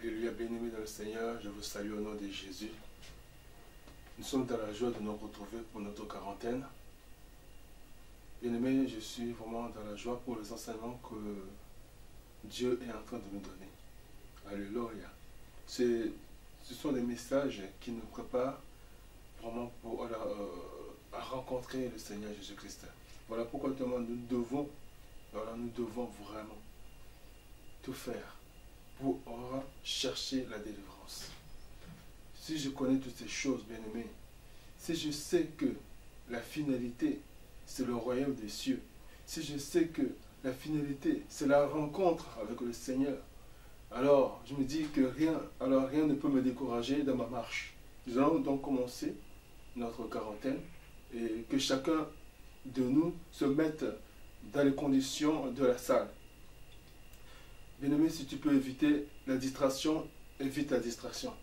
Alléluia, bien-aimés dans le Seigneur, je vous salue au nom de Jésus. Nous sommes dans la joie de nous retrouver pour notre quarantaine. Bien-aimés, je suis vraiment dans la joie pour les enseignements que Dieu est en train de nous donner. Alléluia. Ce sont des messages qui nous préparent vraiment pour, à rencontrer le Seigneur Jésus-Christ. Voilà pourquoi nous devons vraiment tout faire pour chercher la délivrance. Si je connais toutes ces choses, bien-aimés, si je sais que la finalité, c'est le royaume des cieux, si je sais que la finalité, c'est la rencontre avec le Seigneur, alors je me dis que rien ne peut me décourager dans ma marche. Nous allons donc commencer notre quarantaine et que chacun de nous se mette dans les conditions de la salle. Bien-aimé, si tu peux éviter la distraction, évite la distraction.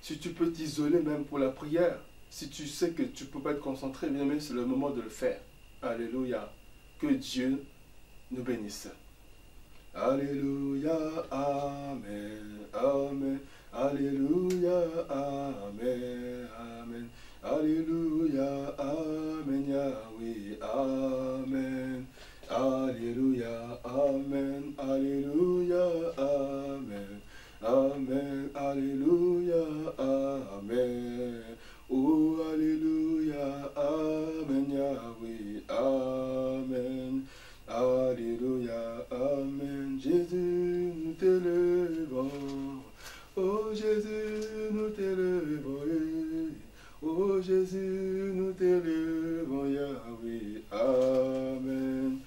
Si tu peux t'isoler même pour la prière, si tu sais que tu ne peux pas être concentré, bien-aimé, c'est le moment de le faire. Alléluia. Que Dieu nous bénisse. Alléluia, Amen, Amen. Alléluia, Amen, Amen. Alléluia, Amen, Yahweh, Amen. Alléluia, Amen, Alléluia, Amen. Amen, Alléluia, Amen. Oh, Alléluia, Amen, Yahweh, Amen. Alléluia, Amen. Jésus, nous t'élevons. Oh, Jésus, nous t'élevons. Oh, Jésus, nous t'élevons, Yahweh, Amen.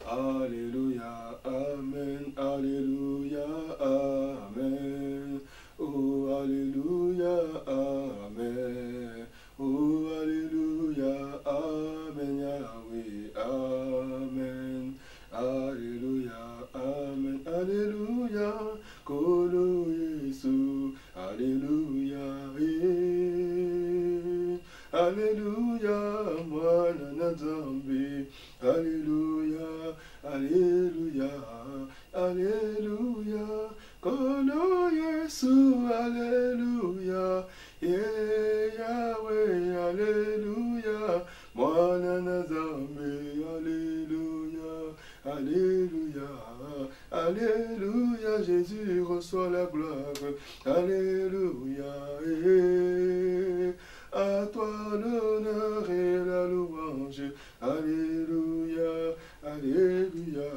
Alléluia, Amen, Alléluia, Amen. Oh, Alléluia, Amen. Oh, Alléluia, Amen, Yahweh, Amen. Alléluia, Amen, Alléluia, Kolo Yesu, Alléluia, Alléluia, Mwana na Nzambe, Alléluia, Alléluia, Alléluia, Kolo Yesu, Alléluia, Yahweh, Alléluia, Mwana na Nzambe, Alléluia, Alléluia, Alléluia, Jésus reçoit la gloire, Alléluia, à toi l'honneur et la louange, Alléluia, Alléluia,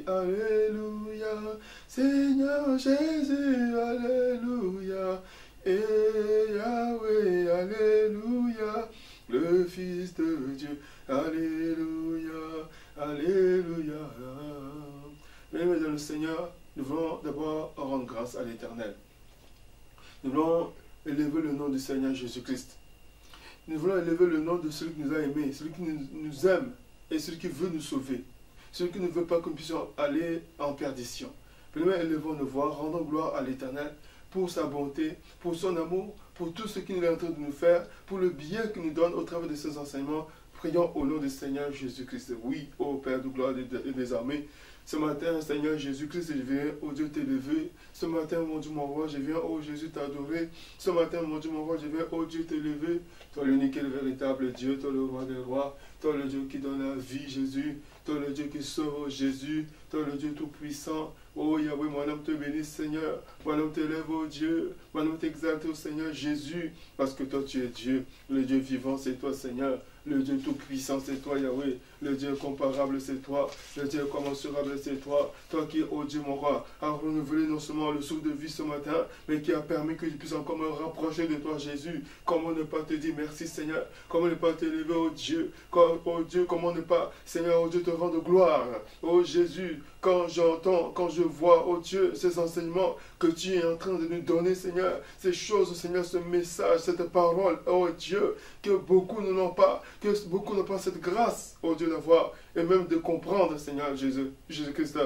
Alléluia, Seigneur Jésus, Alléluia, et Yahweh, Alléluia, le Fils de Dieu, Alléluia, Alléluia. Mesdames et le Seigneur, nous voulons d'abord rendre grâce à l'Éternel. Nous voulons élever le nom du Seigneur Jésus-Christ. Nous voulons élever le nom de celui qui nous a aimés, celui qui nous aime et celui qui veut nous sauver. Celui qui ne veut pas que nous puissions aller en perdition. Premièrement, élevons nos voix, rendons gloire à l'Éternel pour sa bonté, pour son amour, pour tout ce qu'il est en train de nous faire, pour le bien qu'il nous donne au travers de ses enseignements. Prions au nom du Seigneur Jésus-Christ. Oui, ô Père de gloire et des armées, ce matin, Seigneur Jésus-Christ, je viens, ô Dieu, t'élever. Ce matin, mon Dieu, mon roi, je viens, ô Jésus, t'adorer. Ce matin, mon Dieu, mon roi, je viens, ô Dieu, t'élever. Toi, l'unique et le véritable Dieu, toi, le roi des rois. Toi, le Dieu qui donne la vie, Jésus. Toi, le Dieu qui sauve, Jésus. Toi, le Dieu tout-puissant. Oh Yahweh, mon âme te bénisse, Seigneur. Mon âme t'élève, ô Dieu. Mon âme t'exalte, ô Seigneur Jésus. Parce que toi, tu es Dieu. Le Dieu vivant, c'est toi, Seigneur. Le Dieu tout-puissant, c'est toi, Yahweh. Le Dieu incomparable, c'est toi. Le Dieu incommensurable, c'est toi. Toi qui es, ô Dieu, mon roi, a renouvelé non seulement le souffle de vie ce matin, mais qui a permis que je puisse encore me rapprocher de toi, Jésus. Comment ne pas te dire merci, Seigneur? Comment ne pas t'élever, ô Dieu? Ô Dieu, comment ne pas, Seigneur, ô Dieu, te rendre gloire? Ô Jésus, quand j'entends, quand je vois, ô Dieu, ces enseignements que tu es en train de nous donner, Seigneur, ces choses, Seigneur, ce message, cette parole, ô Dieu, que beaucoup n'ont pas, que beaucoup n'ont pas cette grâce, ô Dieu, d'avoir, et même de comprendre, Seigneur Jésus-Christ.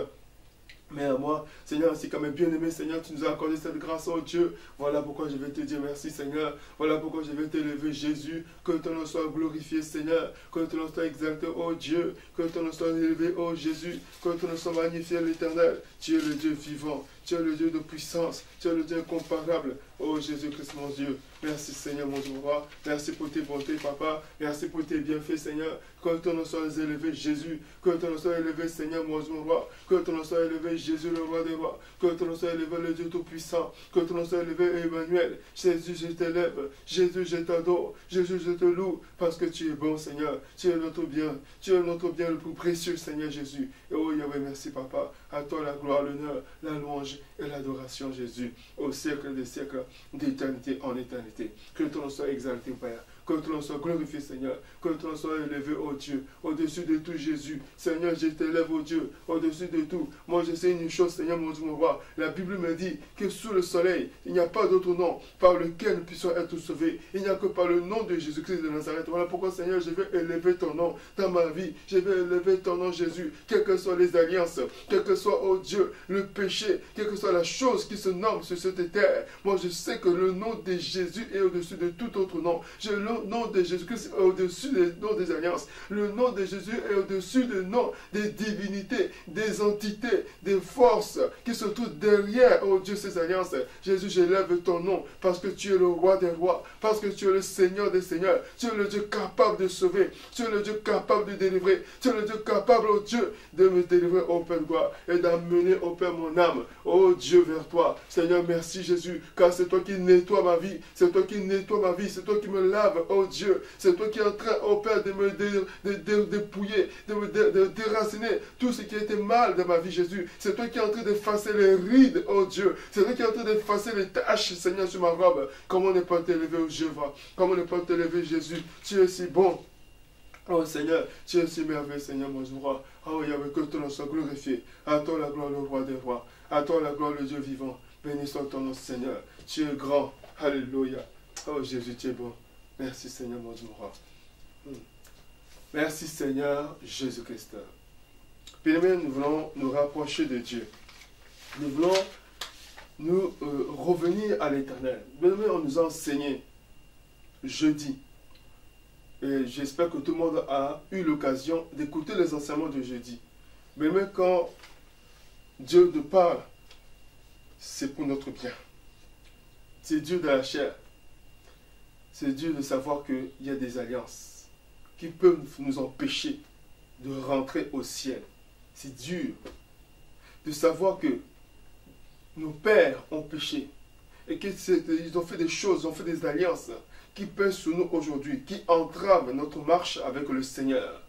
Mais à moi, Seigneur, ainsi comme bien-aimé, Seigneur, tu nous as accordé cette grâce, oh Dieu. Voilà pourquoi je vais te dire merci, Seigneur. Voilà pourquoi je vais t'élever, Jésus. Que ton nom soit glorifié, Seigneur. Que ton nom soit exalté, oh Dieu. Que ton nom soit élevé, oh Jésus. Que ton nom soit magnifié, l'Éternel. Tu es le Dieu vivant. tu es le Dieu de puissance, tu es le Dieu incomparable. Oh Jésus-Christ, mon Dieu. Merci Seigneur, mon Dieu, roi. Merci pour tes bontés, papa. Merci pour tes bienfaits, Seigneur. Que ton nom soit élevé, Jésus. Que ton nom soit élevé, Seigneur, mon Dieu, roi. Que ton nom soit élevé, Jésus, le roi des rois. Que ton nom soit élevé, le Dieu tout-puissant. Que ton nom soit élevé, Emmanuel. Jésus, je t'élève. Jésus, je t'adore. Jésus, je te loue. Parce que tu es bon, Seigneur. Tu es notre bien. Tu es notre bien le plus précieux, Seigneur Jésus. Et oh Yahweh, merci, papa. À toi la gloire, l'honneur, la louange et l'adoration, Jésus. Au siècle des siècles, d'éternité en éternité. Que ton nom soit exalté, Père. Que ton nom soit glorifié, Seigneur. Que ton nom soit élevé, ô Dieu. Au-dessus de tout, Jésus. Seigneur, je t'élève, ô Dieu. Au-dessus de tout. Moi, je sais une chose, Seigneur, mon Dieu, mon roi. La Bible me dit que sous le soleil, il n'y a pas d'autre nom par lequel nous puissions être sauvés. Il n'y a que par le nom de Jésus-Christ de Nazareth. Voilà pourquoi, Seigneur, je vais élever ton nom dans ma vie. Je vais élever ton nom, Jésus. Quelles que soient les alliances, quel que soit, ô Dieu, le péché, quelle que soit la chose qui se nomme sur cette terre. Moi, je sais que le nom de Jésus est au-dessus de tout autre nom. Le nom de Jésus-Christ est au-dessus des noms des alliances. Le nom de Jésus est au-dessus des noms des divinités, des entités, des forces qui se trouvent derrière, oh Dieu, ces alliances. Jésus, j'élève ton nom parce que tu es le roi des rois, parce que tu es le Seigneur des seigneurs. Tu es le Dieu capable de sauver. Tu es le Dieu capable de délivrer. Tu es le Dieu capable, oh Dieu, de me délivrer, oh Père de gloire, et d'amener, oh Père, mon âme, oh Dieu, vers toi. Seigneur, merci Jésus, car c'est toi qui nettoies ma vie. C'est toi qui nettoies ma vie. C'est toi qui me laves, oh Dieu. C'est toi qui es en train, oh Père, de me dépouiller, de déraciner tout ce qui était mal dans ma vie, Jésus. C'est toi qui es en train d'effacer les rides, oh Dieu. C'est toi qui es en train d'effacer les taches, Seigneur, sur ma robe. Comment ne pas t'élever, oh Jéhovah? Comment ne pas t'élever, Jésus? Tu es si bon. Oh Seigneur, tu es si merveilleux, Seigneur, mon roi. Oh Yahweh, que ton nom soit glorifié. À toi la gloire, le roi des rois. À toi la gloire, le Dieu vivant. Béni soit ton nom, Seigneur. Tu es grand. Alléluia. Oh Jésus, tu es bon. Merci, Seigneur, mon roi. Merci, Seigneur Jésus-Christ. Bien-aimés, nous voulons nous rapprocher de Dieu. Nous voulons nous revenir à l'Éternel. Bien-aimés, on nous a enseigné jeudi. Et j'espère que tout le monde a eu l'occasion d'écouter les enseignements de jeudi. Mais même quand Dieu te parle, c'est pour notre bien. C'est dur de la chair. C'est dur de savoir qu'il y a des alliances qui peuvent nous empêcher de rentrer au ciel. C'est dur de savoir que nos pères ont péché et qu'ils ont fait des choses, ils ont fait des alliances qui pèsent sur nous aujourd'hui, qui entravent notre marche avec le Seigneur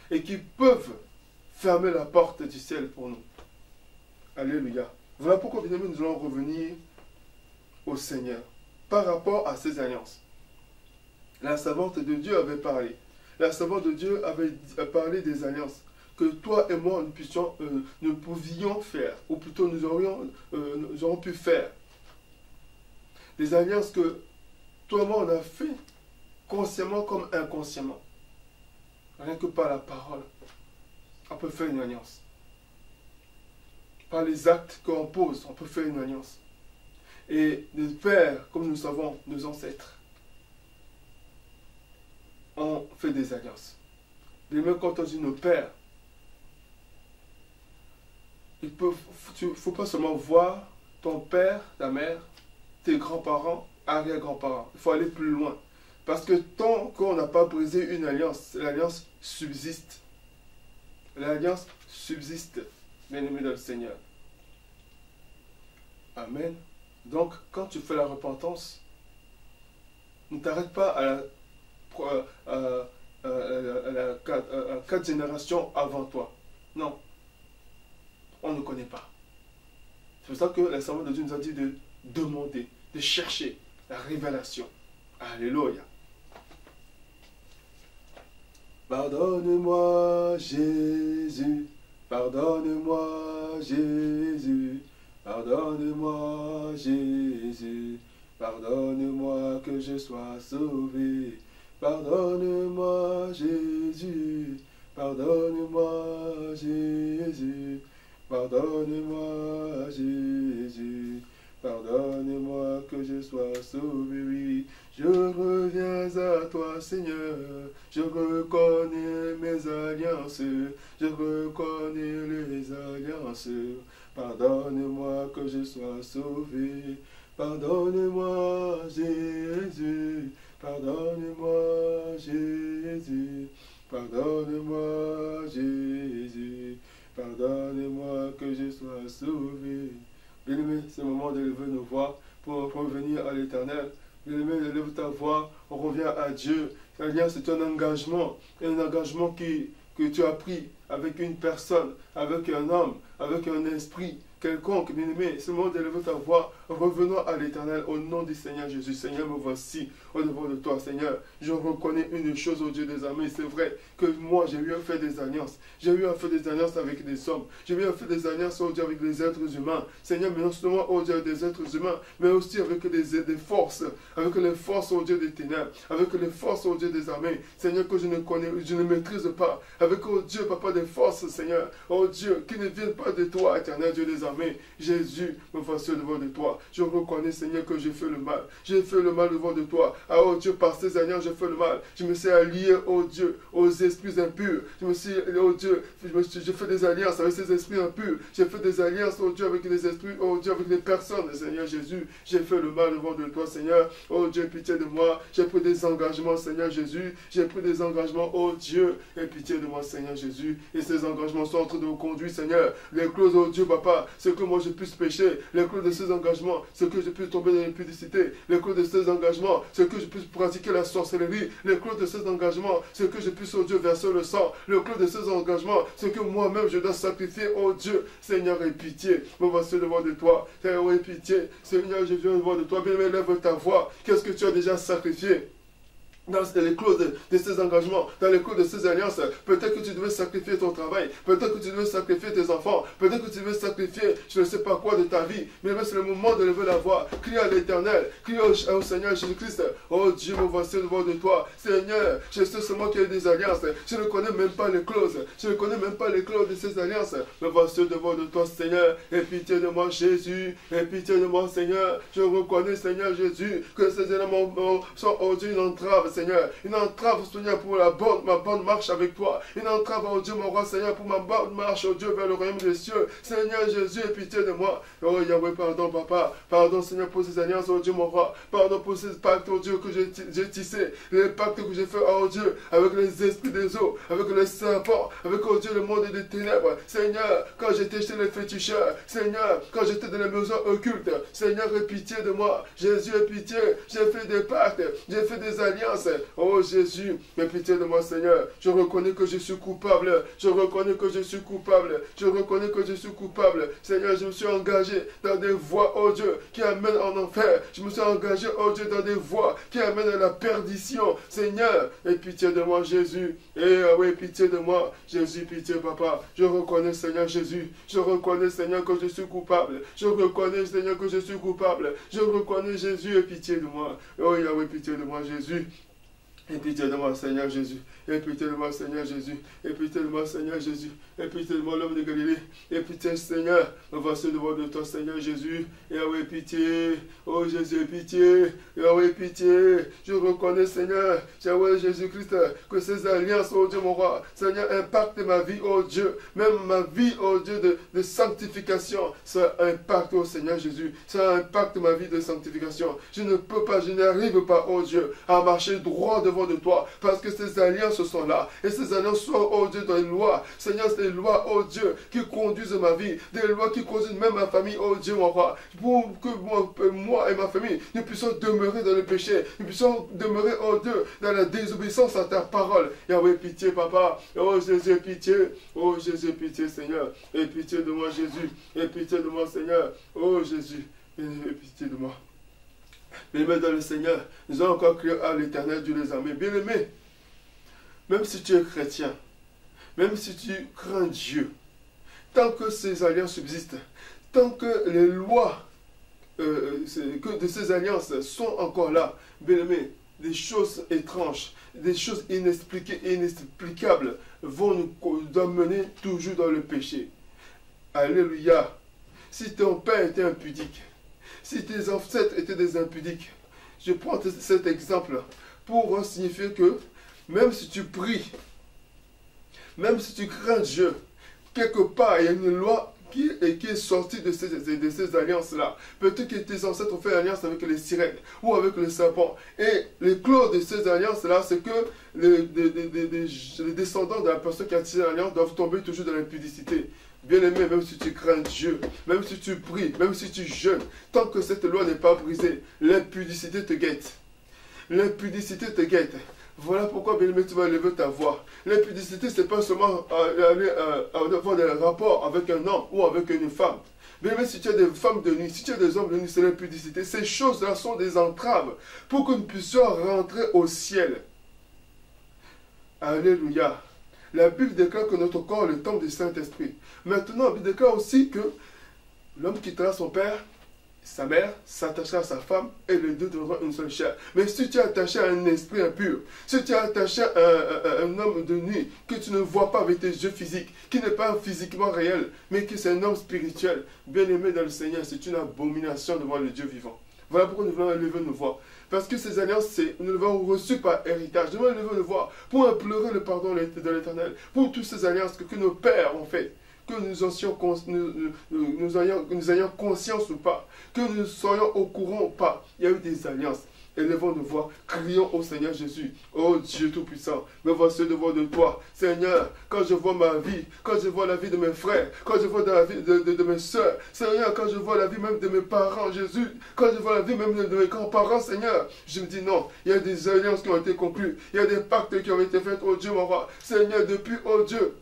et qui peuvent fermer la porte du ciel pour nous. Alléluia. Voilà pourquoi, bien aimé, nous allons revenir au Seigneur par rapport à ces alliances. La servante de Dieu avait parlé. La servante de Dieu avait parlé des alliances que toi et moi nous pouvions faire, ou plutôt nous aurions pu faire. Des alliances que toi et moi on a fait consciemment comme inconsciemment. Rien que par la parole, on peut faire une alliance. Par les actes qu'on pose, on peut faire une alliance. Et de faire, comme nous savons, nos ancêtres, on fait des alliances. Les mêmes quand on dit nos pères, il ne faut pas seulement voir ton père, ta mère, tes grands-parents, arrière-grands-parents. Il faut aller plus loin. Parce que tant qu'on n'a pas brisé une alliance, l'alliance subsiste. L'alliance subsiste, bien-aimé dans le Seigneur. Amen. Donc, quand tu fais la repentance, ne t'arrête pas à la 4 générations avant toi. Non. On ne connaît pas. C'est pour ça que la servante de Dieu nous a dit de demander, de chercher la révélation. Alléluia. Pardonne-moi, Jésus. Pardonne-moi, Jésus. Pardonne-moi, Jésus. Pardonne-moi que je sois sauvé. Pardonne-moi, Jésus. Pardonne-moi, Jésus. Pardonne-moi, Jésus. Pardonne-moi que je sois sauvé, oui. Je reviens à toi, Seigneur. Je reconnais mes alliances. Je reconnais les alliances. Pardonne-moi que je sois sauvé. Pardonne-moi, Jésus. Pardonne-moi, Jésus. Pardonne-moi, Jésus. Pardonne-moi que je sois sauvé. Bien-aimé, c'est le moment d'élever nos voix pour revenir à l'Éternel. Bien-aimé, élève ta voix, on revient à Dieu. L'alliance, c'est un engagement que tu as pris avec une personne, avec un homme, avec un esprit quelconque. Bien-aimé, c'est le moment d'élever ta voix. Revenons à l'Éternel au nom du Seigneur Jésus. Seigneur, me voici au devant de toi, Seigneur. Je reconnais une chose, au Dieu des armées. C'est vrai que moi, j'ai eu à faire des alliances. J'ai eu à faire des alliances avec des hommes. J'ai eu à faire des alliances, au Dieu, avec des êtres humains. Seigneur, mais non seulement, au Dieu, des êtres humains, mais aussi avec des forces. Avec les forces, au Dieu, des ténèbres. Avec les forces, au Dieu, des armées. Seigneur, que je ne maîtrise pas. Avec, oh Dieu, Papa, des forces, Seigneur. Oh Dieu, qui ne viennent pas de toi, éternel Dieu des armées. Jésus, me voici au devant de toi. Je reconnais, Seigneur, que j'ai fait le mal. J'ai fait le mal devant de toi. Ah, oh Dieu, par ces alliances, j'ai fait le mal. Je me suis allié, oh Dieu, aux esprits impurs. Je me suis, oh Dieu, j'ai fait des alliances avec ces esprits impurs. J'ai fait des alliances, oh Dieu, avec les esprits, oh Dieu, avec les personnes, Seigneur Jésus. J'ai fait le mal devant de toi, Seigneur. Oh Dieu, pitié de moi. J'ai pris des engagements, Seigneur Jésus. J'ai pris des engagements, oh Dieu, et pitié de moi, Seigneur Jésus. Et ces engagements sont en train de me conduire, Seigneur. Les clauses, oh Dieu, Papa, c'est que moi je puisse pécher. Les clauses de ces engagements, c'est que je puisse tomber dans l'impudicité. Les clauses de ces engagements, c'est que je puisse pratiquer la sorcellerie. Les clauses de ces engagements, c'est que je puisse, oh Dieu, verser le sang. Le clause de ces engagements, c'est que moi-même je dois sacrifier, oh Dieu. Seigneur, aie pitié. Me voici devant de toi. Seigneur, aie pitié. Seigneur, je viens devant de toi. Bien, lève ta voix. Qu'est-ce que tu as déjà sacrifié? Dans les clauses de ces engagements, dans les clauses de ces alliances, peut-être que tu devais sacrifier ton travail, peut-être que tu devais sacrifier tes enfants, peut-être que tu devais sacrifier je ne sais pas quoi de ta vie, mais c'est le moment de lever la voix, crie à l'Éternel, crie au Seigneur Jésus-Christ. Oh Dieu, me voici devant de toi. Seigneur, je sais seulement qu'il y a des alliances, je ne connais même pas les clauses, je ne connais même pas les clauses de ces alliances. Me voici devant de toi, Seigneur, et pitié de moi, Jésus, et pitié de moi, Seigneur. Je reconnais, Seigneur Jésus, que ces éléments sont aujourd'hui une entrave, Seigneur, une entrave, Seigneur, pour ma bonne marche avec toi, une entrave, oh Dieu, mon roi, Seigneur, pour ma bonne marche, oh Dieu, vers le royaume des cieux. Seigneur Jésus, aie pitié de moi. Oh Yahweh, pardon, Papa, pardon, Seigneur, pour ces alliances, oh Dieu, mon roi, pardon pour ces pactes, oh Dieu, que j'ai tissés, les pactes que j'ai fait, oh Dieu, avec les esprits des eaux, avec les serpents, avec, oh Dieu, le monde des ténèbres. Seigneur, quand j'étais chez les féticheurs, Seigneur, quand j'étais dans les maisons occultes, Seigneur, aie pitié de moi. Jésus, aie pitié. J'ai fait des pactes, j'ai fait des alliances. Oh Jésus, aie pitié de moi, Seigneur. Je reconnais que je suis coupable. Je reconnais que je suis coupable. Je reconnais que je suis coupable. Seigneur, je me suis engagé dans des voies, oh Dieu, qui amènent en enfer. Je me suis engagé, oh Dieu, dans des voies qui amènent à la perdition. Seigneur, aie pitié de moi, Jésus. Et oui, pitié de moi. Jésus, pitié, Papa. Je reconnais, Seigneur Jésus. Je reconnais, Seigneur, que je suis coupable. Je reconnais, Seigneur, que je suis coupable. Je reconnais, Jésus, aie pitié de moi. Oh Yahweh, pitié de moi, Jésus. Aie pitié de moi, Seigneur Jésus. Aie pitié de moi, Seigneur Jésus. Aie pitié de moi, Seigneur Jésus. Aie pitié de moi, l'homme de Galilée. Aie pitié, Seigneur. Me voici devant de toi, Seigneur Jésus. Yahweh, pitié. Oh Jésus, pitié. Yahweh, pitié. Je reconnais, Seigneur, Yahweh Jésus-Christ, que ces alliances, oh Dieu, mon roi, Seigneur, impactent ma vie, oh Dieu. Même ma vie, oh Dieu, de sanctification. Ça impacte, oh Seigneur Jésus. Ça impacte ma vie de sanctification. Je ne peux pas, je n'arrive pas, oh Dieu, à marcher droit devant de toi, parce que ces alliances sont là, et ces alliances sont, oh Dieu, dans les lois. Seigneur, c'est des lois, oh Dieu, qui conduisent ma vie, des lois qui conduisent même ma famille, oh Dieu, mon roi, pour que moi et ma famille, nous puissions demeurer dans le péché, nous puissions demeurer, oh Dieu, dans la désobéissance à ta parole. Yahweh, pitié, Papa. Oh Jésus, pitié. Oh Jésus, pitié, Seigneur. Et pitié de moi, Jésus. Et pitié de moi, Seigneur. Oh Jésus, et pitié de moi. Bien-aimés dans le Seigneur, nous allons encore crier à l'Éternel Dieu des armées. Bien-aimé, même si tu es chrétien, même si tu crains Dieu, tant que ces alliances subsistent, tant que les lois de ces alliances sont encore là, bien-aimé, des choses étranges, des choses inexplicables vont nous amener toujours dans le péché. Alléluia. Si ton père était impudique, si tes ancêtres étaient des impudiques, je prends cet exemple pour signifier que même si tu pries, même si tu crains Dieu, quelque part il y a une loi qui est sorti de ces alliances-là. Peut-être que tes ancêtres ont fait alliance avec les sirènes ou avec le serpent. Et les clauses de ces alliances-là, c'est que les descendants de la personne qui a tissé l'alliance doivent tomber toujours dans l'impudicité. Bien-aimé, même si tu crains Dieu, même si tu pries, même si tu jeûnes, tant que cette loi n'est pas brisée, l'impudicité te guette. L'impudicité te guette. Voilà pourquoi, bien-aimé, tu vas lever ta voix. L'impudicité, ce n'est pas seulement avoir des rapports avec un homme ou avec une femme. Bien-aimé, si tu as des femmes de nuit, si tu as des hommes de nuit, c'est l'impudicité. Ces choses-là sont des entraves pour que nous puissions rentrer au ciel. Alléluia. La Bible déclare que notre corps est le temple du Saint-Esprit. Maintenant, la Bible déclare aussi que l'homme quittera son père, sa mère, s'attachera à sa femme, et les deux deviendront une seule chair. Mais si tu es attaché à un esprit impur, si tu es attaché à un homme de nuit, que tu ne vois pas avec tes yeux physiques, qui n'est pas physiquement réel, mais qui c'est un homme spirituel, bien-aimé dans le Seigneur, c'est une abomination devant le Dieu vivant. Voilà pourquoi nous voulons lever nos voix. Parce que ces alliances, nous les avons reçues par héritage. Nous voulons lever nos voix pour implorer le pardon de l'Éternel. Pour toutes ces alliances que nos pères ont faites. Que nous ayons conscience ou pas. Que nous soyons au courant ou pas. Il y a eu des alliances. Élevons nos voix, crions au Seigneur Jésus. Oh Dieu Tout-Puissant, me voici devant de toi. Seigneur, quand je vois ma vie, quand je vois la vie de mes frères, quand je vois la vie de mes soeurs, Seigneur, quand je vois la vie même de mes parents, Jésus, quand je vois la vie même de mes grands-parents, Seigneur, je me dis non, il y a des alliances qui ont été conclues, il y a des pactes qui ont été faits, oh Dieu mon roi. Seigneur, depuis, oh Dieu,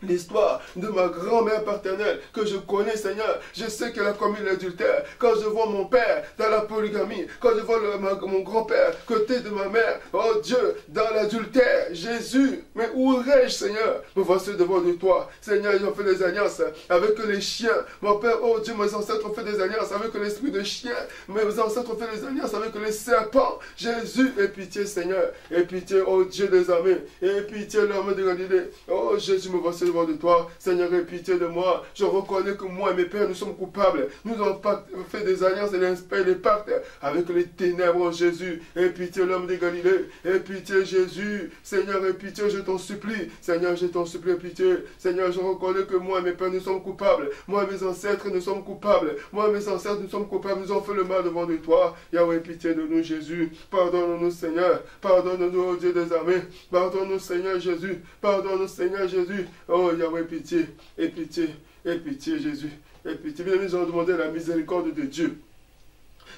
l'histoire de ma grand-mère paternelle que je connais, Seigneur, je sais qu'elle a commis l'adultère. Quand je vois mon père dans la polygamie, quand je vois mon grand-père côté de ma mère, oh Dieu, dans l'adultère, Jésus, mais où irais-je, Seigneur? Me voici devant de toi. Seigneur, ils ont fait des alliances avec les chiens. Mon père, oh Dieu, mes ancêtres ont fait des alliances avec l'esprit de chien. Mes ancêtres ont fait des alliances avec les serpents. Jésus, aie pitié, Seigneur. Aie pitié, oh Dieu des armées. Aie pitié, l'homme de Galilée. Oh Jésus, me voici devant de toi. Seigneur, aie pitié de moi. Je reconnais que moi et mes pères, nous sommes coupables. Nous avons fait des alliances et des pactes avec les ténèbres, Jésus. Aie pitié, l'homme de Galilée. Aie pitié, Jésus. Seigneur, aie pitié, je t'en supplie. Seigneur, je t'en supplie, pitié. Seigneur, je reconnais que moi et mes pères, nous sommes coupables. Moi et mes ancêtres, nous sommes coupables. Moi et mes ancêtres, nous sommes coupables. Nous avons fait le mal devant de toi. Yahweh, pitié de nous, Jésus. Pardonne-nous, Seigneur. Pardonne-nous, oh Dieu des armées. Pardonne-nous, Seigneur Jésus. Pardonne-nous, Seigneur Jésus. Oh Yahweh, pitié. Et pitié. Et pitié, Jésus. Et pitié. Bien, nous avons demandé la miséricorde de Dieu.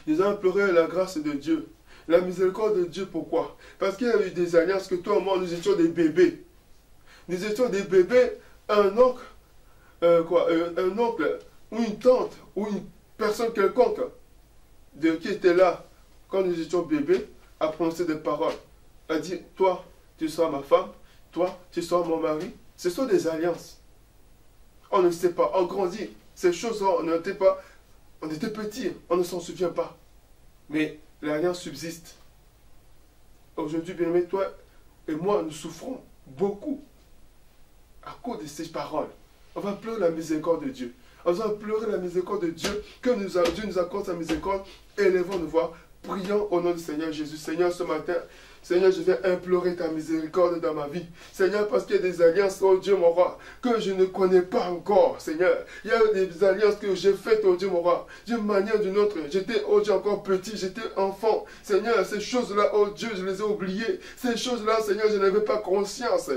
Nous avons imploré la grâce de Dieu. La miséricorde de Dieu, pourquoi? Parce qu'il y a eu des alliances que toi et moi, nous étions des bébés. Nous étions des bébés, un oncle, un oncle ou une tante ou une personne quelconque qui était là quand nous étions bébés a prononcé des paroles. A dit, toi, tu seras ma femme, toi, tu seras mon mari. Ce sont des alliances. On ne sait pas, on grandit. Ces choses-là, on était petits, on ne s'en souvient pas. Mais l'alliance subsiste. Aujourd'hui, bien-aimé, toi et moi, nous souffrons beaucoup à cause de ces paroles. On va pleurer la miséricorde de Dieu. On va pleurer la miséricorde de Dieu, que Dieu nous accorde sa miséricorde. Élevons nos voix, prions au nom du Seigneur Jésus. Seigneur, ce matin, Seigneur, je viens implorer ta miséricorde dans ma vie. Seigneur, parce qu'il y a des alliances, oh Dieu mon roi, que je ne connais pas encore, Seigneur. Il y a des alliances que j'ai faites, oh Dieu mon roi, d'une manière ou d'une autre. J'étais, oh Dieu, encore petit, j'étais enfant. Seigneur, ces choses-là, oh Dieu, je les ai oubliées. Ces choses-là, Seigneur, je n'avais pas conscience.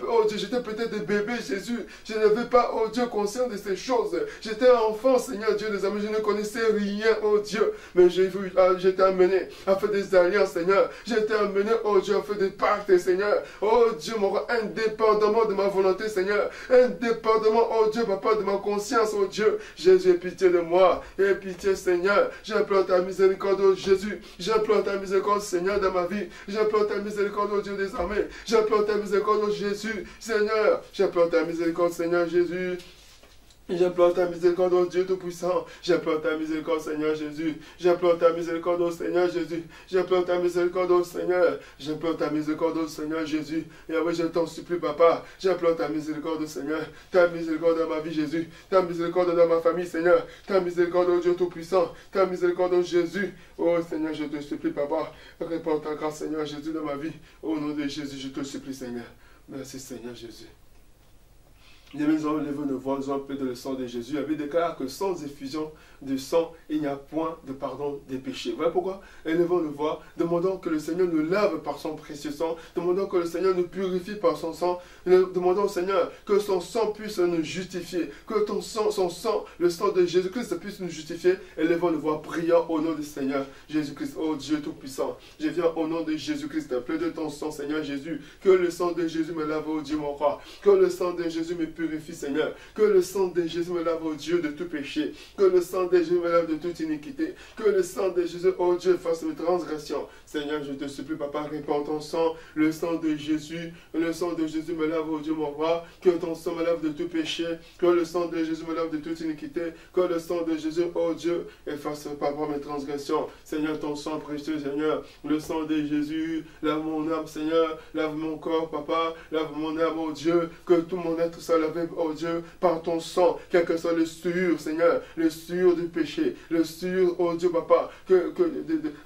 Oh Dieu, j'étais peut-être des bébés, Jésus. Je n'avais pas, oh Dieu, conscience de ces choses. J'étais enfant, Seigneur Dieu des amis, je ne connaissais rien, oh Dieu. Mais j'étais amené à faire des alliances, Seigneur. J'étais amené, oh Dieu, à faire des pactes, Seigneur. Oh Dieu, mon roi, indépendamment de ma volonté, Seigneur. Indépendamment, oh Dieu, papa, de ma conscience, oh Dieu. Jésus, aie pitié de moi. Aie pitié, Seigneur. J'implore ta miséricorde, oh Jésus. J'implore ta miséricorde, Seigneur, dans ma vie. J'implore ta miséricorde, oh Dieu des armées. J'implore ta miséricorde, oh Jésus. Seigneur, j'implore ta miséricorde, Seigneur Jésus. J'implore ta miséricorde, oh Dieu Tout-Puissant. J'implore ta miséricorde, Seigneur Jésus. J'implore ta miséricorde, oh Seigneur Jésus. J'implore ta miséricorde, oh Seigneur. J'implore ta miséricorde, oh Seigneur Jésus. Et oui, je t'en supplie, papa. J'implore ta miséricorde, oh Seigneur. Ta miséricorde dans ma vie, Jésus. Ta miséricorde dans ma famille, Seigneur. Ta miséricorde, oh Dieu Tout-Puissant. Ta miséricorde, oh Jésus. Oh Seigneur, je te supplie, papa. Réponds ta grâce, Seigneur Jésus, dans ma vie. Au nom de Jésus, je te supplie, Seigneur. Merci, Seigneur Jésus. Nous allons lever nos voix, nous allons appeler le sang de Jésus. La Bible déclare que sans effusion de sang, il n'y a point de pardon des péchés. Voilà pourquoi, élevons nos voix, demandons que le Seigneur nous lave par son précieux sang, demandons que le Seigneur nous purifie par son sang, demandons au Seigneur que son sang puisse nous justifier, que son sang, le sang de Jésus-Christ puisse nous justifier. Élevons nos voix, prions au nom du Seigneur Jésus-Christ. Oh Dieu Tout-Puissant, je viens au nom de Jésus-Christ, plaide ton sang, Seigneur Jésus, que le sang de Jésus me lave, oh Dieu mon roi, que le sang de Jésus me purifie, Seigneur, que le sang de Jésus me lave, oh Dieu, de tout péché, que le sang de Jésus me lave de toute iniquité, que le sang de Jésus, oh Dieu, fasse mes transgressions. Seigneur, je te supplie, Papa, répands ton sang, le sang de Jésus me lave, oh Dieu mon roi, que ton sang me lave de tout péché, que le sang de Jésus me lave de toute iniquité, que le sang de Jésus, oh Dieu, efface, Papa, mes transgressions. Seigneur, ton sang précieux, Seigneur, le sang de Jésus, lave mon âme, Seigneur, lave mon corps, Papa, lave mon âme, oh Dieu, que tout mon être soit lavé, oh Dieu, par ton sang, quel que soit le souillure, Seigneur, le souillure du péché, le souillure, oh Dieu, Papa,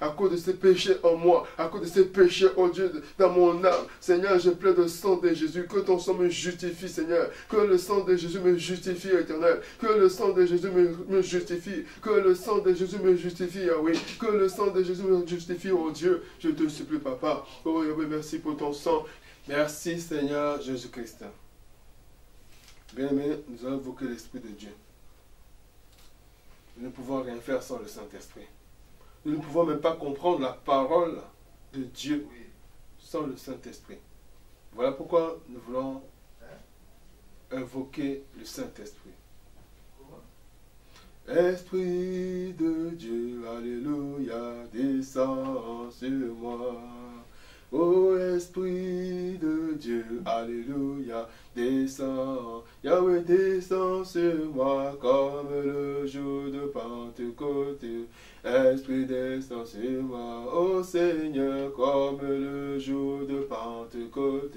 à cause de ces péchés en moi, à cause de ces péchés, oh Dieu, dans mon âme, Seigneur, je plaide le sang de Jésus, que ton sang me justifie, Seigneur, que le sang de Jésus me justifie, Éternel, que le sang de Jésus me justifie, que le sang de Jésus me justifie, Yahweh, que le sang de Jésus me justifie, oh Dieu, je te supplie, Papa, oh Yahweh, merci pour ton sang, merci, Seigneur Jésus-Christ. Bien-aimés, nous allons invoquer l'Esprit de Dieu. Nous ne pouvons rien faire sans le Saint-Esprit. Nous ne pouvons même pas comprendre la parole de Dieu sans le Saint-Esprit. Voilà pourquoi nous voulons invoquer le Saint-Esprit. Esprit de Dieu, alléluia, descends sur moi. Ô Esprit de Dieu, alléluia, descends, Yahweh descends sur moi comme le jour de Pentecôte. Esprit descends sur moi, ô Seigneur, comme le jour de Pentecôte.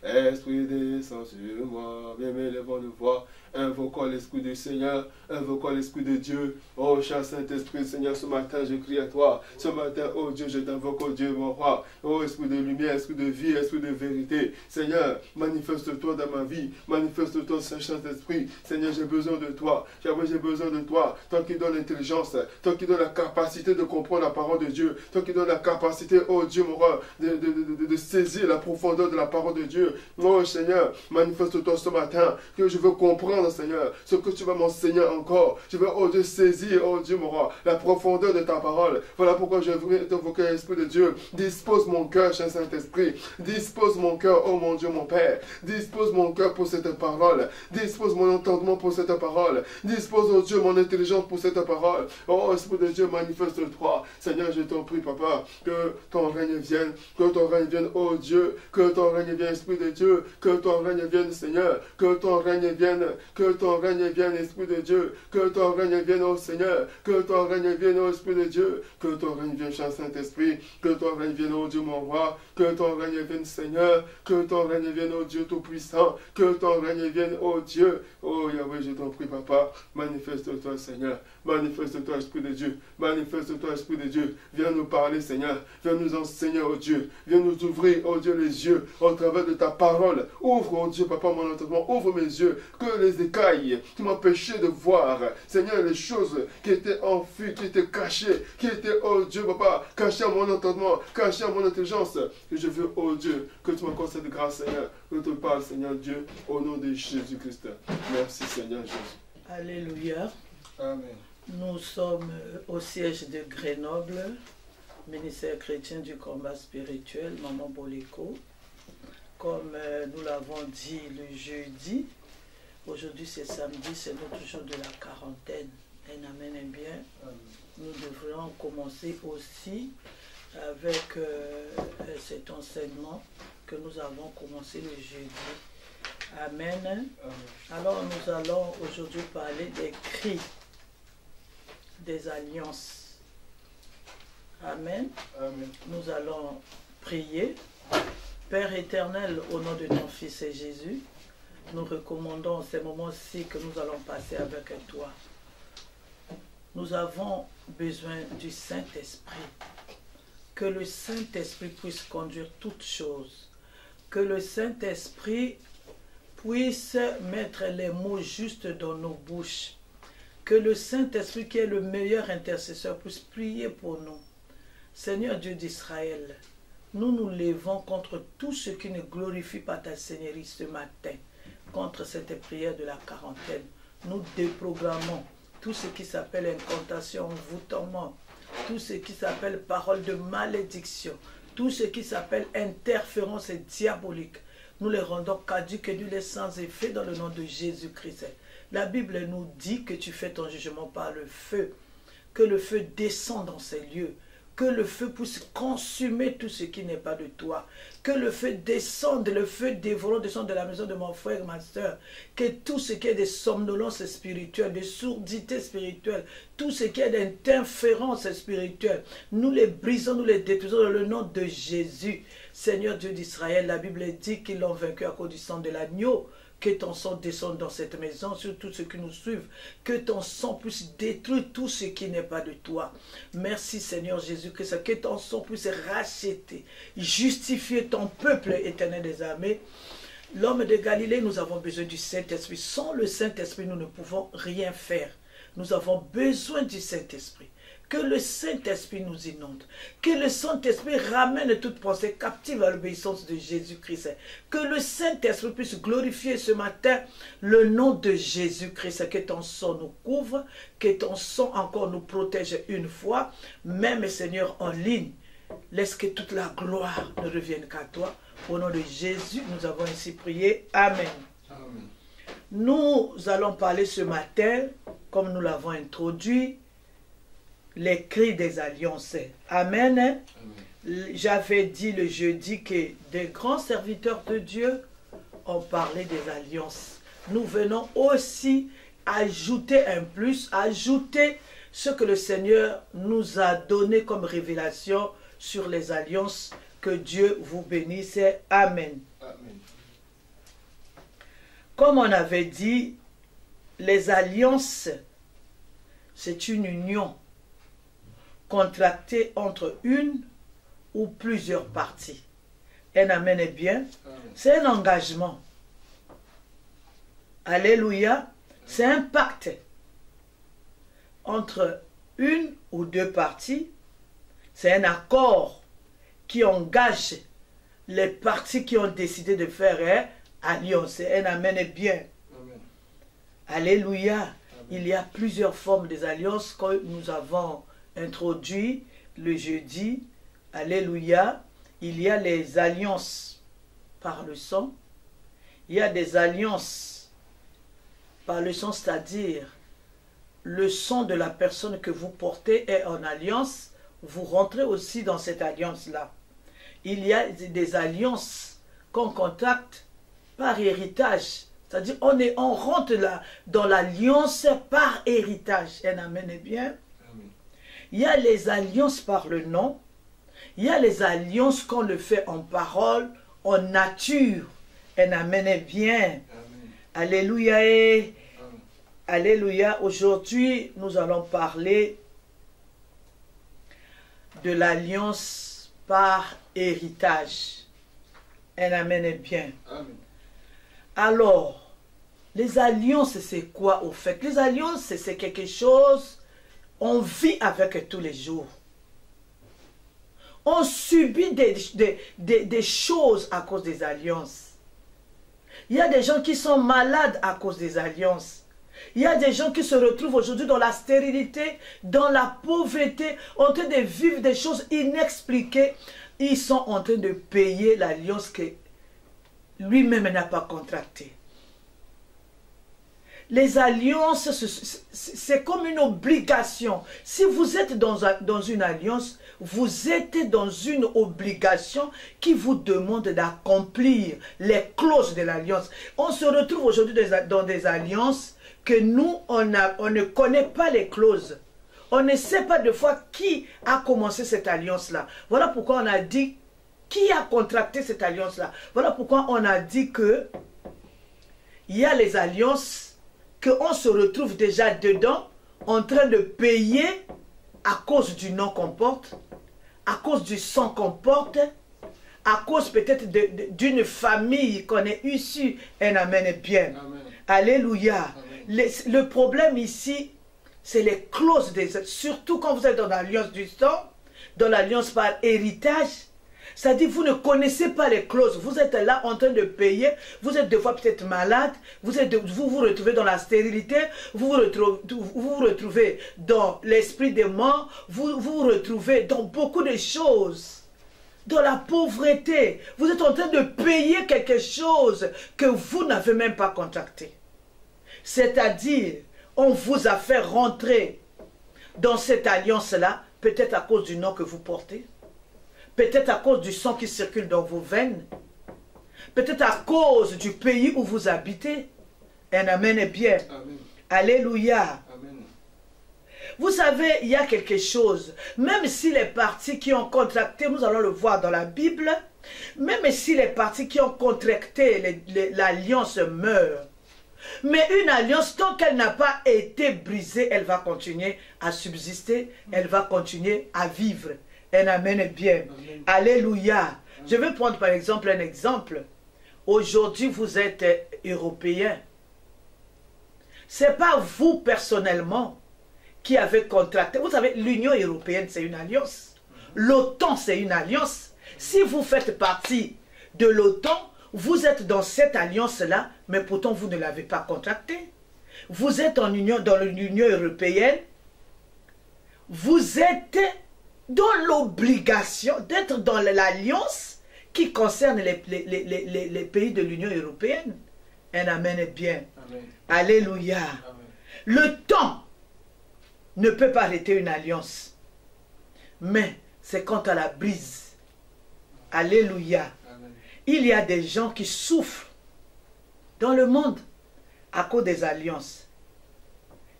Esprit descends sur moi, bien élevons nos voix, invoquons l'Esprit du Seigneur, invoquons l'Esprit de Dieu. Oh cher Saint-Esprit, Seigneur, ce matin je crie à toi. Ce matin, oh Dieu, je t'invoque, oh Dieu, mon roi. Oh Esprit de lumière, Esprit de vie, Esprit de vérité. Seigneur, manifeste-toi dans ma vie, manifeste-toi, Saint-Esprit. Seigneur, j'ai besoin de toi. J'ai besoin de toi. Toi qui donnes l'intelligence, toi qui donnes la capacité de comprendre la parole de Dieu, toi qui donnes la capacité, oh Dieu, mon roi, de saisir la profondeur de la parole de Dieu. Oh Seigneur, manifeste-toi ce matin, que je veux comprendre, Seigneur, ce que tu vas m'enseigner encore. Je veux, oh Dieu, saisir, oh Dieu, mon roi, la profondeur de ta parole. Voilà pourquoi je veux t'invoquer, l'Esprit de Dieu. Dispose mon cœur, cher Saint-Esprit. Dispose mon cœur, oh mon Dieu, mon Père. Dispose mon cœur pour cette parole. Dispose mon entendement pour cette parole. Dispose, oh Dieu, mon intelligence pour cette parole. Oh Esprit de Dieu, manifeste-toi. Seigneur, je t'en prie, Papa, que ton règne vienne, oh Dieu, que ton règne vienne, Esprit de Dieu, que ton règne vienne, Seigneur, que ton règne vienne, Esprit de Dieu, que ton règne vienne, oh Seigneur, que ton règne vienne, oh Esprit de Dieu, que ton règne vienne, cher Saint-Esprit, que ton règne vienne, oh Dieu, mon roi, que ton règne vienne, Seigneur, que ton règne vienne, oh Dieu Tout-Puissant, que ton règne vienne, oh Dieu, oh Yahweh, je t'en prie, Papa, manifeste-toi, Seigneur, manifeste-toi, Esprit de Dieu, manifeste-toi, Esprit de Dieu, viens nous parler, Seigneur, viens nous enseigner, oh Dieu, viens nous ouvrir, oh Dieu, les yeux, au travers de ta parole, ouvre, oh Dieu, Papa, mon entendement, ouvre mes yeux, que les écailles qui m'empêchaient de voir, Seigneur, les choses qui étaient enfuies, qui étaient cachées, qui étaient, oh Dieu, Papa, cachées à mon entendement, cachées à mon intelligence, que je veux, oh Dieu, que tu m'accordes cette grâce, Seigneur, que tu parles, Seigneur Dieu, au nom de Jésus-Christ. Merci, Seigneur Jésus. Alléluia. Amen. Nous sommes au siège de Grenoble, ministère chrétien du combat spirituel, Maman Boléko. Comme nous l'avons dit le jeudi, aujourd'hui c'est samedi, c'est notre jour de la quarantaine. Un amen, un bien. Nous devrions commencer aussi avec cet enseignement que nous avons commencé le jeudi. Amen. Amen. Alors nous allons aujourd'hui parler des cris, des alliances. Amen. Amen. Nous allons prier. Père éternel, au nom de ton Fils et Jésus, nous recommandons ces moments-ci que nous allons passer avec toi. Nous avons besoin du Saint-Esprit. Que le Saint-Esprit puisse conduire toutes choses. Que le Saint-Esprit puisse mettre les mots justes dans nos bouches. Que le Saint-Esprit, qui est le meilleur intercesseur, puisse prier pour nous. Seigneur Dieu d'Israël, nous nous levons contre tout ce qui ne glorifie pas ta Seigneurie ce matin, contre cette prière de la quarantaine. Nous déprogrammons tout ce qui s'appelle incantation, envoûtement, tout ce qui s'appelle parole de malédiction, tout ce qui s'appelle interférence diabolique. Nous les rendons caduques et nuls et sans effet dans le nom de Jésus-Christ. La Bible nous dit que tu fais ton jugement par le feu, que le feu descend dans ces lieux, que le feu puisse consumer tout ce qui n'est pas de toi, que le feu descende, le feu dévorant descende de la maison de mon frère, ma soeur, que tout ce qui est de somnolence spirituelle, de sourdité spirituelle, tout ce qui est d'interférence spirituelle, nous les brisons, nous les détruisons dans le nom de Jésus. Seigneur Dieu d'Israël, la Bible dit qu'ils l'ont vaincu à cause du sang de l'agneau. Que ton sang descende dans cette maison, sur tous ceux qui nous suivent. Que ton sang puisse détruire tout ce qui n'est pas de toi. Merci Seigneur Jésus-Christ. Que ton sang puisse racheter, justifier ton peuple éternel des armées. L'homme de Galilée, nous avons besoin du Saint-Esprit. Sans le Saint-Esprit, nous ne pouvons rien faire. Nous avons besoin du Saint-Esprit. Que le Saint-Esprit nous inonde. Que le Saint-Esprit ramène toute pensée captive à l'obéissance de Jésus-Christ. Que le Saint-Esprit puisse glorifier ce matin le nom de Jésus-Christ. Que ton sang nous couvre. Que ton sang encore nous protège une fois. Même Seigneur en ligne. Laisse que toute la gloire ne revienne qu'à toi. Au nom de Jésus, nous avons ainsi prié. Amen. Amen. Nous allons parler ce matin, comme nous l'avons introduit, les cris des alliances. Amen. Amen. J'avais dit le jeudi que des grands serviteurs de Dieu ont parlé des alliances. Nous venons aussi ajouter un plus, ajouter ce que le Seigneur nous a donné comme révélation sur les alliances. Que Dieu vous bénisse. Amen. Amen. Comme on avait dit, les alliances, c'est une union contracté entre une ou plusieurs parties. Un amen est bien. C'est un engagement. Alléluia. C'est un pacte entre une ou deux parties. C'est un accord qui engage les parties qui ont décidé de faire alliance. Un amen est bien. Amen. Alléluia. Amen. Il y a plusieurs formes des alliances que nous avons introduit le jeudi. Alléluia. Il y a les alliances par le sang. Il y a des alliances par le sang, c'est-à-dire le sang de la personne que vous portez est en alliance. Vous rentrez aussi dans cette alliance-là. Il y a des alliances qu'on contracte par héritage. C'est-à-dire on rentre là, dans l'alliance par héritage. Un amen est bien. Il y a les alliances par le nom. Il y a les alliances qu'on le fait en parole, en nature. Un amen est bien. Amen. Alléluia. Et amen. Alléluia. Aujourd'hui, nous allons parler de l'alliance par héritage. Un amen est bien. Amen. Alors, les alliances, c'est quoi au fait? Les alliances, c'est quelque chose... On vit avec tous les jours. On subit des choses à cause des alliances. Il y a des gens qui sont malades à cause des alliances. Il y a des gens qui se retrouvent aujourd'hui dans la stérilité, dans la pauvreté, en train de vivre des choses inexpliquées. Ils sont en train de payer l'alliance que lui-même n'a pas contractée. Les alliances, c'est comme une obligation. Si vous êtes dans une alliance, vous êtes dans une obligation qui vous demande d'accomplir les clauses de l'alliance. On se retrouve aujourd'hui dans des alliances que nous, on ne connaît pas les clauses. On ne sait pas de fois qui a commencé cette alliance-là. Voilà pourquoi on a dit qui a contracté cette alliance-là. Voilà pourquoi on a dit que il y a les alliances qu'on se retrouve déjà dedans, en train de payer à cause du nom qu'on porte, à cause du sang qu'on porte, à cause peut-être d'une famille qu'on est issue. Un amen est bien. Amen. Alléluia. Le problème ici, c'est les clauses des autres. Surtout quand vous êtes dans l'alliance du sang, dans l'alliance par héritage. C'est-à-dire, vous ne connaissez pas les clauses. Vous êtes là en train de payer. Vous êtes des fois peut-être malade. Vous vous retrouvez dans la stérilité. Vous vous retrouvez dans l'esprit des morts. Vous vous retrouvez dans beaucoup de choses. Dans la pauvreté. Vous êtes en train de payer quelque chose que vous n'avez même pas contracté. C'est-à-dire, on vous a fait rentrer dans cette alliance-là, peut-être à cause du nom que vous portez. Peut-être à cause du sang qui circule dans vos veines. Peut-être à cause du pays où vous habitez. Un amen est bien. Amen. Alléluia. Amen. Vous savez, il y a quelque chose. Même si les parties qui ont contracté, nous allons le voir dans la Bible, même si les parties qui ont contracté l'alliance meurent, mais une alliance, tant qu'elle n'a pas été brisée, elle va continuer à subsister, elle va continuer à vivre. Un amen est bien. Amen. Alléluia. Amen. Je vais prendre par exemple un exemple. Aujourd'hui, vous êtes européen. Ce n'est pas vous personnellement qui avez contracté. Vous savez, l'Union européenne, c'est une alliance. L'OTAN, c'est une alliance. Si vous faites partie de l'OTAN, vous êtes dans cette alliance-là, mais pourtant vous ne l'avez pas contractée. Vous êtes en union, dans l'Union européenne. Vous êtes dans l'obligation d'être dans l'alliance qui concerne les pays de l'Union européenne. Un amen est bien. Amen. Alléluia. Amen. Le temps ne peut pas arrêter une alliance. Mais c'est quand à la brise. Alléluia. Amen. Il y a des gens qui souffrent dans le monde à cause des alliances.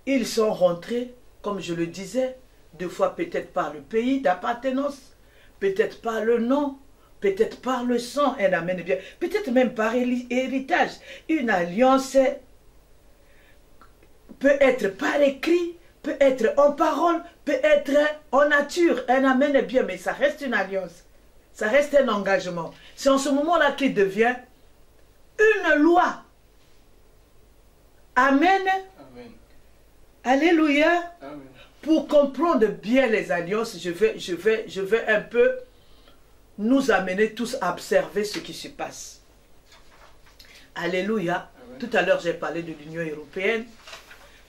Ils sont rentrés, comme je le disais, deux fois peut-être par le pays d'appartenance, peut-être par le nom, peut-être par le sang, un amen bien, peut-être même par héritage. Une alliance peut être par écrit, peut être en parole, peut être en nature. Un amen est bien, mais ça reste une alliance. Ça reste un engagement. C'est en ce moment-là qu'il devient une loi. Amen. Amen. Alléluia. Amen. Pour comprendre bien les alliances, je vais un peu nous amener tous à observer ce qui se passe. Alléluia. Amen. Tout à l'heure, j'ai parlé de l'Union européenne.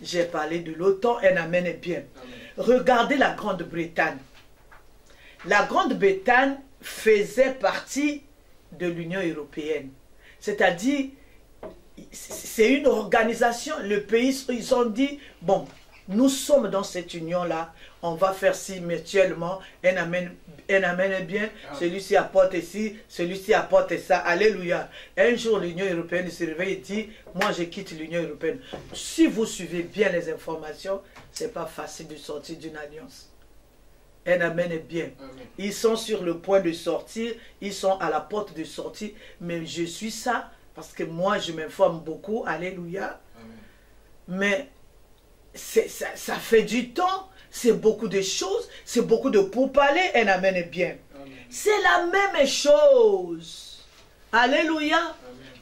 J'ai parlé de l'OTAN. Un amen est bien. Amen. Regardez la Grande-Bretagne. La Grande-Bretagne faisait partie de l'Union européenne. C'est-à-dire, c'est une organisation. Le pays, ils ont dit, bon, nous sommes dans cette union-là, on va faire ci mutuellement, un amen est bien, celui-ci apporte ci, celui-ci apporte ça, alléluia. Un jour, l'Union européenne se réveille et dit, moi je quitte l'Union européenne. Si vous suivez bien les informations, ce n'est pas facile de sortir d'une alliance. Un amen est bien. Amen. Ils sont sur le point de sortir, ils sont à la porte de sortie, mais je suis ça, parce que moi je m'informe beaucoup, alléluia. Amen. Mais ça fait du temps, c'est beaucoup de choses, c'est beaucoup de pourparlers, un amen est bien. C'est la même chose. Alléluia. Amen.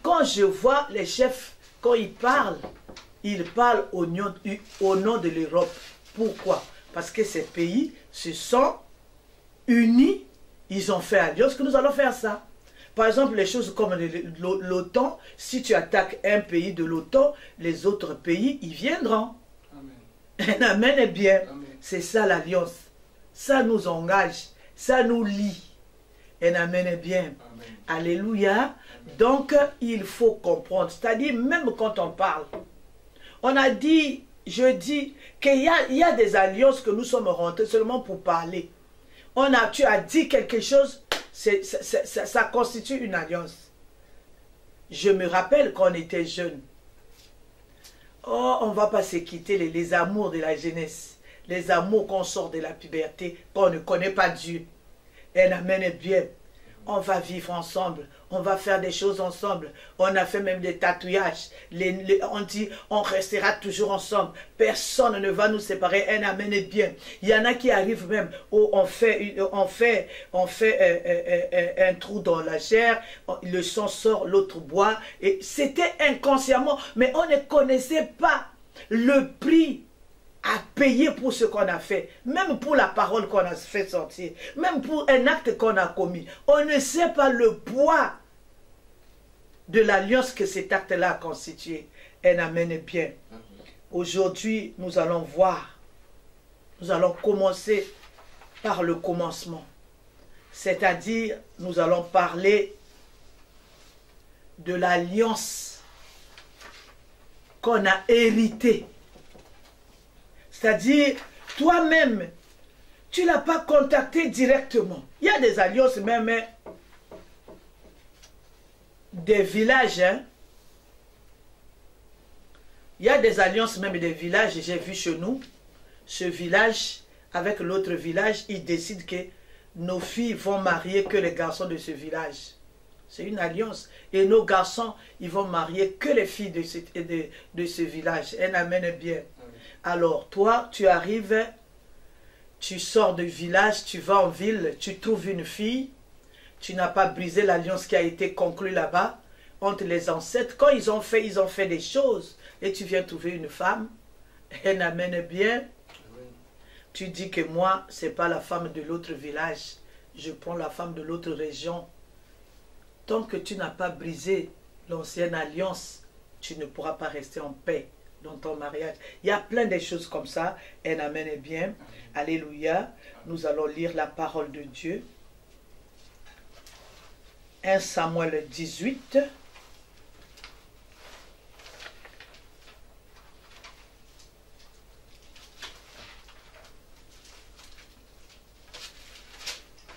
Quand je vois les chefs, quand ils parlent au nom de l'Europe. Pourquoi? Parce que ces pays se sont unis, ils ont fait alliance que nous allons faire ça. Par exemple, les choses comme l'OTAN, si tu attaques un pays de l'OTAN, les autres pays, ils viendront. Amen. Un amen est bien. Amen. C'est ça l'alliance. Ça nous engage, ça nous lie. Un amen est bien. Amen. Alléluia. Amen. Donc, il faut comprendre. C'est-à-dire, même quand on parle, on a dit, je dis, qu'il y a des alliances que nous sommes rentrés seulement pour parler. Tu as dit quelque chose, ça constitue une alliance. Je me rappelle quand on était jeune. Oh, on ne va pas se quitter les amours de la jeunesse. Les amours qu'on sort de la puberté, qu'on ne connaît pas Dieu. Un amen est bien. On va vivre ensemble, on va faire des choses ensemble. On a fait même des tatouages. On dit, on restera toujours ensemble. Personne ne va nous séparer. Un amen est bien. Il y en a qui arrivent même où on fait un trou dans la chair, le sang sort, l'autre boit. Et c'était inconsciemment, mais on ne connaissait pas le prix à payer pour ce qu'on a fait, même pour la parole qu'on a fait sortir, même pour un acte qu'on a commis. On ne sait pas le poids de l'alliance que cet acte-là a constitué. Un amen est bien. Aujourd'hui, nous allons voir, nous allons commencer par le commencement. C'est-à-dire, nous allons parler de l'alliance qu'on a héritée. C'est-à-dire, toi-même, tu ne l'as pas contacté directement. Il y a des alliances même des villages. Hein? Il y a des alliances même des villages. J'ai vu chez nous, ce village avec l'autre village, ils décident que nos filles vont marier que les garçons de ce village. C'est une alliance. Et nos garçons, ils vont marier que les filles de ce village. Un amen est bien. Alors, toi, tu arrives, tu sors du village, tu vas en ville, tu trouves une fille, tu n'as pas brisé l'alliance qui a été conclue là-bas, entre les ancêtres. Quand ils ont fait des choses, et tu viens trouver une femme, elle amène bien, tu dis que moi, ce n'est pas la femme de l'autre village, je prends la femme de l'autre région. Tant que tu n'as pas brisé l'ancienne alliance, tu ne pourras pas rester en paix dans ton mariage. Il y a plein de choses comme ça. Un amen est bien. Alléluia. Nous allons lire la parole de Dieu. 1 Samuel 18.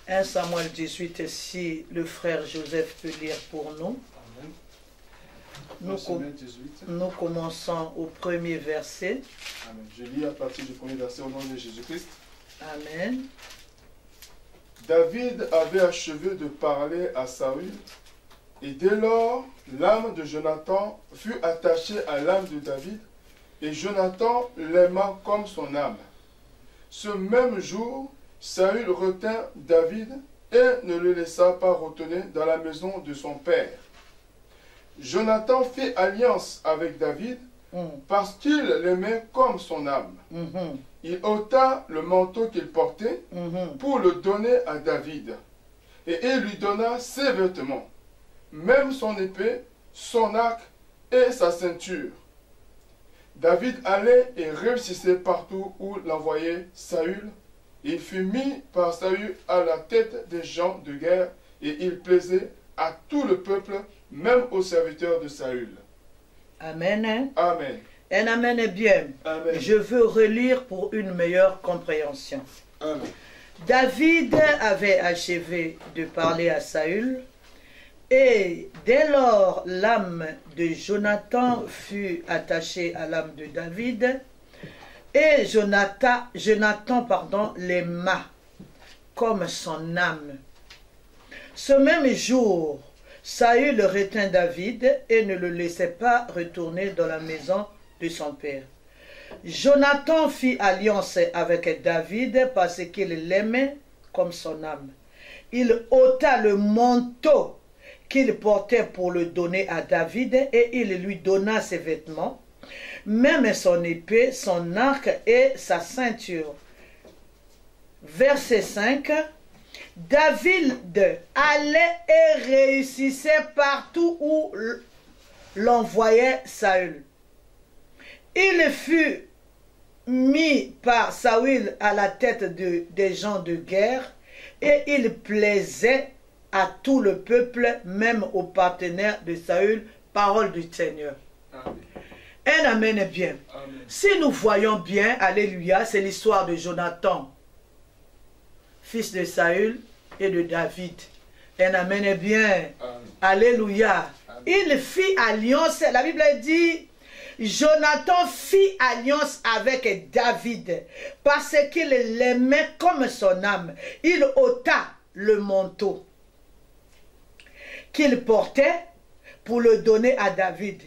« 1 Samuel 18, si le frère Joseph peut lire pour nous. » Nous commençons au premier verset. Amen. Je lis à partir du premier verset au nom de Jésus-Christ. Amen. David avait achevé de parler à Saül, et dès lors, l'âme de Jonathan fut attachée à l'âme de David, et Jonathan l'aima comme son âme. Ce même jour, Saül retint David et ne le laissa pas retourner dans la maison de son père. Jonathan fit alliance avec David parce qu'il l'aimait comme son âme. Il ôta le manteau qu'il portait pour le donner à David. Et il lui donna ses vêtements, même son épée, son arc et sa ceinture. David allait et réussissait partout où l'envoyait Saül. Il fut mis par Saül à la tête des gens de guerre et il plaisait à tout le peuple, même aux serviteurs de Saül. Amen. Amen. Un amen est bien. Amen. Je veux relire pour une meilleure compréhension. Amen. David avait achevé de parler à Saül, et dès lors l'âme de Jonathan fut attachée à l'âme de David, et Jonathan l'aima comme son âme. Ce même jour, Saül retint David et ne le laissait pas retourner dans la maison de son père. Jonathan fit alliance avec David parce qu'il l'aimait comme son âme. Il ôta le manteau qu'il portait pour le donner à David et il lui donna ses vêtements, même son épée, son arc et sa ceinture. Verset 5. David allait et réussissait partout où l'envoyait Saül. Il fut mis par Saül à la tête des gens de guerre et il plaisait à tout le peuple, même aux partenaires de Saül. Parole du Seigneur. Amen. Un amen est bien. Amen. Si nous voyons bien, alléluia, c'est l'histoire de Jonathan, fils de Saül et de David. Un amen est bien. Amen. Alléluia. Amen. Il fit alliance. La Bible dit, Jonathan fit alliance avec David parce qu'il l'aimait comme son âme. Il ôta le manteau qu'il portait pour le donner à David.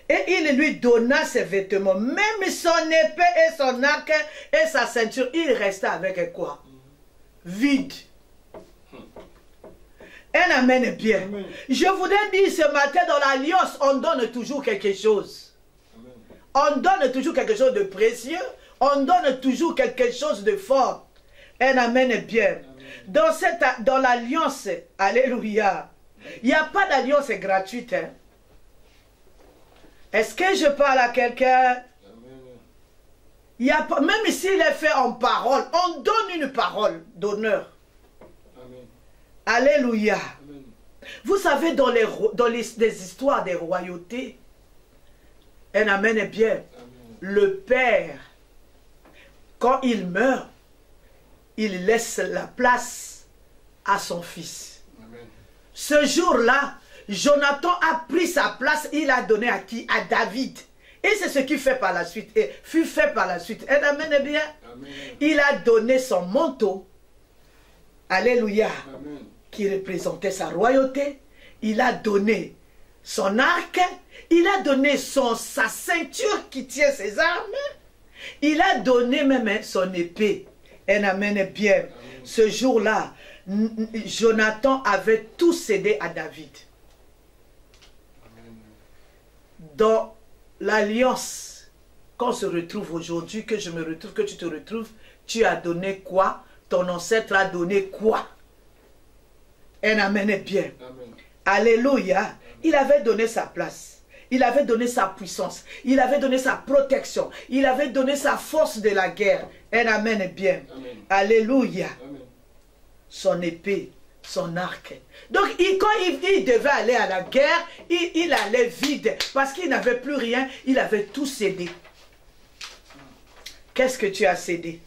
Et il lui donna ses vêtements, même son épée et son arc et sa ceinture. Il resta avec quoi? Vide. Un amen bien. Amen. Je voudrais dire ce matin, dans l'alliance, on donne toujours quelque chose. Amen. On donne toujours quelque chose de précieux. On donne toujours quelque chose de fort. Un amen bien. Amen. Dans l'alliance, alléluia, il n'y a pas d'alliance gratuite. Hein? Est-ce que je parle à quelqu'un? Il y a pas, même s'il est fait en parole, on donne une parole d'honneur. Amen. Alléluia. Amen. Vous savez, dans les histoires des royautés, un amen bien, Amen. le père, quand il meurt, il laisse la place à son fils. Amen. Ce jour-là, Jonathan a pris sa place, il a donné à qui? À David. Et c'est ce qu'il fait par la suite, et fut fait par la suite. Un amen bien. Amen. Il a donné son manteau, alléluia, Amen. qui représentait sa royauté. Il a donné son arc, il a donné sa ceinture qui tient ses armes. Il a donné même son épée. Un amen bien. Amen. Ce jour-là, Jonathan avait tout cédé à David. Amen. Dans l'alliance, qu'on se retrouve aujourd'hui, que je me retrouve, que tu te retrouves, tu as donné quoi? Ton ancêtre a donné quoi? Un amen bien. Amen. Alléluia. Il avait donné sa place. Il avait donné sa puissance. Il avait donné sa protection. Il avait donné sa force de la guerre. Un amen bien. Amen. Alléluia. Amen. Son épée, son arc. Donc, quand il devait aller à la guerre, il allait vide. Parce qu'il n'avait plus rien. Il avait tout cédé. Qu'est-ce que tu as cédé?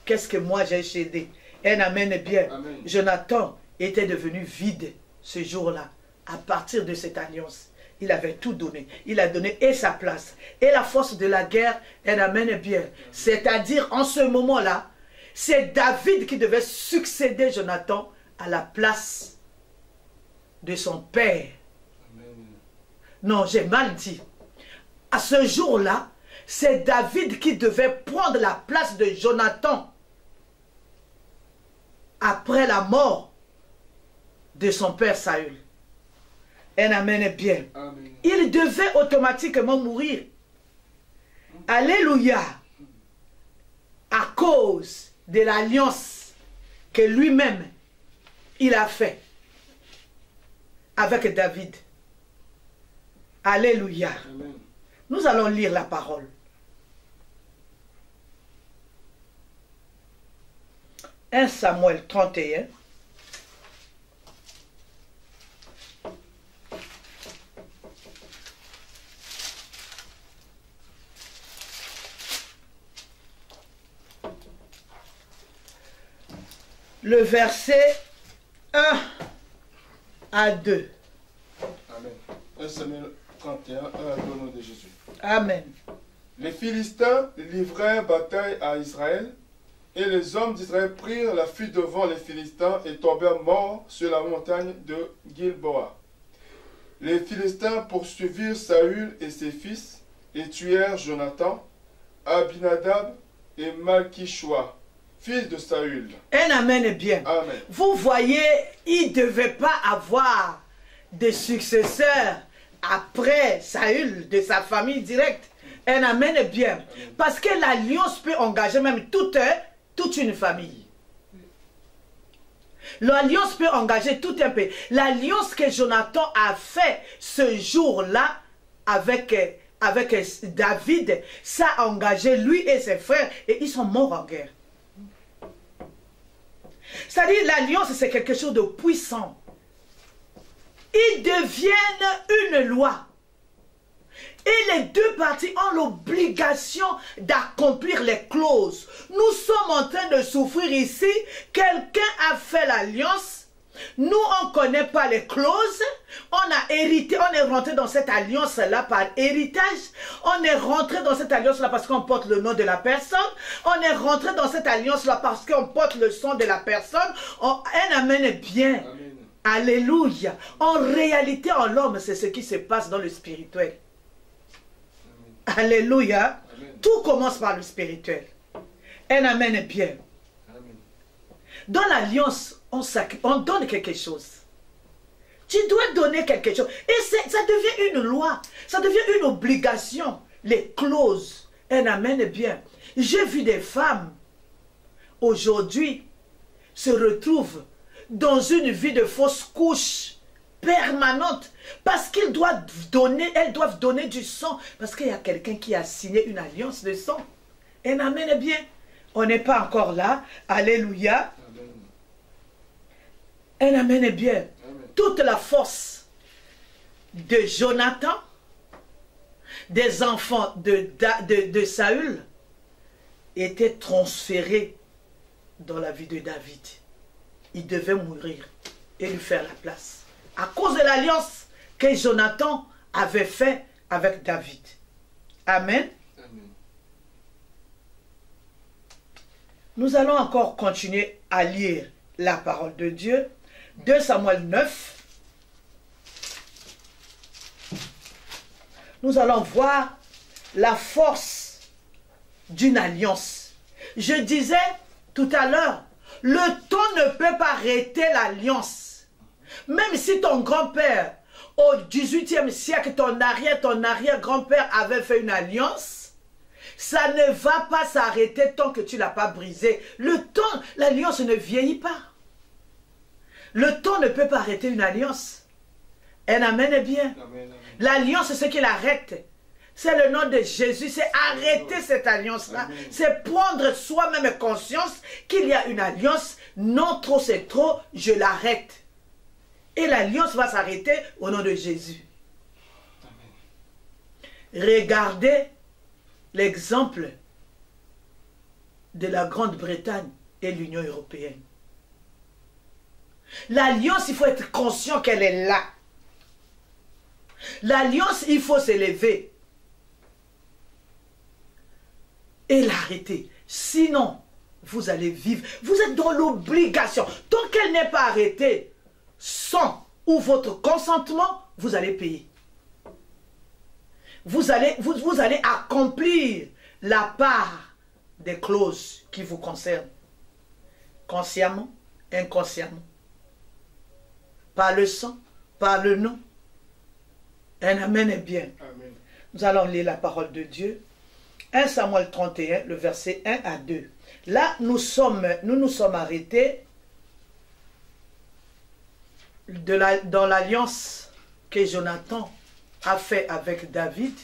Qu'est-ce que moi j'ai cédé? Un amen bien. Amen. Jonathan était devenu vide ce jour-là. À partir de cette alliance, il avait tout donné. Il a donné et sa place, et la force de la guerre. Un amen bien. C'est-à-dire, en ce moment-là, c'est David qui devait succéder Jonathan à la place de son père. Amen. Non, j'ai mal dit. À ce jour-là, c'est David qui devait prendre la place de Jonathan après la mort de son père Saül. Un amen bien. Amen. Il devait automatiquement mourir. Alléluia. À cause de l'alliance que lui-même, il a fait avec David. Alléluia. Amen. Nous allons lire la parole. « 1 Samuel 31. Le verset 1 à 2. Amen. 1 Samuel 31, 1 au nom de Jésus. Amen. Les Philistins livrèrent bataille à Israël, et les hommes d'Israël prirent la fuite devant les Philistins et tombèrent morts sur la montagne de Gilboa. Les Philistins poursuivirent Saül et ses fils et tuèrent Jonathan, Abinadab et Malkishua, fils de Saül. Un amen bien. Amen. Vous voyez, il ne devait pas avoir de successeurs après Saül, de sa famille directe. Un amen bien. Parce que l'alliance peut engager même toute une famille. L'alliance peut engager tout un pays. L'alliance que Jonathan a fait ce jour-là avec David, ça a engagé lui et ses frères et ils sont morts en guerre. C'est-à-dire l'alliance c'est quelque chose de puissant. Ils deviennent une loi. Et les deux parties ont l'obligation d'accomplir les clauses. Nous sommes en train de souffrir ici. Quelqu'un a fait l'alliance. Nous, on ne connaît pas les clauses. On a hérité, on est rentré dans cette alliance-là par héritage. On est rentré dans cette alliance-là parce qu'on porte le nom de la personne. On est rentré dans cette alliance-là parce qu'on porte le sang de la personne. Un amen bien. Amen. Alléluia. En réalité, en l'homme, c'est ce qui se passe dans le spirituel. Amen. Alléluia. Amen. Tout commence par le spirituel. Un amen est bien. Amen. Dans l'alliance, on donne quelque chose. Tu dois donner quelque chose. Et ça devient une loi. Ça devient une obligation. Les clauses. Un amen est bien. J'ai vu des femmes aujourd'hui se retrouvent dans une vie de fausse couche permanente parce elles doivent donner du sang parce qu'il y a quelqu'un qui a signé une alliance de sang. Un amen est bien. On n'est pas encore là. Alléluia. Un amen est bien. Amen. Toute la force de Jonathan, des enfants de Saül, était transférée dans la vie de David. Il devait mourir et lui faire la place. À cause de l'alliance que Jonathan avait faite avec David. Amen. Amen. Nous allons encore continuer à lire la parole de Dieu. 2 Samuel 9. Nous allons voir la force d'une alliance. Je disais tout à l'heure, le temps ne peut pas arrêter l'alliance. Même si ton grand-père, au XVIIIe siècle, ton arrière-grand-père avait fait une alliance, ça ne va pas s'arrêter tant que tu ne l'as pas brisé. Le temps, l'alliance ne vieillit pas. Le temps ne peut pas arrêter une alliance. Un amen est bien. L'alliance, c'est ce qui l'arrête. C'est le nom de Jésus. C'est arrêter cette alliance-là. C'est prendre soi-même conscience qu'il y a une alliance. Non, trop c'est trop, je l'arrête. Et l'alliance va s'arrêter au nom de Jésus. Regardez l'exemple de la Grande-Bretagne et l'Union européenne. L'alliance, il faut être conscient qu'elle est là. L'alliance, il faut s'élever et l'arrêter. Sinon, vous allez vivre. Vous êtes dans l'obligation. Tant qu'elle n'est pas arrêtée, sans ou votre consentement, vous allez payer. Vous allez accomplir la part des clauses qui vous concernent. Consciemment, inconsciemment. Par le sang, par le nom. Un amen est bien. Amen. Nous allons lire la parole de Dieu. 1 Samuel 31, le verset 1 à 2. Là, nous nous sommes arrêtés dans l'alliance que Jonathan a fait avec David.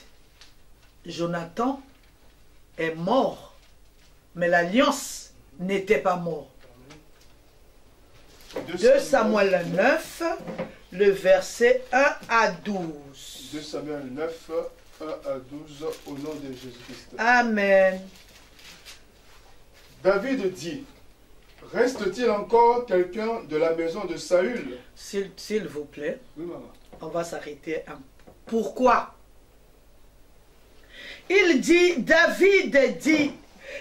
Jonathan est mort, mais l'alliance n'était pas morte. 2 Samuel 9, le verset 1 à 12. 2 Samuel 9, 1 à 12, au nom de Jésus-Christ. Amen. David dit, reste-t-il encore quelqu'un de la maison de Saül? S'il vous plaît, oui, maman. On va s'arrêter. Pourquoi? Il dit, David dit,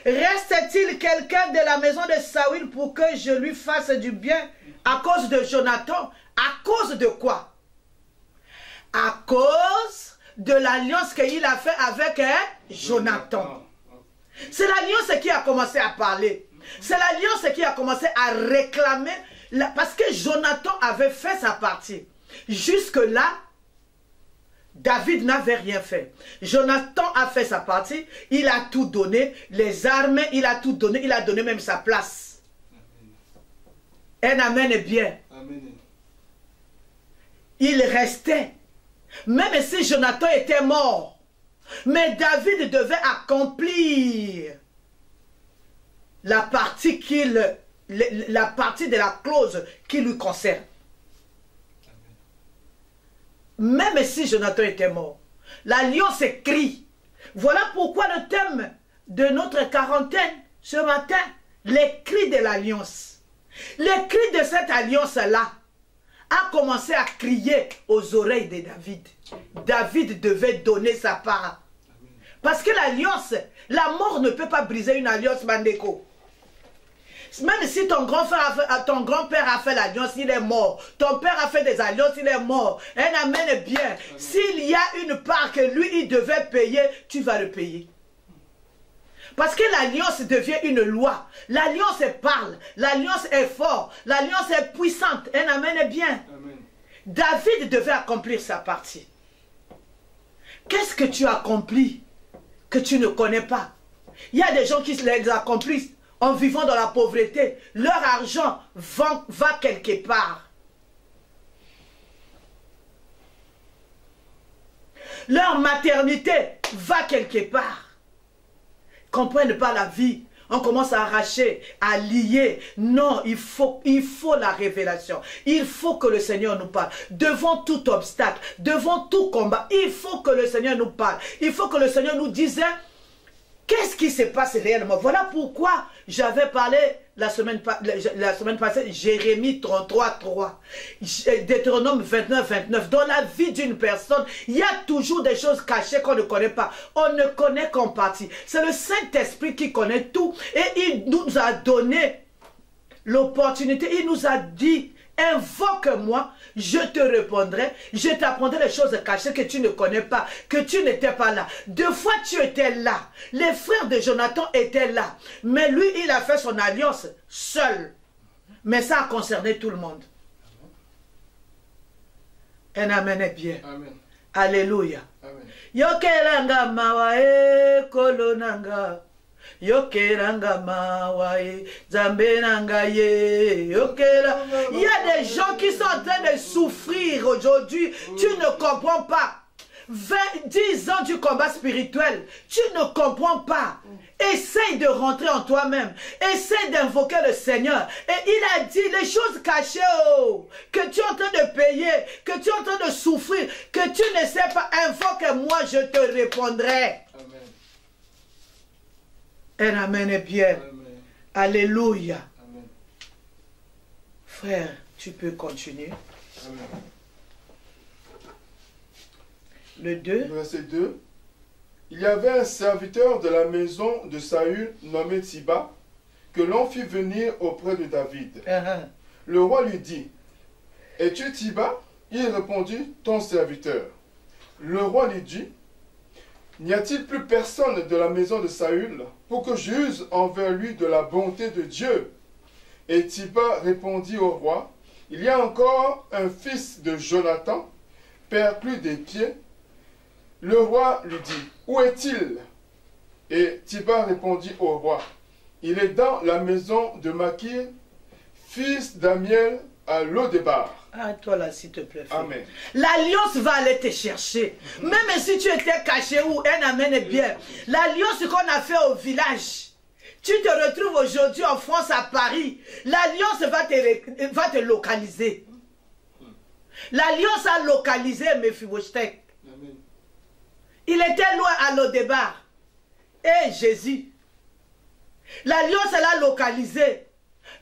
reste-t-il quelqu'un de la maison de Saül pour que je lui fasse du bien à cause de Jonathan? À cause de quoi? À cause de l'alliance qu'il a fait avec Jonathan. C'est l'alliance qui a commencé à parler. C'est l'alliance qui a commencé à réclamer. Parce que Jonathan avait fait sa partie. Jusque-là, David n'avait rien fait. Jonathan a fait sa partie. Il a tout donné. Les armes, il a tout donné. Il a donné même sa place. Un amen est bien. Amen. Il restait. Même si Jonathan était mort. Mais David devait accomplir la partie de la clause qui lui concerne. Même si Jonathan était mort. L'alliance écrit. Voilà pourquoi le thème de notre quarantaine ce matin, les cris de l'alliance. Les cris de cette alliance-là a commencé à crier aux oreilles de David. David devait donner sa part. Parce que l'alliance, la mort ne peut pas briser une alliance, Mandeko. Même si ton grand-père a fait l'alliance, il est mort. Ton père a fait des alliances, il est mort. Un amen est bien. S'il y a une part que lui, il devait payer, tu vas le payer. Parce que l'alliance devient une loi. L'alliance parle. L'alliance est forte. L'alliance est puissante. Un amen est bien. Amen. David devait accomplir sa partie. Qu'est-ce que tu accomplis que tu ne connais pas? Il y a des gens qui les accomplissent en vivant dans la pauvreté. Leur argent va quelque part. Leur maternité va quelque part. Ils ne comprennent pas la vie. On commence à arracher, à lier. Non, il faut la révélation. Il faut que le Seigneur nous parle. Devant tout obstacle, devant tout combat, il faut que le Seigneur nous parle. Il faut que le Seigneur nous dise qu'est-ce qui se passe réellement. Voilà pourquoi j'avais parlé la semaine passée, Jérémie 33, 3, Deutéronome 29, 29. Dans la vie d'une personne, il y a toujours des choses cachées qu'on ne connaît pas. On ne connaît qu'en partie. C'est le Saint-Esprit qui connaît tout. Et il nous a donné l'opportunité. Il nous a dit, invoque-moi, je te répondrai, je t'apprendrai les choses cachées que tu ne connais pas, que tu n'étais pas là. Deux fois tu étais là, les frères de Jonathan étaient là, mais lui il a fait son alliance seul, mais ça a concerné tout le monde. Un amen est bien. Amen. Alléluia. Amen. Yokeranga mawae kolonanga. Yokeranga mawae, zambenanga ye, yokera. Il y a des gens qui sont en train de souffrir aujourd'hui. Tu ne comprends pas. 10 ans du combat spirituel, tu ne comprends pas. Essaye de rentrer en toi-même. Essaye d'invoquer le Seigneur. Et il a dit les choses cachées que tu es en train de payer, que tu es en train de souffrir, que tu ne sais pas. Invoque-moi, je te répondrai. Un amen est bien. Amen. Alléluia. Amen. Frère, tu peux continuer. Amen. Le 2. Verset 2. Il y avait un serviteur de la maison de Saül nommé Tsiba que l'on fit venir auprès de David. Le roi lui dit, es-tu Tsiba? Il répondit, ton serviteur. Le roi lui dit, n'y a-t-il plus personne de la maison de Saül pour que j'use envers lui de la bonté de Dieu? Et Tsiba répondit au roi, il y a encore un fils de Jonathan, perclus des pieds. Le roi lui dit, où est-il? Et Tsiba répondit au roi, il est dans la maison de Makir, fils d'Amiel à Lodébar. Ah, toi là, s'il te plaît. Amen. L'alliance va aller te chercher. Même si tu étais caché où un amen est bien. L'alliance qu'on a fait au village. Tu te retrouves aujourd'hui en France, à Paris. L'alliance va te localiser. L'alliance a localisé Mephibosheth. Il était loin à Lodébar. Et Jésus. L'alliance, elle a localisé.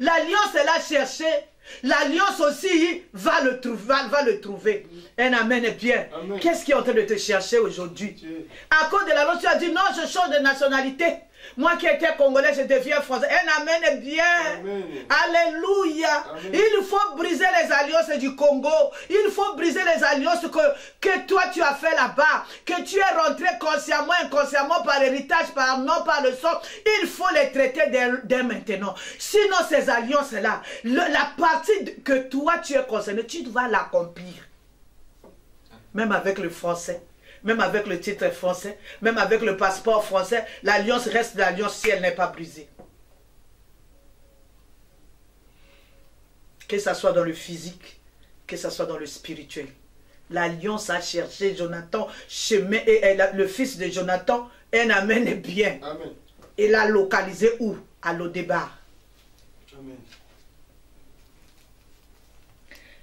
L'alliance, elle a cherché. L'alliance aussi va le trouver. Un amen est bien. Qu'est-ce qui est en train de te chercher aujourd'hui? À cause de l'alliance, tu as dit non, je change de nationalité. Moi qui étais congolais, je deviens français. Un amen est bien. Amen. Alléluia. Amen. Il faut briser les alliances du Congo. Il faut briser les alliances que toi tu as fait là-bas. Que tu es rentré consciemment, inconsciemment, par héritage, par nom, par le sang. Il faut les traiter dès maintenant. Sinon ces alliances-là, la partie que toi tu es concerné, tu vas l'accomplir. Même avec le français. Même avec le titre français, même avec le passeport français, l'alliance reste l'alliance si elle n'est pas brisée. Que ce soit dans le physique, que ce soit dans le spirituel. L'alliance a cherché Jonathan, chemin, et le fils de Jonathan, un amen est bien. Amen. Et l'a localisé où? À Lodébar. Amen.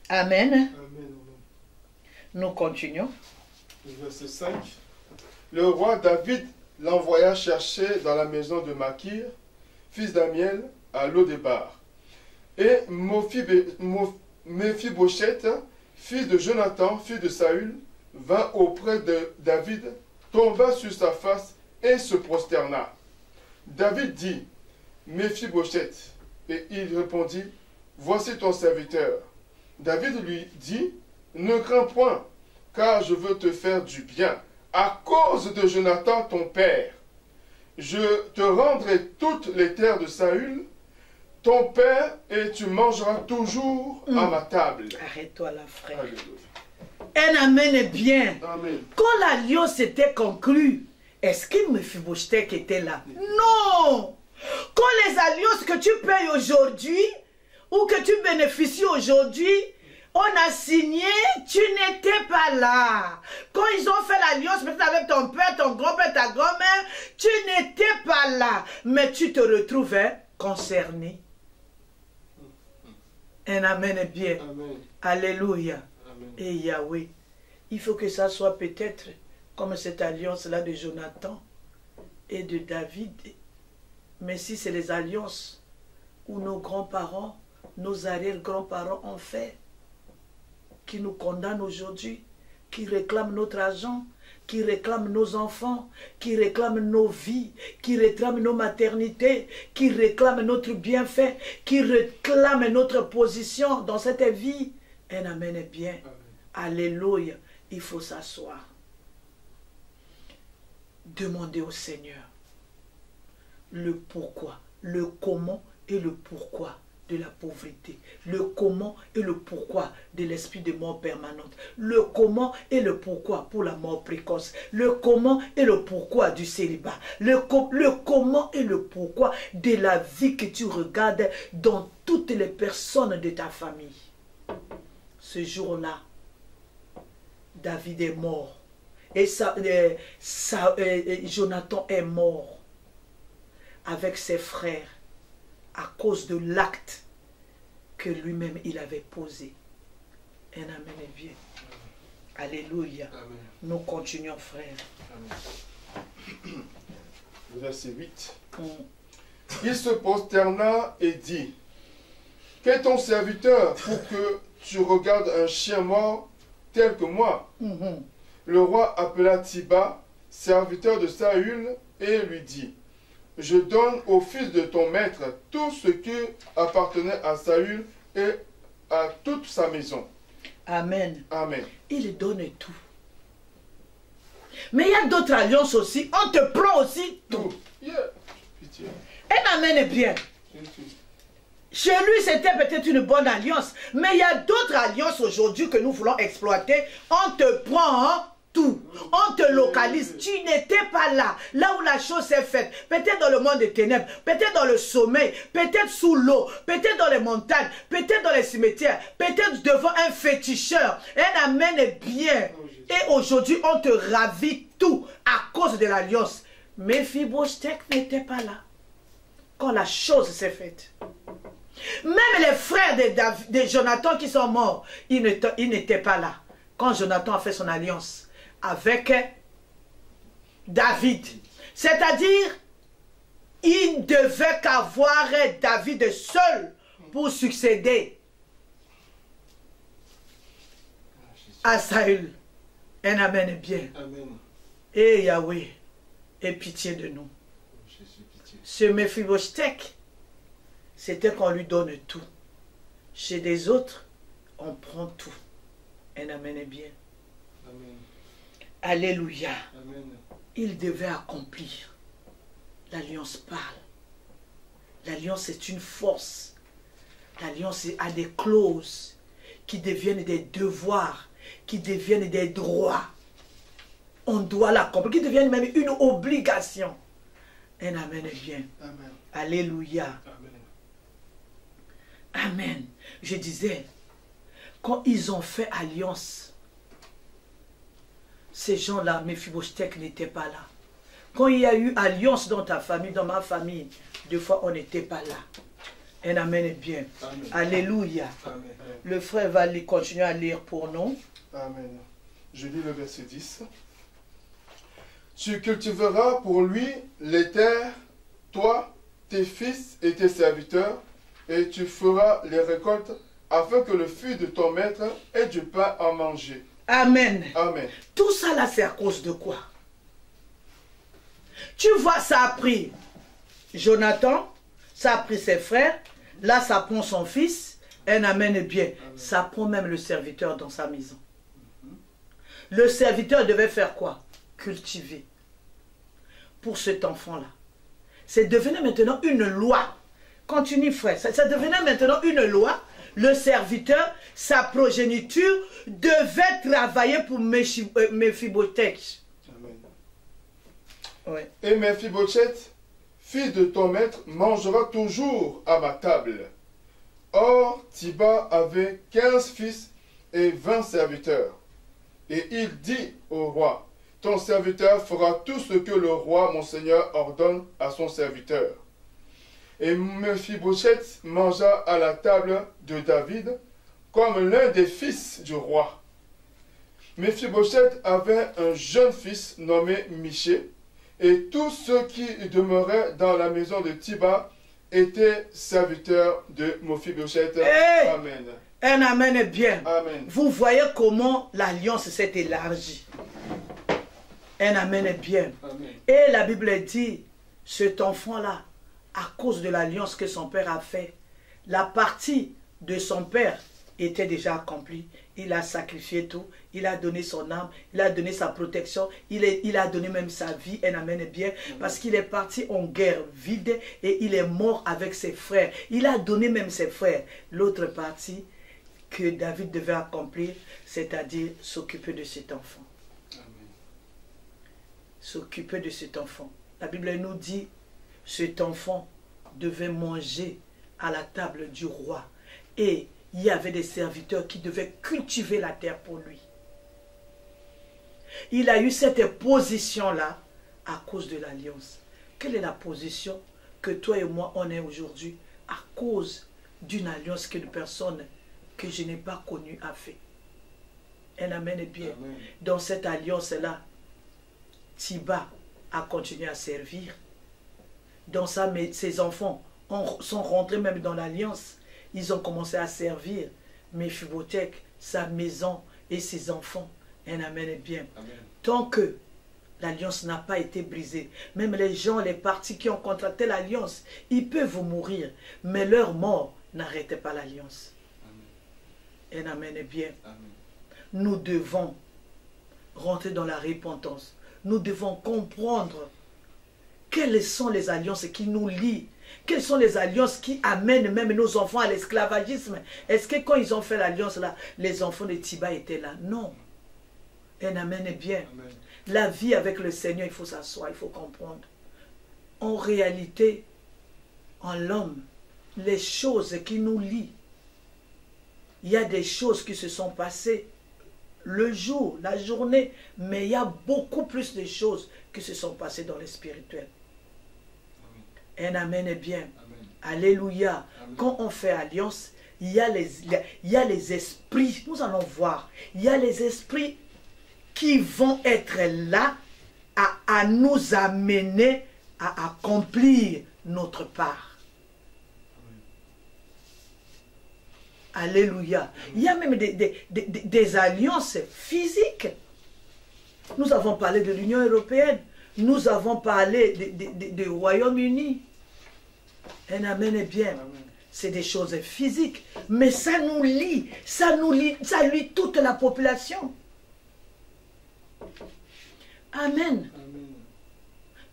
Amen. Amen. Nous continuons. Verset 5. Le roi David l'envoya chercher dans la maison de Makir, fils d'Amiel, à Lodébar. Et Mephibosheth, fils de Jonathan, fils de Saül, vint auprès de David, tomba sur sa face et se prosterna. David dit, Mephibosheth, Et il répondit, voici ton serviteur. David lui dit, ne crains point, car je veux te faire du bien, à cause de Jonathan ton père. Je te rendrai toutes les terres de Saül, ton père, et tu mangeras toujours à ma table. Arrête-toi là, frère. Alléluia. Un amen est bien. Amen. Quand l'alliance était conclue, est-ce que Mephibosheth était là? Non! Quand les alliances que tu payes aujourd'hui, ou que tu bénéficies aujourd'hui, on a signé, tu n'étais pas là. Quand ils ont fait l'alliance, peut-être avec ton père, ton grand-père, ta grand-mère, tu n'étais pas là. Mais tu te retrouvais concerné. Un amen est bien. Amen. Alléluia. Amen. Et Yahweh, il faut que ça soit peut-être comme cette alliance-là de Jonathan et de David. Mais si c'est les alliances où nos grands-parents, nos arrière-grands-parents ont fait, qui nous condamnent aujourd'hui, qui réclament notre argent, qui réclament nos enfants, qui réclament nos vies, qui réclament nos maternités, qui réclament notre bienfait, qui réclament notre position dans cette vie. Un amen est bien. Amen. Alléluia. Il faut s'asseoir. Demandez au Seigneur le pourquoi, le comment et le pourquoi de la pauvreté, le comment et le pourquoi de l'esprit de mort permanente, le comment et le pourquoi pour la mort précoce, le comment et le pourquoi du célibat, le comment et le pourquoi de la vie que tu regardes dans toutes les personnes de ta famille. Ce jour-là, David est mort et Jonathan est mort avec ses frères à cause de l'acte que lui-même il avait posé. Un amen est bien. Alléluia. Amen. Nous continuons, frère. Amen. Verset 8. Il se prosterna et dit, qu'est ton serviteur pour que tu regardes un chien mort tel que moi? Le roi appela Tiba, serviteur de Saül, et lui dit, je donne au fils de ton maître tout ce qui appartenait à Saül et à toute sa maison. Amen. Amen. Il donne tout. Mais il y a d'autres alliances aussi. On te prend aussi tout. Yeah. Un amen est bien. Chez lui, c'était peut-être une bonne alliance. Mais il y a d'autres alliances aujourd'hui que nous voulons exploiter. On te prend tout. On te localise. Tu n'étais pas là. Là où la chose s'est faite. Peut-être dans le monde des ténèbres. Peut-être dans le sommeil. Peut-être sous l'eau. Peut-être dans les montagnes. Peut-être dans les cimetières. Peut-être devant un féticheur. Un amen est bien. Et aujourd'hui, on te ravit tout à cause de l'alliance. Mephibosheth n'était pas là quand la chose s'est faite. Même les frères de Jonathan qui sont morts, ils n'étaient pas là quand Jonathan a fait son alliance avec David. C'est-à-dire, il ne devait qu'avoir David seul pour succéder à Saül. Un amen est bien. Amen. Et Yahweh, aie pitié de nous. Ce Mephibosheth, c'était qu'on lui donne tout. Chez des autres, on prend tout. Un amen est bien. Amen. Alléluia. Amen. Il devait accomplir. L'alliance parle. L'alliance est une force. L'alliance a des clauses qui deviennent des devoirs, qui deviennent des droits. On doit l'accomplir, qui deviennent même une obligation. Un amen est bien. Amen. Alléluia. Amen. Amen. Je disais, quand ils ont fait alliance, ces gens-là, Mephibosheth n'était pas là. Quand il y a eu alliance dans ta famille, dans ma famille, deux fois on n'était pas là. Un amen est bien. Amen. Alléluia. Amen. Le frère va continuer à lire pour nous. Amen. Je lis le verset 10. Tu cultiveras pour lui les terres, toi, tes fils et tes serviteurs, et tu feras les récoltes afin que le fils de ton maître ait du pain à manger. Amen. Amen. Tout ça là, c'est à cause de quoi? Tu vois, ça a pris Jonathan, ça a pris ses frères, Là, ça prend son fils, un amen est bien. Ça prend même le serviteur dans sa maison. Le serviteur devait faire quoi? Cultiver. Pour cet enfant-là. C'est devenu maintenant une loi. Continue, frère. Ça devenait maintenant une loi. Le serviteur, sa progéniture, devait travailler pour Mephibosheth. Amen. Ouais. Et Mephibosheth, fils de ton maître, mangera toujours à ma table. Or, Tiba avait 15 fils et 20 serviteurs. Et il dit au roi, ton serviteur fera tout ce que le roi, mon seigneur, ordonne à son serviteur. Et Mephibosheth mangea à la table de David comme l'un des fils du roi. Mephibosheth avait un jeune fils nommé Miché, et tous ceux qui demeuraient dans la maison de Tiba étaient serviteurs de Mephibosheth. Hey! Amen. Un amen est bien. Amen. Vous voyez comment l'alliance s'est élargie. Un amen est bien. Amen. Et la Bible dit, cet enfant-là, à cause de l'alliance que son père a fait, la partie de son père était déjà accomplie. Il a sacrifié tout, il a donné son âme, il a donné sa protection, il a donné même sa vie, un amen est bien, parce qu'il est parti en guerre vide et il est mort avec ses frères. Il a donné même ses frères. L'autre partie que David devait accomplir, c'est-à-dire s'occuper de cet enfant. S'occuper de cet enfant. La Bible nous dit, cet enfant devait manger à la table du roi. Et il y avait des serviteurs qui devaient cultiver la terre pour lui. Il a eu cette position-là à cause de l'alliance. Quelle est la position que toi et moi on est aujourd'hui à cause d'une alliance qu'une personne que je n'ai pas connue a fait? Un amen est bien. Amen. Dans cette alliance-là, Tiba a continué à servir. Dans ses enfants sont rentrés même dans l'alliance. Ils ont commencé à servir Mephibosheth, sa maison et ses enfants. Un amen est bien. Amen. Tant que l'alliance n'a pas été brisée, même les gens, les partis qui ont contracté l'alliance, ils peuvent mourir, mais leur mort n'arrêtait pas l'alliance. Un amen est bien. Amen. Nous devons rentrer dans la repentance. Nous devons comprendre quelles sont les alliances qui nous lient. Quelles sont les alliances qui amènent même nos enfants à l'esclavagisme? Est-ce que quand ils ont fait l'alliance là, les enfants de Tiba étaient là? Non. Un amen est bien. Amen. La vie avec le Seigneur, il faut s'asseoir, il faut comprendre. En réalité, en l'homme, les choses qui nous lient, il y a des choses qui se sont passées le jour, la journée, mais il y a beaucoup plus de choses qui se sont passées dans le spirituel. Un amen est bien. Amen. Alléluia. Amen. Quand on fait alliance, il y a les esprits, nous allons voir, il y a les esprits qui vont être là à nous amener à accomplir notre part. Alléluia. Il y a même des alliances physiques. Nous avons parlé de l'Union européenne. Nous avons parlé du Royaume-Uni. Un amen est bien. C'est des choses physiques. Mais ça nous lie. Ça lie toute la population. Amen. Amen.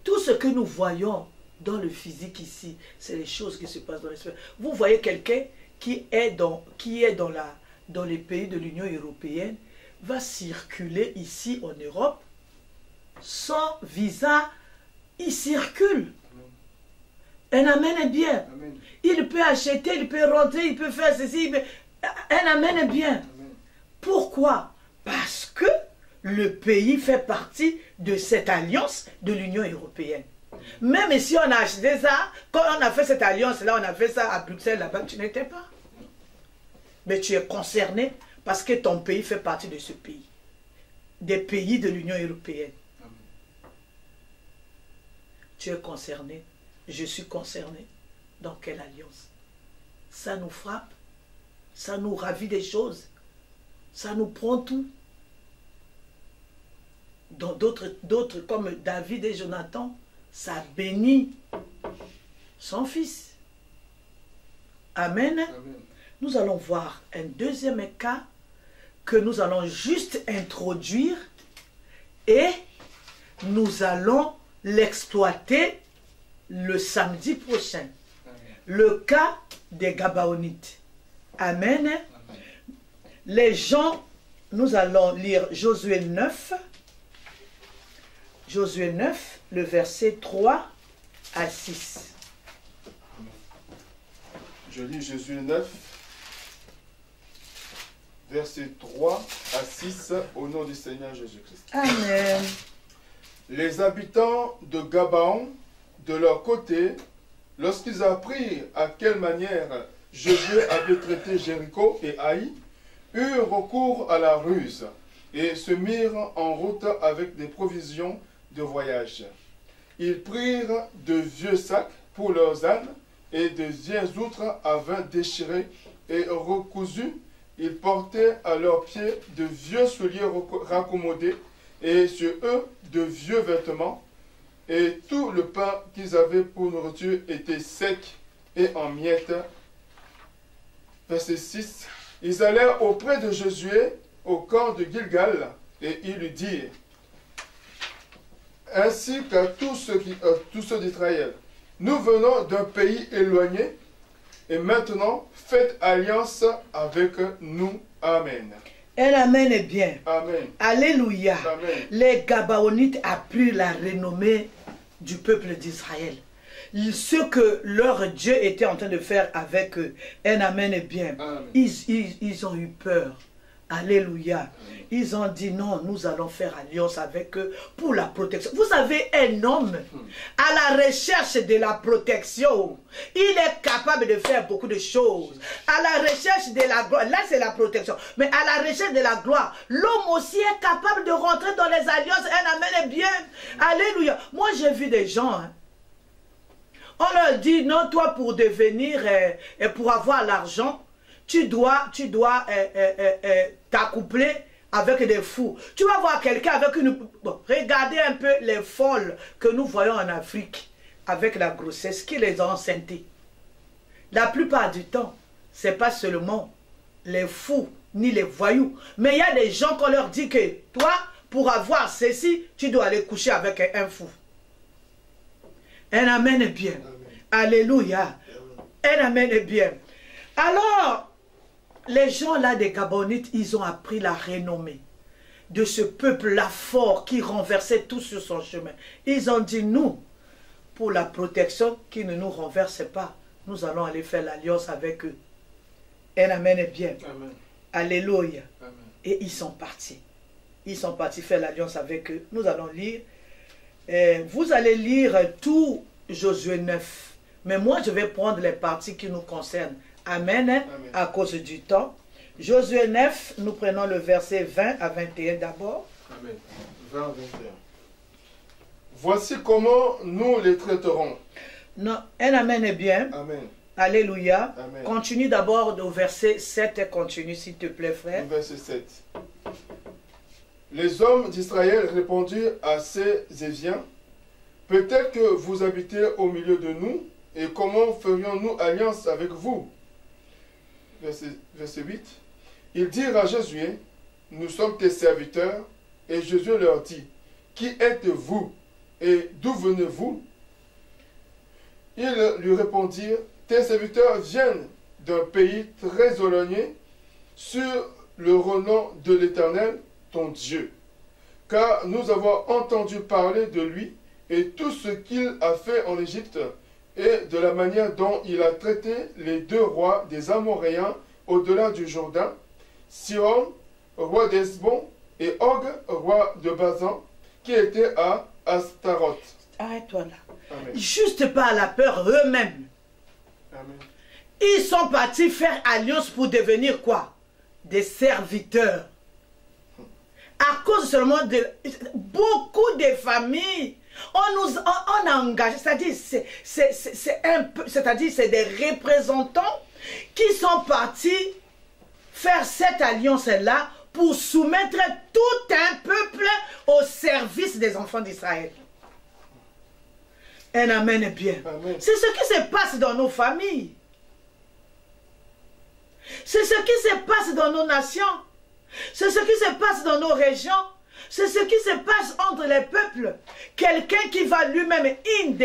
Tout ce que nous voyons dans le physique ici, c'est les choses qui se passent dans l'esprit. Vous voyez quelqu'un qui est dans les pays de l'Union européenne, va circuler ici en Europe, sans visa, il circule. Un amen est bien. Amen. Il peut acheter, il peut rentrer, il peut faire ceci. Un amen est bien. Amen. Pourquoi? Parce que le pays fait partie de cette alliance de l'Union européenne. Même si on a acheté ça, quand on a fait cette alliance-là, on a fait ça à Bruxelles, là-bas, tu n'étais pas. Mais tu es concerné parce que ton pays fait partie de ce pays. Des pays de l'Union européenne. Amen. Tu es concerné, je suis concerné. Dans quelle alliance? Ça nous frappe, ça nous ravit des choses, ça nous prend tout. Dans d'autres comme David et Jonathan, ça bénit son fils. Amen. Amen. Nous allons voir un deuxième cas que nous allons juste introduire et nous allons l'exploiter le samedi prochain. Amen. Le cas des Gabaonites. Amen. Amen. Les gens, nous allons lire Josué 9. Josué 9, le verset 3 à 6. Je lis Josué 9, versets 3 à 6, au nom du Seigneur Jésus-Christ. Amen. Les habitants de Gabaon, de leur côté, lorsqu'ils apprirent à quelle manière Josué avait traité Jéricho et Haï, eurent recours à la ruse et se mirent en route avec des provisions de voyage. Ils prirent de vieux sacs pour leurs ânes et de vieilles outres à vin déchirés et recousus. Ils portaient à leurs pieds de vieux souliers raccommodés et sur eux de vieux vêtements. Et tout le pain qu'ils avaient pour nourriture était sec et en miettes. Verset 6. Ils allèrent auprès de Josué au camp de Gilgal et ils lui dirent, ainsi qu'à tous ceux d'Israël, nous venons d'un pays éloigné et maintenant faites alliance avec nous. Amen. Un amen est bien. Amen. Alléluia. Amen. Les Gabaonites ont pris la renommée du peuple d'Israël. Ce que leur Dieu était en train de faire avec eux. Un amen est bien. Amen. Ils ont eu peur. Alléluia. Ils ont dit non, nous allons faire alliance avec eux pour la protection. Vous avez un homme à la recherche de la protection. Il est capable de faire beaucoup de choses. À la recherche de la gloire, là c'est la protection. Mais à la recherche de la gloire, l'homme aussi est capable de rentrer dans les alliances. Un amen est bien. Alléluia. Moi j'ai vu des gens, hein. On leur dit non, toi pour devenir et pour avoir l'argent, tu dois t'accoupler avec des fous. Tu vas voir quelqu'un avec une... Bon, regardez un peu les folles que nous voyons en Afrique avec la grossesse qui les a enceintés. La plupart du temps, ce n'est pas seulement les fous ni les voyous. Mais il y a des gens qu'on leur dit que toi, pour avoir ceci, tu dois aller coucher avec un fou. Un amen est bien. Amen. Alléluia. Un amen est bien. Alors, les gens là des Gabonites, ils ont appris la renommée de ce peuple-là fort qui renversait tout sur son chemin. Ils ont dit, nous, pour la protection, qui ne nous renverse pas, nous allons aller faire l'alliance avec eux. Un amen est bien. Amen. Alléluia. Amen. Et ils sont partis. Ils sont partis faire l'alliance avec eux. Nous allons lire. Vous allez lire tout Josué 9. Mais moi, je vais prendre les parties qui nous concernent. Amen, hein, Amen. à cause du temps. Josué 9, nous prenons le verset 20 à 21 d'abord. Amen. 20 à 21. Voici comment nous les traiterons. Non, un amen est bien. Amen. Alléluia. Amen. Continue d'abord au verset 7 et continue s'il te plaît, frère. Verset 7. Les hommes d'Israël répondirent à ces Éviens, peut-être que vous habitez au milieu de nous, et comment ferions-nous alliance avec vous? Verset 8. Ils dirent à Josué, nous sommes tes serviteurs, et Josué leur dit, qui êtes-vous et d'où venez-vous? Ils lui répondirent, tes serviteurs viennent d'un pays très éloigné, sur le renom de l'Éternel, ton Dieu. Car nous avons entendu parler de lui et tout ce qu'il a fait en Égypte et de la manière dont il a traité les deux rois des Amoréens au-delà du Jourdain, Sihon, roi d'Hesbon, et Og, roi de Bazan, qui était à Astaroth. Arrête-toi là. Amen. Juste par la peur eux-mêmes. Amen. Ils sont partis faire alliance pour devenir quoi? Des serviteurs. À cause seulement de beaucoup de familles, on a engagé, c'est-à-dire c'est des représentants qui sont partis faire cette alliance-là pour soumettre tout un peuple au service des enfants d'Israël. Un amen est bien. Amen. C'est ce qui se passe dans nos familles. C'est ce qui se passe dans nos nations. C'est ce qui se passe dans nos régions. C'est ce qui se passe entre les peuples. Quelqu'un qui va lui-même, inde,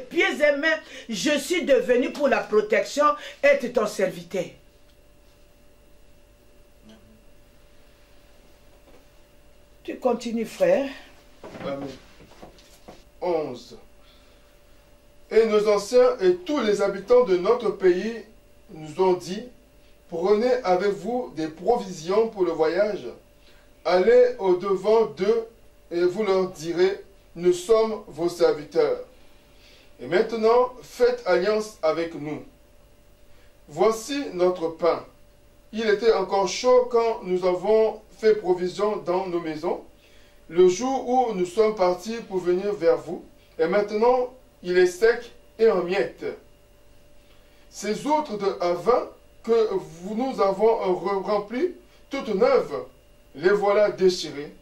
pieds et mains, je suis devenu pour la protection, être ton serviteur. Tu continues, frère. Amen. 11. Et nos anciens et tous les habitants de notre pays nous ont dit, prenez avec vous des provisions pour le voyage. Allez au-devant d'eux et vous leur direz, nous sommes vos serviteurs. Et maintenant, faites alliance avec nous. Voici notre pain. Il était encore chaud quand nous avons fait provision dans nos maisons, le jour où nous sommes partis pour venir vers vous. Et maintenant, il est sec et en miettes. Ces outres de vin que nous avons remplis, toutes neuves, les voilà déchirées.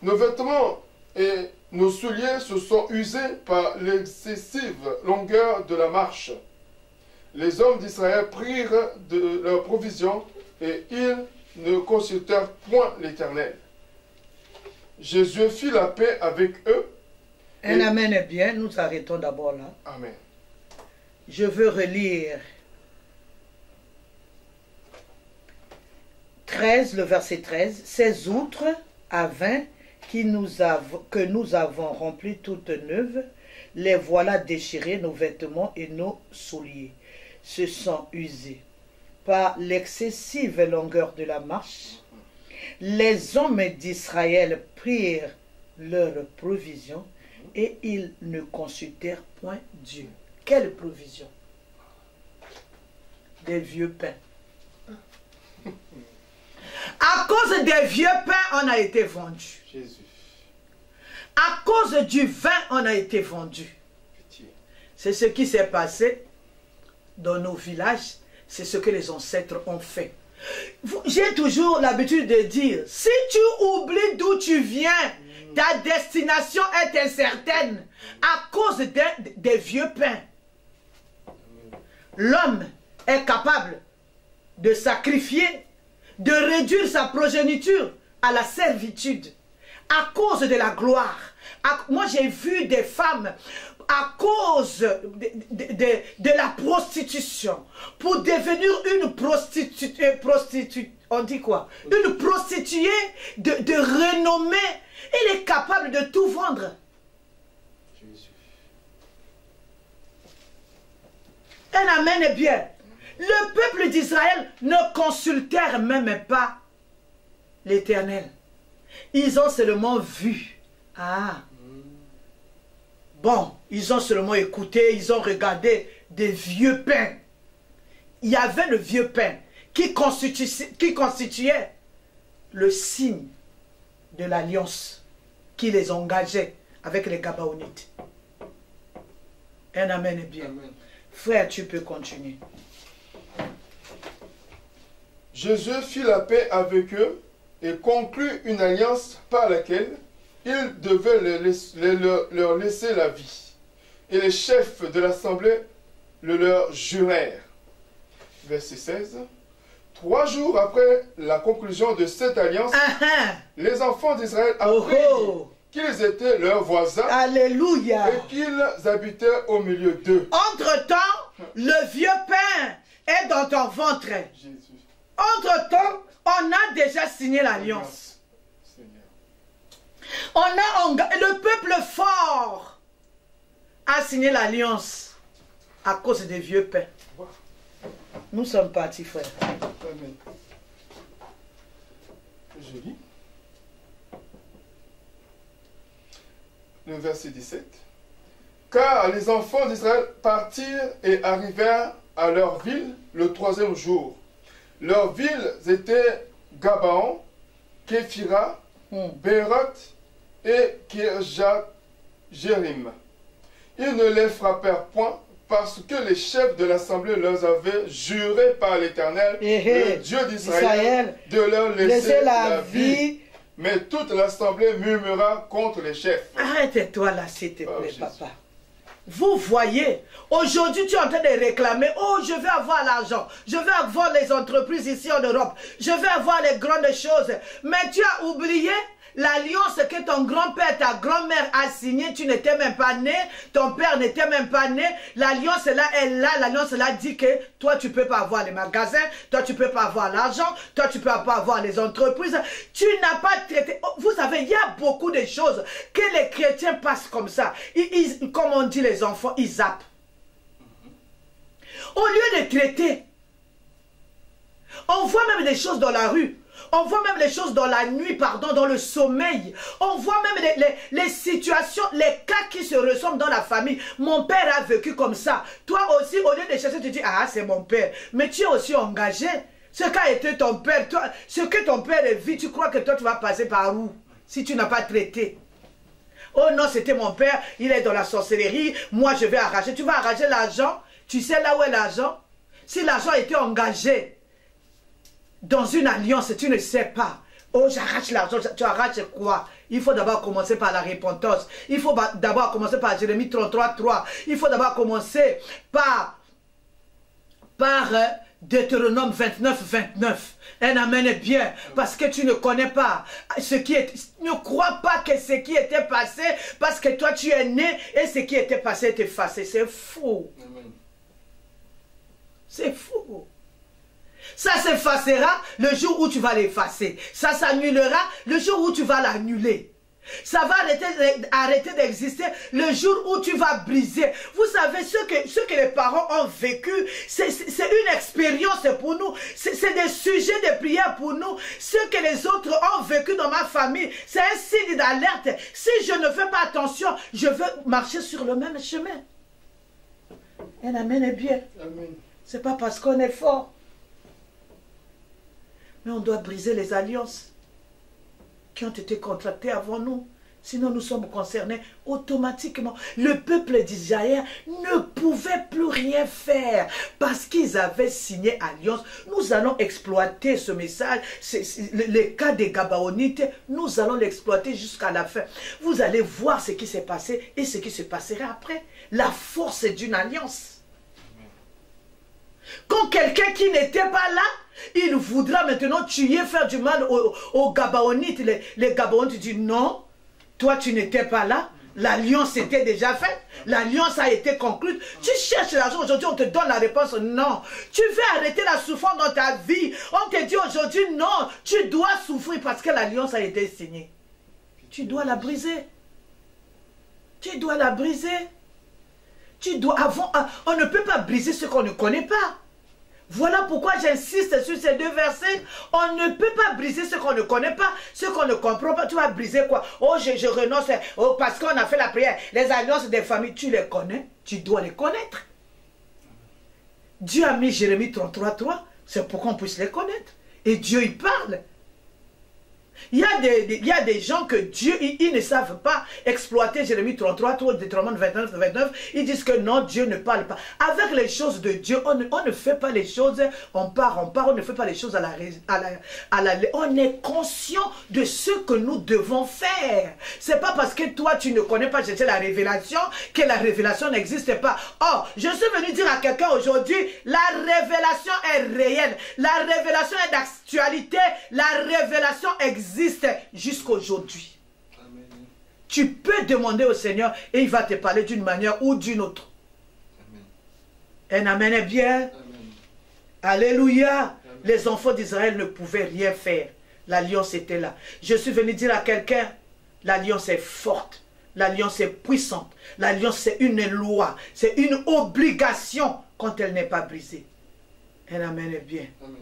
Nos vêtements et nos souliers se sont usés par l'excessive longueur de la marche. Les hommes d'Israël prirent de leurs provisions et ils ne consultèrent point l'Éternel. Jésus fit la paix avec eux. Un amen est bien, nous arrêtons d'abord là. Amen. Je veux relire 13, le verset 13. Ces outres à vin que nous avons remplies toutes neuves, les voilà déchirées, nos vêtements et nos souliers se sont usés par l'excessive longueur de la marche. Les hommes d'Israël prirent leurs provisions et ils ne consultèrent point Dieu. Quelle provision? Des vieux pains. À cause des vieux pains, on a été vendu. Jésus. À cause du vin, on a été vendu. C'est ce qui s'est passé dans nos villages. C'est ce que les ancêtres ont fait. J'ai toujours l'habitude de dire, si tu oublies d'où tu viens, ta destination est incertaine à cause des vieux pains. L'homme est capable de sacrifier, de réduire sa progéniture à la servitude à cause de la gloire. Moi, j'ai vu des femmes à cause de la prostitution, pour devenir une prostituée, on dit quoi? Une prostituée de renommée. Elle est capable de tout vendre. Jésus. Un amen est bien. Le peuple d'Israël ne consultèrent même pas l'Éternel. Ils ont seulement vu. Ah. Bon, ils ont seulement écouté, ils ont regardé des vieux pains. Il y avait le vieux pain qui constituait le signe de l'alliance qui les engageait avec les Gabaonites. Un amen est bien. Amen. Frère, tu peux continuer. Jésus fit la paix avec eux et conclut une alliance par laquelle il devait leur laisser la vie. Et les chefs de l'assemblée le leur jurèrent. Verset 16. 3 jours après la conclusion de cette alliance, les enfants d'Israël apprirent qu'ils étaient leurs voisins. Alléluia. Et qu'ils habitaient au milieu d'eux. Entre-temps, le vieux pain est dans ton ventre. Jésus. Entre-temps, on a déjà signé l'alliance. Le peuple fort a signé l'alliance à cause des vieux pains. Nous sommes partis, frère. Amen. Je lis. Le verset 17. Car les enfants d'Israël partirent et arrivèrent à leur ville le 3e jour. Leurs villes étaient Gabaon, Képhira, Béroth et Kirjat-Jérim. Ils ne les frappèrent point parce que les chefs de l'assemblée leur avaient juré par l'Éternel, le Dieu d'Israël, de leur laisser la vie. Mais toute l'assemblée murmura contre les chefs. Arrête-toi là, s'il te plaît, papa. Vous voyez, aujourd'hui tu es en train de réclamer, oh je veux avoir l'argent, je veux avoir les entreprises ici en Europe, je veux avoir les grandes choses. Mais tu as oublié l'alliance que ton grand-père, ta grand-mère a signée, tu n'étais même pas né, ton père n'était même pas né. L'alliance là est là, l'alliance là dit que toi tu peux pas avoir les magasins, toi tu peux pas avoir l'argent, toi tu peux pas avoir les entreprises. Tu n'as pas traité. Vous savez, il y a beaucoup de choses que les chrétiens passent comme ça. Comme on dit les enfants, ils zappent. Au lieu de traiter, on voit même des choses dans la rue. On voit même les choses dans la nuit, pardon, dans le sommeil. On voit même les situations, les cas qui se ressemblent dans la famille. Mon père a vécu comme ça. Toi aussi, au lieu de chercher, tu dis, ah, c'est mon père. Mais tu es aussi engagé. Ce qu'a été ton père, toi, ce que ton père vit, tu crois que toi, tu vas passer par où? Si tu n'as pas traité. Oh non, c'était mon père, il est dans la sorcellerie. Moi, je vais arracher. Tu vas arracher l'argent. Tu sais là où est l'argent? Si l'argent a été engagé dans une alliance, tu ne sais pas. Oh, j'arrache l'argent. Tu arraches quoi? Il faut d'abord commencer par la repentance. Il faut d'abord commencer par Jérémie 33:3. Il faut d'abord commencer par Deutéronome 29:29. Un amen est bien. Parce que tu ne connais pas ce qui est. Ne crois pas que ce qui était passé, parce que toi tu es né et ce qui était passé est effacé. C'est faux. C'est faux. Ça s'effacera le jour où tu vas l'effacer. Ça s'annulera le jour où tu vas l'annuler. Ça va arrêter d'exister le jour où tu vas briser. Vous savez, ce que les parents ont vécu, c'est une expérience pour nous. C'est des sujets de prière pour nous. Ce que les autres ont vécu dans ma famille, c'est un signe d'alerte. Si je ne fais pas attention, je veux marcher sur le même chemin. Un amen est bien. C'est pas parce qu'on est fort. Mais on doit briser les alliances qui ont été contractées avant nous. Sinon, nous sommes concernés automatiquement. Le peuple d'Israël ne pouvait plus rien faire parce qu'ils avaient signé alliance. Nous allons exploiter ce message. Le cas des Gabaonites, nous allons l'exploiter jusqu'à la fin. Vous allez voir ce qui s'est passé et ce qui se passera après. La force d'une alliance. Quand quelqu'un qui n'était pas là, il voudra maintenant tuer, faire du mal aux Gabaonites. Les Gabaonites disent non, toi tu n'étais pas là, l'alliance était déjà faite, l'alliance a été conclue. Tu cherches l'argent, aujourd'hui on te donne la réponse non. Tu veux arrêter la souffrance dans ta vie, on te dit aujourd'hui non, tu dois souffrir parce que l'alliance a été signée. Tu dois la briser. Tu dois la briser. On ne peut pas briser ce qu'on ne connaît pas. Voilà pourquoi j'insiste sur ces deux versets. On ne peut pas briser ce qu'on ne connaît pas, ce qu'on ne comprend pas. Tu vas briser quoi? Oh, je renonce, oh, parce qu'on a fait la prière. Les alliances des familles, tu les connais, tu dois les connaître. Dieu a mis Jérémie 33:3, c'est pour qu'on puisse les connaître. Et Dieu, il parle. Il y a des gens que Dieu, ils ne savent pas exploiter Jérémie 33, Deutéronome 29. Ils disent que non, Dieu ne parle pas. Avec les choses de Dieu, on ne fait pas les choses, on part, on ne fait pas les choses on est conscient de ce que nous devons faire. C'est pas parce que toi, tu ne connais pas chercher la révélation, que la révélation n'existe pas. Oh, je suis venu dire à quelqu'un aujourd'hui, la révélation est réelle. La révélation est d'actualité. La révélation existe jusqu'à aujourd'hui. Tu peux demander au Seigneur et il va te parler d'une manière ou d'une autre. Un amen est bien. Amen. Alléluia. Amen. Les enfants d'Israël ne pouvaient rien faire. L'alliance était là. Je suis venu dire à quelqu'un, l'alliance est forte. L'alliance est puissante. L'alliance c'est une loi. C'est une obligation quand elle n'est pas brisée. Un amen est bien. Amen.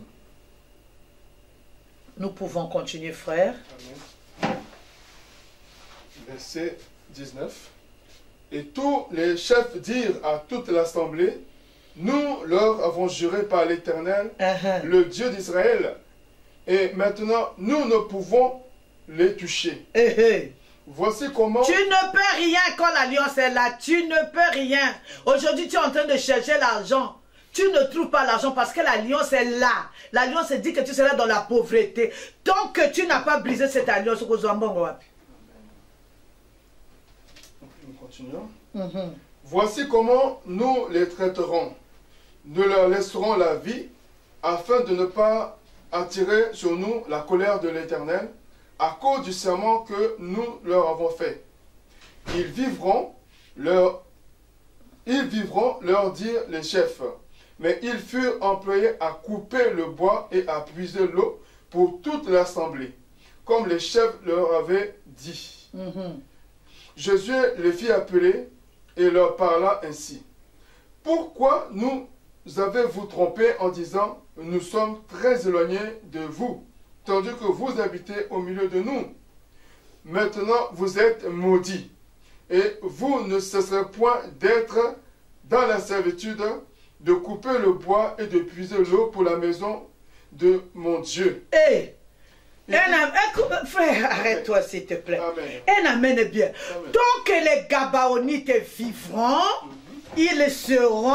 Nous pouvons continuer, frère. Amen. Verset 19. Et tous les chefs dirent à toute l'assemblée, nous leur avons juré par l'Éternel, le Dieu d'Israël, et maintenant nous ne pouvons les toucher. Voici comment... Tu ne peux rien quand l'alliance est là. Tu ne peux rien. Aujourd'hui, tu es en train de chercher l'argent. Tu ne trouves pas l'argent parce que l'alliance est là. L'alliance dit que tu seras dans la pauvreté. Tant que tu n'as pas brisé cette alliance, nous continuons. Voici comment nous les traiterons. Nous leur laisserons la vie, afin de ne pas attirer sur nous la colère de l'Éternel, à cause du serment que nous leur avons fait. Ils vivront, leur dirent les chefs. Mais ils furent employés à couper le bois et à puiser l'eau pour toute l'assemblée, comme les chefs leur avaient dit. Josué les fit appeler et leur parla ainsi. Pourquoi nous avez-vous trompé en disant, nous sommes très éloignés de vous, tandis que vous habitez au milieu de nous? Maintenant vous êtes maudits, et vous ne cesserez point d'être dans la servitude, de couper le bois et de puiser l'eau pour la maison de mon Dieu. Hey. Frère, arrête-toi s'il te plaît. Un amen est bien. Amen. Tant que les Gabaonites vivront, ils seront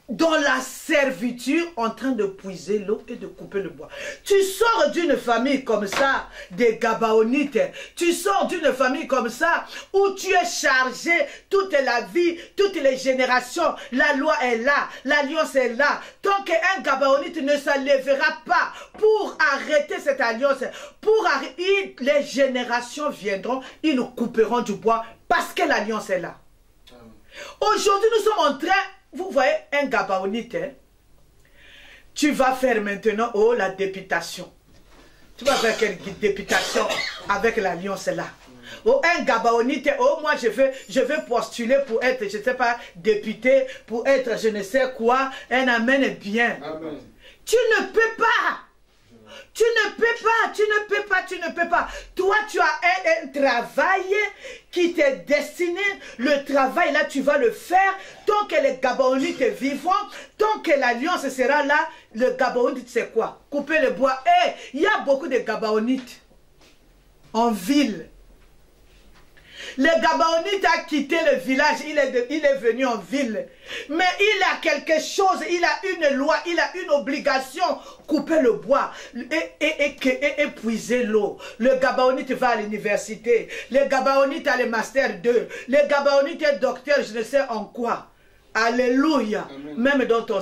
dans la servitude en train de puiser l'eau et de couper le bois. Tu sors d'une famille comme ça, des Gabaonites. Tu sors d'une famille comme ça, où tu es chargé toute la vie, toutes les générations. La loi est là, l'alliance est là. Tant qu'un Gabaonite ne s'enlèvera pas pour arrêter cette alliance, les générations viendront, ils nous couperont du bois parce que l'alliance est là. Aujourd'hui, nous sommes en train... Vous voyez, un Gabaonite, hein? Tu vas faire maintenant, la députation. Tu vas faire quelle députation avec l'alliance là? Un Gabaonite, moi je veux postuler pour être, je ne sais pas, député, pour être je ne sais quoi. Un amen bien. Amen. Tu ne peux pas. Tu ne peux pas, tu ne peux pas, tu ne peux pas. Toi, tu as un travail qui t'est destiné. Le travail, là, tu vas le faire. Tant que les Gabaonites vivront, tant que l'alliance sera là, le Gabaonite, c'est quoi? Couper le bois. Il y a beaucoup de Gabaonites en ville. Le Gabaonite a quitté le village, il est venu en ville. Mais il a quelque chose, il a une loi, il a une obligation, couper le bois et puiser l'eau. Le Gabaonite va à l'université, le Gabaonite a le master 2, le Gabaonite est docteur, je ne sais en quoi. Alléluia. Amen. Même dans ton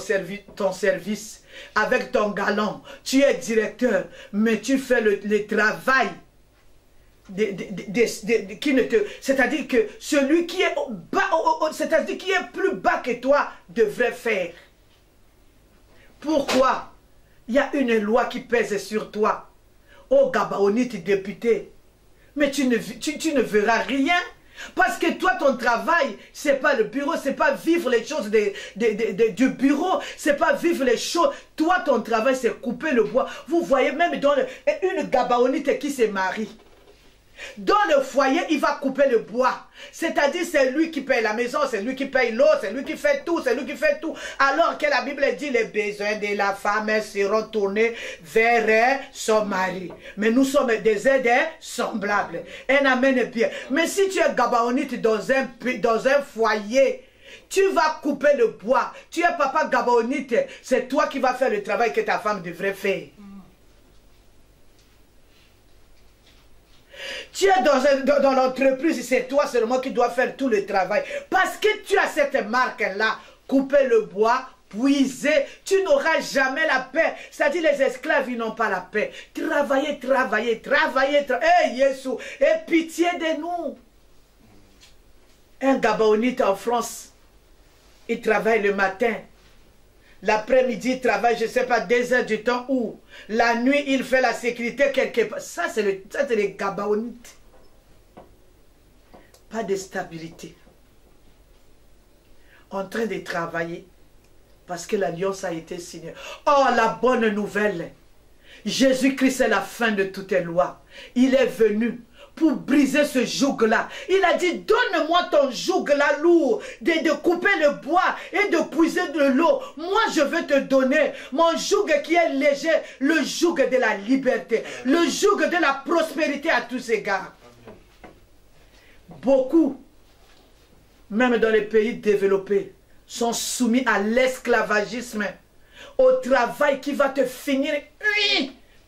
service, avec ton galon, tu es directeur, mais tu fais le travail. C'est-à-dire que celui qui est bas, c'est-à-dire qui est plus bas que toi devrait faire. Pourquoi? Il y a une loi qui pèse sur toi. Oh Gabaonite député, mais tu ne verras rien. Parce que toi, ton travail, c'est pas le bureau, c'est pas vivre les choses du bureau, c'est pas vivre les choses. Toi, ton travail, c'est couper le bois. Vous voyez, même dans une Gabaonite qui se marie. Dans le foyer, il va couper le bois. C'est-à-dire, c'est lui qui paye la maison, c'est lui qui paye l'eau, c'est lui qui fait tout, c'est lui qui fait tout. Alors que la Bible dit, les besoins de la femme seront tournés vers son mari. Mais nous sommes des aides semblables. Un amen bien. Mais si tu es Gabaonite dans un foyer, tu vas couper le bois. Tu es papa Gabaonite, c'est toi qui vas faire le travail que ta femme devrait faire. Tu es dans l'entreprise, c'est toi seulement qui dois faire tout le travail. Parce que tu as cette marque-là, couper le bois, puiser, tu n'auras jamais la paix. C'est-à-dire les esclaves, ils n'ont pas la paix. Travailler, travailler, travailler, hey, Jésus, aie pitié de nous. Un Gabaonite en France, il travaille le matin. L'après-midi, il travaille, je ne sais pas, 2 heures du temps où la nuit, il fait la sécurité quelque part. Ça, c'est les Gabaonites. Pas de stabilité. En train de travailler parce que l'alliance a été signée. Oh, la bonne nouvelle. Jésus-Christ est la fin de toutes les lois. Il est venu pour briser ce joug-là. Il a dit, donne-moi ton joug-là lourd, de couper le bois et de puiser de l'eau. Moi, je veux te donner mon joug qui est léger, le joug de la liberté, le joug de la prospérité à tous égards. Beaucoup, même dans les pays développés, sont soumis à l'esclavagisme, au travail qui va te finir.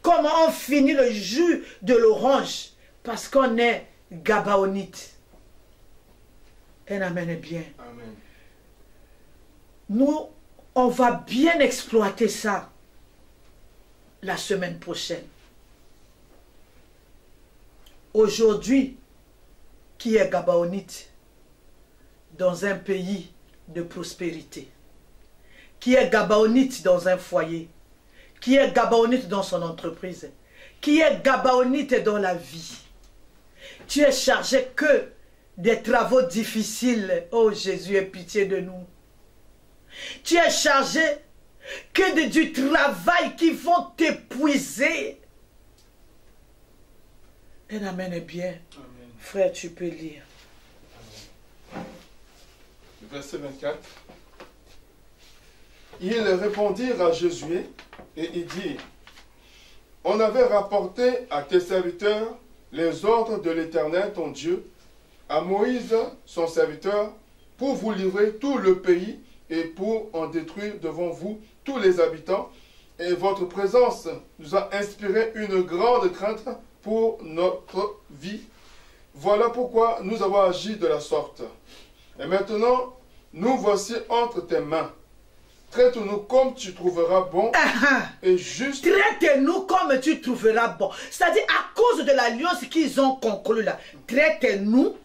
Comment on finit le jus de l'orange? Parce qu'on est Gabaonite. Un amen est bien. Amen. Nous, on va bien exploiter ça la semaine prochaine. Aujourd'hui, qui est gabaonite dans un pays de prospérité, qui est gabaonite dans un foyer, qui est gabaonite dans son entreprise, qui est gabaonite dans la vie. Tu es chargé que des travaux difficiles. Oh Jésus, aie pitié de nous. Tu es chargé que du travail qui vont t'épuiser. Un amen est bien. Amen. Frère, tu peux lire. Amen. Verset 24. Ils répondirent à Josué et ils dirent, on avait rapporté à tes serviteurs les ordres de l'Éternel ton Dieu, à Moïse son serviteur, pour vous livrer tout le pays et pour en détruire devant vous tous les habitants. Et votre présence nous a inspiré une grande crainte pour notre vie. Voilà pourquoi nous avons agi de la sorte. Et maintenant, nous voici entre tes mains. Traite-nous comme tu trouveras bon et juste. Traite-nous comme tu trouveras bon. C'est-à-dire, à cause de l'alliance qu'ils ont conclue là, traite-nous.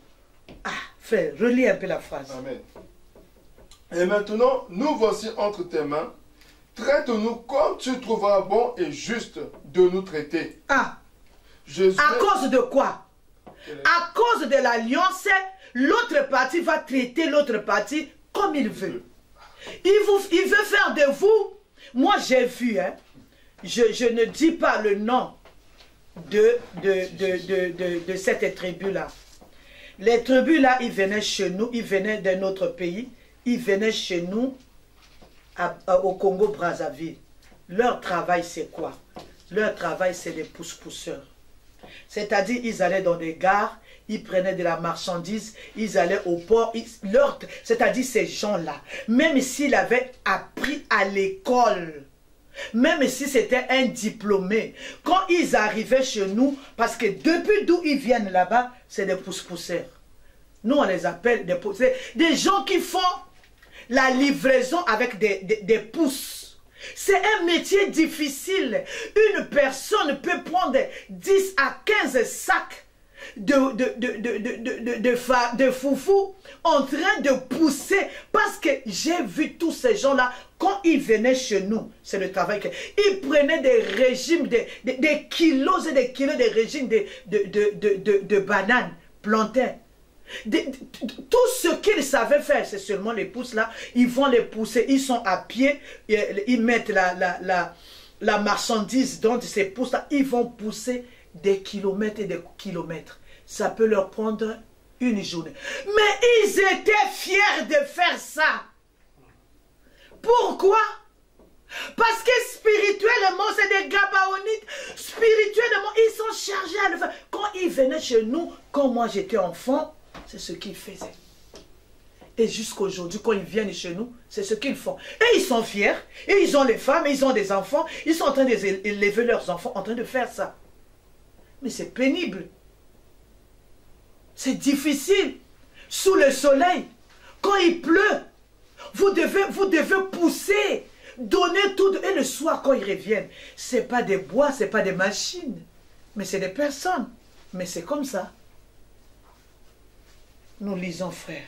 Ah, frère, relis un peu la phrase. Amen. Et maintenant, nous voici entre tes mains. Traite-nous comme tu trouveras bon et juste de nous traiter. Ah, Jésus, à cause de quoi? À cause de l'alliance, l'autre partie va traiter l'autre partie comme il veut. Il veut faire de vous. Moi, j'ai vu, hein, je ne dis pas le nom de cette tribu-là. Les tribus-là, ils venaient chez nous, ils venaient d'un autre pays, ils venaient chez nous au Congo-Brazzaville. Leur travail, c'est quoi? Leur travail, c'est des pousse-pousseurs. C'est-à-dire, ils allaient dans des gares, ils prenaient de la marchandise, ils allaient au port. C'est-à-dire, ces gens-là, même s'ils avaient appris à l'école, même si c'était un diplômé, quand ils arrivaient chez nous, parce que depuis d'où ils viennent là-bas, c'est des pousse-pousseurs. Nous, on les appelle des pousseurs. Des gens qui font la livraison avec des pousses. C'est un métier difficile. Une personne peut prendre 10 à 15 sacs de foufou en train de pousser. Parce que j'ai vu tous ces gens-là, quand ils venaient chez nous, c'est le travail ils prenaient des régimes, des kilos et des kilos de régimes de bananes, plantains. Tout ce qu'ils savaient faire, c'est seulement les pousses là. Ils vont les pousser, ils sont à pied, ils mettent la marchandise dans ces pousses là. Ils vont pousser des kilomètres et des kilomètres. Ça peut leur prendre une journée. Mais ils étaient fiers de faire ça. Pourquoi? Parce que spirituellement, c'est des Gabaonites. Spirituellement, ils sont chargés à le faire. Quand ils venaient chez nous, quand moi j'étais enfant, c'est ce qu'ils faisaient. Et jusqu'aujourd'hui, quand ils viennent chez nous, c'est ce qu'ils font. Et ils sont fiers. Et ils ont les femmes, et ils ont des enfants. Ils sont en train d'élever leurs enfants, en train de faire ça. Mais c'est pénible. C'est difficile. Sous le soleil, quand il pleut, vous devez pousser, donner tout. Et le soir, quand ils reviennent, ce n'est pas des bois, ce n'est pas des machines, mais c'est des personnes. Mais c'est comme ça. Nous lisons, frère.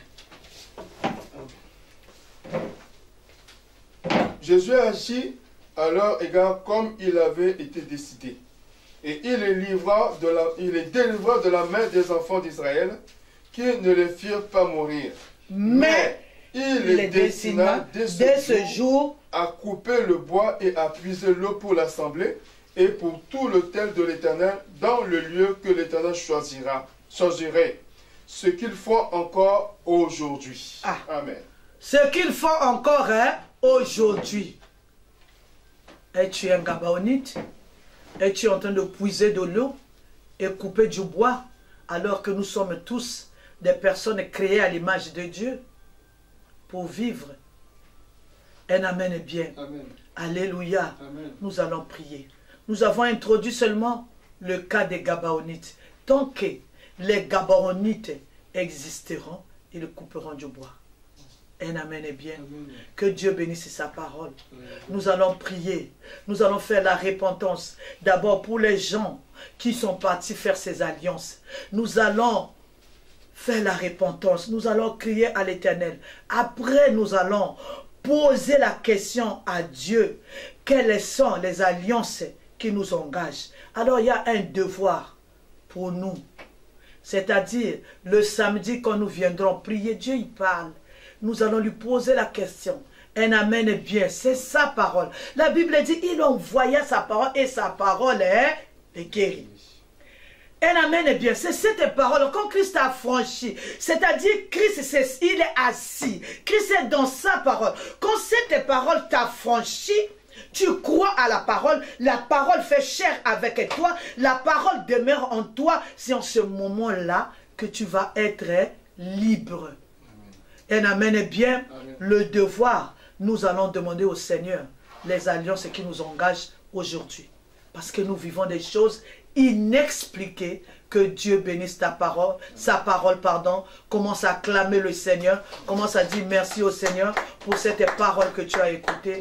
Jésus agit à leur égard comme il avait été décidé. Et il les délivra de la main des enfants d'Israël, qui ne les firent pas mourir. Mais il les destina dès ce jour à couper le bois et à puiser l'eau pour l'assemblée et pour tout l'autel de l'Éternel dans le lieu que l'Éternel choisirait. Ce qu'ils font encore aujourd'hui. Ah. Amen. Ce qu'ils font encore aujourd'hui. Es-tu un Gabaonite? Es-tu en train de puiser de l'eau et couper du bois alors que nous sommes tous des personnes créées à l'image de Dieu pour vivre? Un amen est bien. Amen. Alléluia. Amen. Nous allons prier. Nous avons introduit seulement le cas des Gabaonites. Tant que les Gabaonites existeront, ils couperont du bois. Un amen est bien. Que Dieu bénisse sa parole. Nous allons prier. Nous allons faire la repentance. D'abord pour les gens qui sont partis faire ces alliances. Nous allons faire la repentance. Nous allons crier à l'Éternel. Après, nous allons poser la question à Dieu. Quelles sont les alliances qui nous engagent? Alors, il y a un devoir pour nous. C'est-à-dire, le samedi, quand nous viendrons prier, Dieu il parle. Nous allons lui poser la question. Un amen est bien, c'est sa parole. La Bible dit, il envoya sa parole et sa parole est guérie. Un amen est bien, c'est cette parole. Quand Christ a franchi, c'est-à-dire Christ, il est assis. Christ est dans sa parole. Quand cette parole t'a franchi, tu crois à la parole fait chair avec toi, la parole demeure en toi. C'est en ce moment-là que tu vas être libre. Un amen est bien. Amen. Le devoir, nous allons demander au Seigneur les alliances qui nous engagent aujourd'hui. Parce que nous vivons des choses inexpliquées. Que Dieu bénisse ta parole, sa parole, pardon. Commence à clamer le Seigneur. Commence à dire merci au Seigneur pour cette parole que tu as écoutée.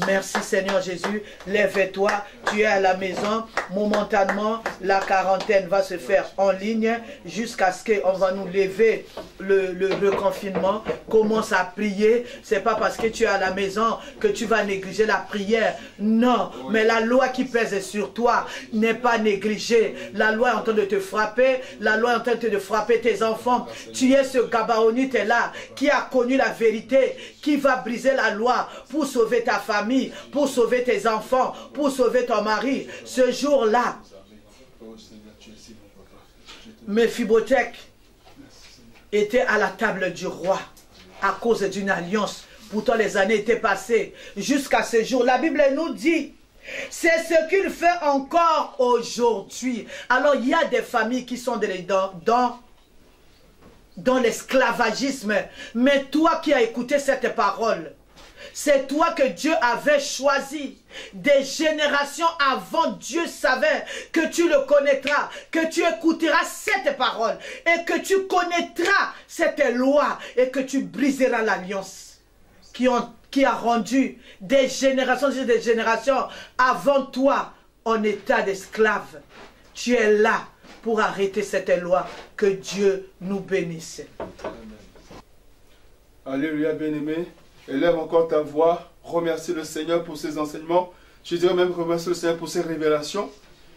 Merci Seigneur Jésus. Lève-toi. Tu es à la maison. Momentanément, la quarantaine va se faire en ligne jusqu'à ce qu'on va nous lever le confinement. Commence à prier. C'est pas parce que tu es à la maison que tu vas négliger la prière. Non. Mais la loi qui pèse sur toi n'est pas négligée. La loi est en train de te frapper, la loi est en train de frapper tes enfants. Tu es ce Gabaonite là qui a connu la vérité, qui va briser la loi pour sauver ta famille, pour sauver tes enfants, pour sauver ton mari. Ce jour-là, Mephibosheth était à la table du roi à cause d'une alliance. Pourtant les années étaient passées jusqu'à ce jour. La Bible nous dit, c'est ce qu'il fait encore aujourd'hui. Alors il y a des familles qui sont dans l'esclavagisme. Mais toi qui as écouté cette parole, c'est toi que Dieu avait choisi. Des générations avant, Dieu savait que tu le connaîtras, que tu écouteras cette parole et que tu connaîtras cette loi et que tu briseras l'alliance qui a rendu des générations avant toi en état d'esclave. Tu es là pour arrêter cette loi. Que Dieu nous bénisse. Alléluia, bien-aimé. Élève encore ta voix. Remercie le Seigneur pour ses enseignements. Je dirais même remercie le Seigneur pour ses révélations.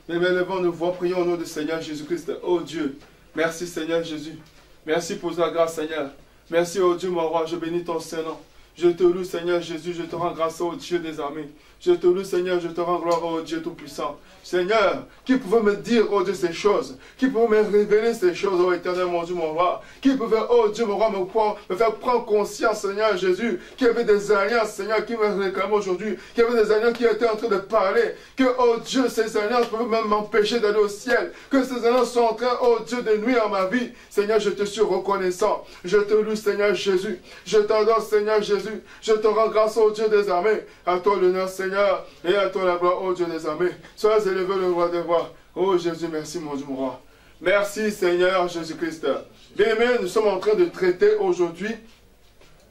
Mais élevons nos voix, prions au nom du Seigneur Jésus-Christ. Oh Dieu, merci Seigneur Jésus. Merci pour ta grâce, Seigneur. Merci, oh Dieu, mon roi. Je bénis ton Saint-Nom. Je te loue, Seigneur Jésus, je te rends grâce au Dieu des armées. Je te loue, Seigneur, je te rends gloire au Dieu Tout-Puissant. Seigneur, qui pouvait me dire, oh Dieu, ces choses? Qui pouvait me révéler ces choses, oh Éternel, mon Dieu, mon roi? Qui pouvait, oh Dieu, mon roi, me faire prendre conscience, Seigneur Jésus, qu'il y avait des alliances, Seigneur, qui me réclamaient aujourd'hui, qu'il y avait des alliances qui étaient en train de parler, que, oh Dieu, ces alliances pouvaient même m'empêcher d'aller au ciel, que ces alliances sont en train, oh Dieu, de nuire à ma vie. Seigneur, je te suis reconnaissant. Je te loue, Seigneur Jésus. Je t'adore, Seigneur Jésus. Je te rends grâce, oh Dieu des armées. À toi l'honneur, Seigneur, et à toi la gloire, oh Dieu des armées. Sois élevé le roi des rois. Oh Jésus, merci mon Dieu, mon roi. Merci Seigneur Jésus-Christ. Bien-aimés, nous sommes en train de traiter aujourd'hui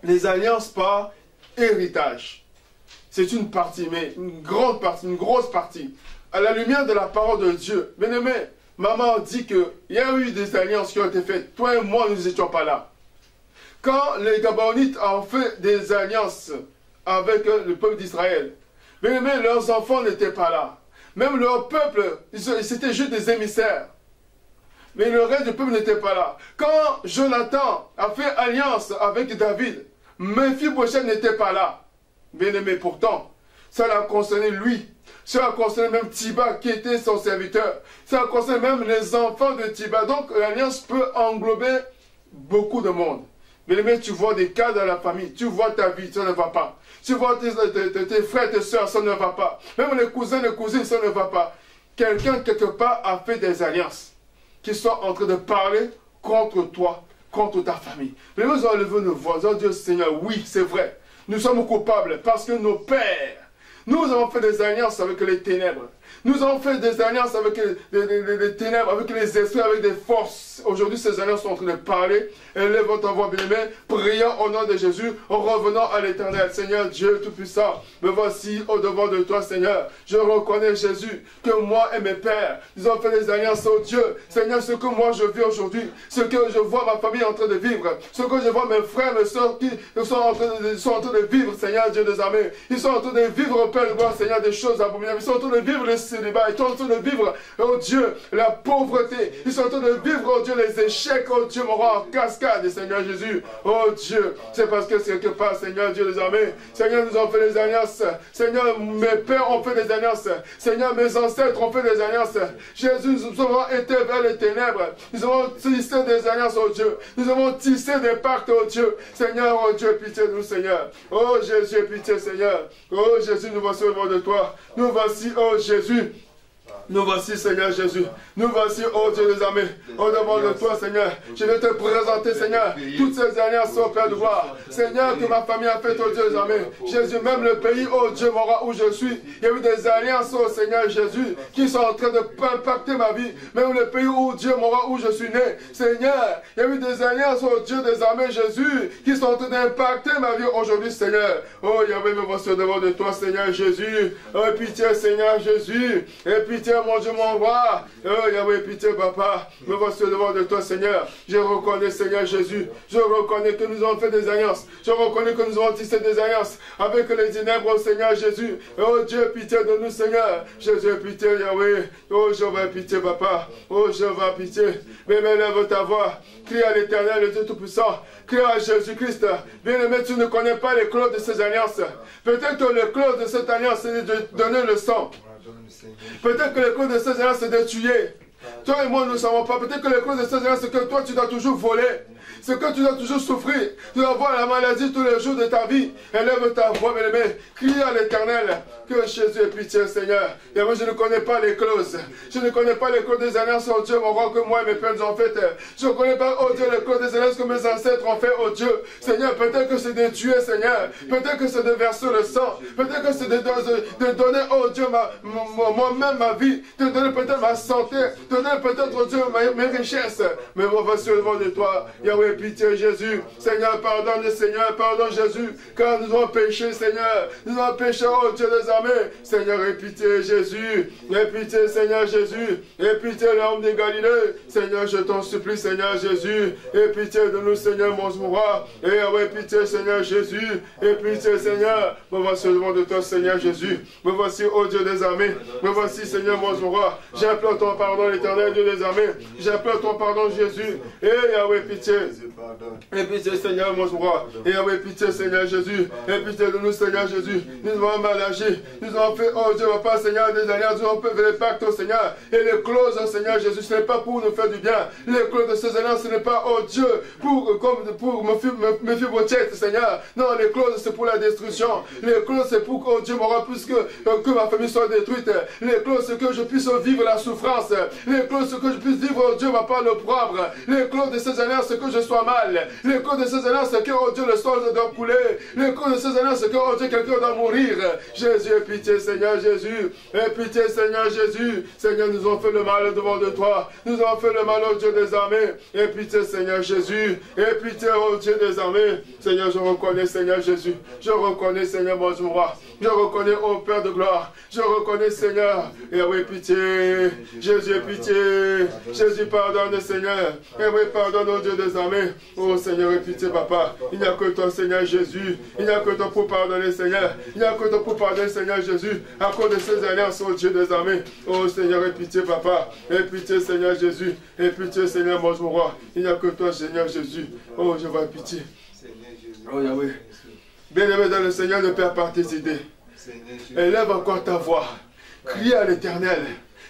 les alliances par héritage. C'est une partie, mais une grande partie, une grosse partie. À la lumière de la parole de Dieu, bien-aimés, maman dit qu'il y a eu des alliances qui ont été faites. Toi et moi, nous n'étions pas là. Quand les Gabaonites ont fait des alliances avec le peuple d'Israël, bien-aimés, leurs enfants n'étaient pas là. Même leur peuple, c'était juste des émissaires. Mais le reste du peuple n'était pas là. Quand Jonathan a fait alliance avec David, Mephibosheth n'était pas là. Bien-aimé, pourtant, ça l'a concerné lui. Ça a concerné même Tiba qui était son serviteur. Ça a concerné même les enfants de Tiba. Donc l'alliance peut englober beaucoup de monde. Bien-aimé, tu vois des cas dans la famille. Tu vois ta vie, ça ne va pas. Tu vois tes frères, tes soeurs, ça ne va pas. Même les cousins, les cousines, ça ne va pas. Quelqu'un, quelque part, a fait des alliances qui sont en train de parler contre toi, contre ta famille. Mais nous allons lever nos voix. Oh Dieu Seigneur, oui, c'est vrai. Nous sommes coupables parce que nos pères, nous avons fait des alliances avec les ténèbres. Nous avons fait des alliances avec les ténèbres, avec les esprits, avec des forces. Aujourd'hui, ces alliances sont en train de parler. Élève ta voix, bien-aimé. Prions au nom de Jésus, en revenant à l'Éternel. Seigneur Dieu Tout-Puissant, me voici au-devant de toi, Seigneur. Je reconnais, Jésus, que moi et mes pères, nous avons fait des alliances au Dieu. Seigneur, ce que moi je vis aujourd'hui, ce que je vois ma famille en train de vivre, ce que je vois mes frères, mes soeurs qui sont en train de vivre, Seigneur Dieu des armées. Ils sont en train de vivre au Père de gloire, Seigneur, des choses abominables. Ils sont en train de vivre le célibat. Ils sont en train de vivre, oh Dieu, la pauvreté. Ils sont en train de vivre, oh Dieu, les échecs, oh Dieu, mon roi, en cascade, Seigneur Jésus. Oh Dieu, c'est parce que quelque part, Seigneur Dieu des armées, Seigneur, nous avons fait des alliances. Seigneur, mes pères ont fait des alliances. Seigneur, mes ancêtres ont fait des alliances. Jésus, nous avons été vers les ténèbres. Nous avons tissé des alliances, oh Dieu. Nous avons tissé des pactes, oh Dieu. Seigneur, oh Dieu, pitié de nous, Seigneur. Oh Jésus, pitié, Seigneur. Oh Jésus, nous voici au nom de toi. Nous voici, oh Jésus. Nous voici, Seigneur Jésus. Nous voici, oh Dieu des armées. Au devant de toi, Seigneur. Je vais te présenter, Seigneur, toutes ces alliances au Père de gloire. Seigneur, que ma famille a fait, oh Dieu des armées. Jésus, même le pays, oh Dieu, mon roi, où je suis. Il y a eu des alliances, oh Seigneur Jésus, qui sont en train de impacter ma vie. Même le pays, où Dieu, mon roi, où je suis né. Seigneur, il y a eu des alliances, oh Dieu des armées, Jésus, qui sont en train d'impacter ma vie aujourd'hui, Seigneur. Oh, Yahweh, me voici au devant de toi, Seigneur Jésus. Oh, pitié, Seigneur Jésus. Et pitié, mon Dieu, mon roi. Oh, Yahweh, pitié, papa. Me voici devant de toi, Seigneur. Je reconnais, Seigneur Jésus. Je reconnais que nous avons fait des alliances. Je reconnais que nous avons tissé des alliances avec les ténèbres, oh Seigneur Jésus. Oh Dieu, pitié de nous, Seigneur. Jésus, pitié, Yahweh. Oh, je veux pitié, papa. Oh, je veux pitié. Mais lève ta voix. Crie à l'Éternel, le Dieu Tout-Puissant. Crie à Jésus-Christ. Bien-aimé, tu ne connais pas les clauses de ces alliances. Peut-être que les clauses de cette alliance, c'est de donner le sang. Peut-être que les clauses de ces alliances, c'est de tuer. Toi et moi, nous ne savons pas. Peut-être que les clauses de ces alliances, c'est que toi, tu dois toujours voler. C'est que tu dois toujours souffrir. Tu dois avoir la maladie tous les jours de ta vie. Élève ta voix, bien-aimé. Crie à l'Éternel. Que Jésus ait pitié, Seigneur. Et moi, je ne connais pas les clauses. Je ne connais pas les clauses des alliances, oh Dieu, mon roi, que moi et mes pères ont fait. Je ne connais pas, oh Dieu, les clauses des alliances que mes ancêtres ont fait, oh Dieu. Seigneur, peut-être que c'est de tuer, Seigneur. Peut-être que c'est de verser le sang. Peut-être que c'est de donner, oh Dieu, moi-même ma vie. De donner peut-être ma santé. De donner peut-être, oh Dieu, mes richesses. Mais moi, voici au devant de toi. Yahweh, pitié, Jésus. Seigneur, pardonne, Seigneur, pardonne, Jésus. Car nous avons péché, Seigneur. Nous avons péché, oh Dieu des armées. Seigneur, aie pitié, Jésus. Aie pitié, Seigneur Jésus. Aie pitié, l'homme de Galilée. Seigneur, je t'en supplie, Seigneur Jésus. Aie pitié de nous, Seigneur, mon roi. Et aie pitié, Seigneur Jésus. Aie pitié, Seigneur. Me voici au devant de toi, Seigneur Jésus. Me voici, oh Dieu des armées. Me voici, Seigneur, mon roi. J'implore ton pardon, l'Éternel, Dieu des armées. J'implore ton pardon, Jésus. Et Yahweh, pitié. Et pitié, Seigneur, mon roi. Et Yahweh, pitié, Seigneur Jésus. Et pitié de nous, Seigneur Jésus. Nous avons mal agi. Nous avons fait, oh Dieu, mon Père, Seigneur, des alliances. Nous avons fait des pactes, oh Seigneur. Et les clauses, oh Seigneur Jésus, ce n'est pas pour nous faire du bien. Les clauses de ces alliances, ce n'est pas, oh Dieu, pour me faire vos têtes, Seigneur. Non, les clauses, c'est pour la destruction. Les clauses, c'est pour que, oh Dieu, mon roi, plus que ma famille soit détruite. Les clauses, c'est que je puisse vivre la souffrance. Les clauses, c'est que je puisse vivre, oh Dieu, ma part, l'opprobre. Les clauses de ces alliances, c'est que je sois mal. Les clauses de ces alliances, c'est que, oh Dieu, le sol doit couler. Les clauses de ces alliances, c'est que, oh Dieu, quelqu'un doit mourir. Jésus, aie pitié, Seigneur Jésus. Aie pitié, Seigneur Jésus. Seigneur, nous avons fait le mal devant de toi. Nous avons fait le mal au Dieu des armées. Aie pitié, Seigneur Jésus. Aie pitié, oh Dieu des armées. Seigneur, je reconnais, Seigneur Jésus. Je reconnais, Seigneur, mon roi. Je reconnais, ô Père de gloire. Je reconnais, Seigneur. Et oui, pitié. Jésus, pitié. Jésus, pardonne, Seigneur. Et oui, pardonne, ô Dieu des armées. Oh Seigneur, et pitié, papa. Il n'y a que toi, Seigneur Jésus. Il n'y a que toi pour pardonner, Seigneur. Il n'y a que toi pour pardonner, Seigneur Jésus. À cause de ces alliances, ô Dieu des armées. Oh Seigneur, et pitié, papa. Et pitié, Seigneur Jésus. Et pitié, Seigneur, mon roi. Il n'y a que toi, Seigneur Jésus. Oh, je vois pitié. Oh Yahweh. Bien-aimé dans le Seigneur, ne perds pas tes idées. Élève encore ta voix. Crie à l'Éternel.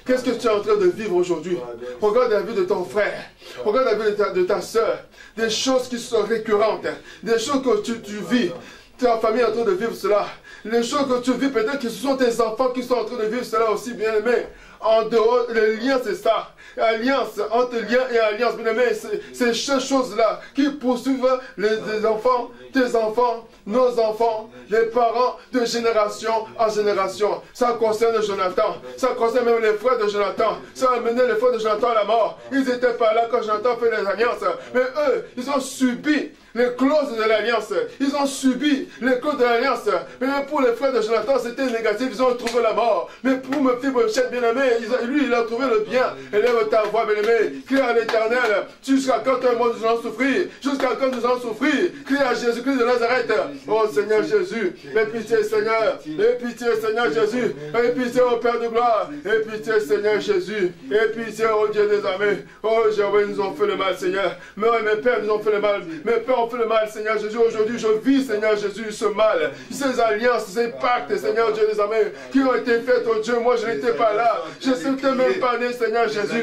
Qu'est-ce que tu es en train de vivre aujourd'hui? Regarde la vie de ton frère. Regarde la vie de ta soeur. Des choses qui sont récurrentes. Des choses que tu vis. Ta famille est en train de vivre cela. Les choses que tu vis, peut-être que ce sont tes enfants qui sont en train de vivre cela aussi, bien aimé. En dehors, les liens, c'est ça. alliance, entre lien et alliance, bien-aimé, c'est ces choses-là qui poursuivent les enfants, tes enfants, nos enfants, les parents de génération en génération. Ça concerne Jonathan, ça concerne même les frères de Jonathan. Ça a mené les frères de Jonathan à la mort. Ils n'étaient pas là quand Jonathan fait les alliances. Mais eux, ils ont subi les clauses de l'alliance. Ils ont subi les clauses de l'alliance. Mais même pour les frères de Jonathan, c'était négatif. Ils ont trouvé la mort. Mais pour Mephibosheth, bien-aimé, lui, il a trouvé le bien. Élève ta voix, bien-aimé. Crie à l'Éternel. Jusqu'à quand nous allons souffrir? Jusqu'à quand nous allons souffrir? Crie à Jésus-Christ de Nazareth. Oh Seigneur Jésus. Aie pitié, Seigneur. Aie pitié, Seigneur Jésus. Aie pitié, au Père de gloire. Aie pitié, Seigneur Jésus. Aie pitié, oh Dieu des armées. Oh Jéhovah, ils nous ont fait le mal, Seigneur. Mes pères nous ont fait le mal. Mes pères ont fait le mal, Seigneur Jésus. Aujourd'hui, je vis, Seigneur Jésus, ce mal. Ces alliances, ces pactes, Seigneur Dieu des armées, qui ont été faits, oh Dieu. Moi, je n'étais pas là. Je n'étais même pas né, Seigneur Jésus.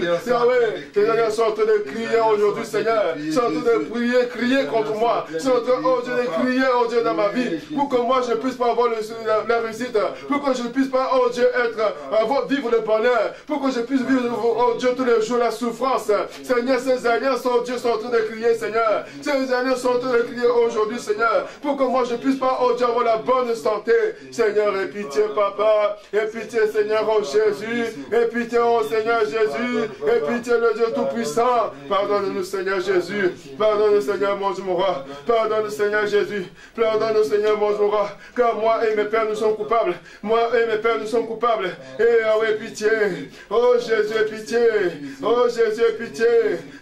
Les alliances sont en train de crier aujourd'hui, Seigneur. Ils sont en train de prier, crier contre moi. Ils sont en train, oh Dieu, de crier, oh Dieu, dans ma vie. Pour que moi, je ne puisse pas avoir la réussite. Pour que je ne puisse pas, oh Dieu, vivre le bonheur. Pour que je puisse vivre, oh Dieu, tous les jours la souffrance. Seigneur, ces alliances, oh Dieu, sont en train de crier, Seigneur. Ces alliances sont en train de crier aujourd'hui, Seigneur. Pour que moi, je ne puisse pas, oh Dieu, avoir la bonne santé. Seigneur, aie pitié, Papa. Aie pitié, Seigneur, oh Jésus. Aie pitié, oh Seigneur Jésus. Aie pitié, le Dieu Tout-Puissant. Pardonne-nous, Seigneur Jésus. Pardonne-nous, Seigneur, mon roi. Pardonne-nous, Seigneur Jésus. Pardonne-nous, Seigneur, mon roi. Car moi et mes pères, nous sommes coupables. Moi et mes pères, nous sommes coupables. Et oh, aie pitié. Oh Jésus, aie pitié. Oh Jésus, aie pitié.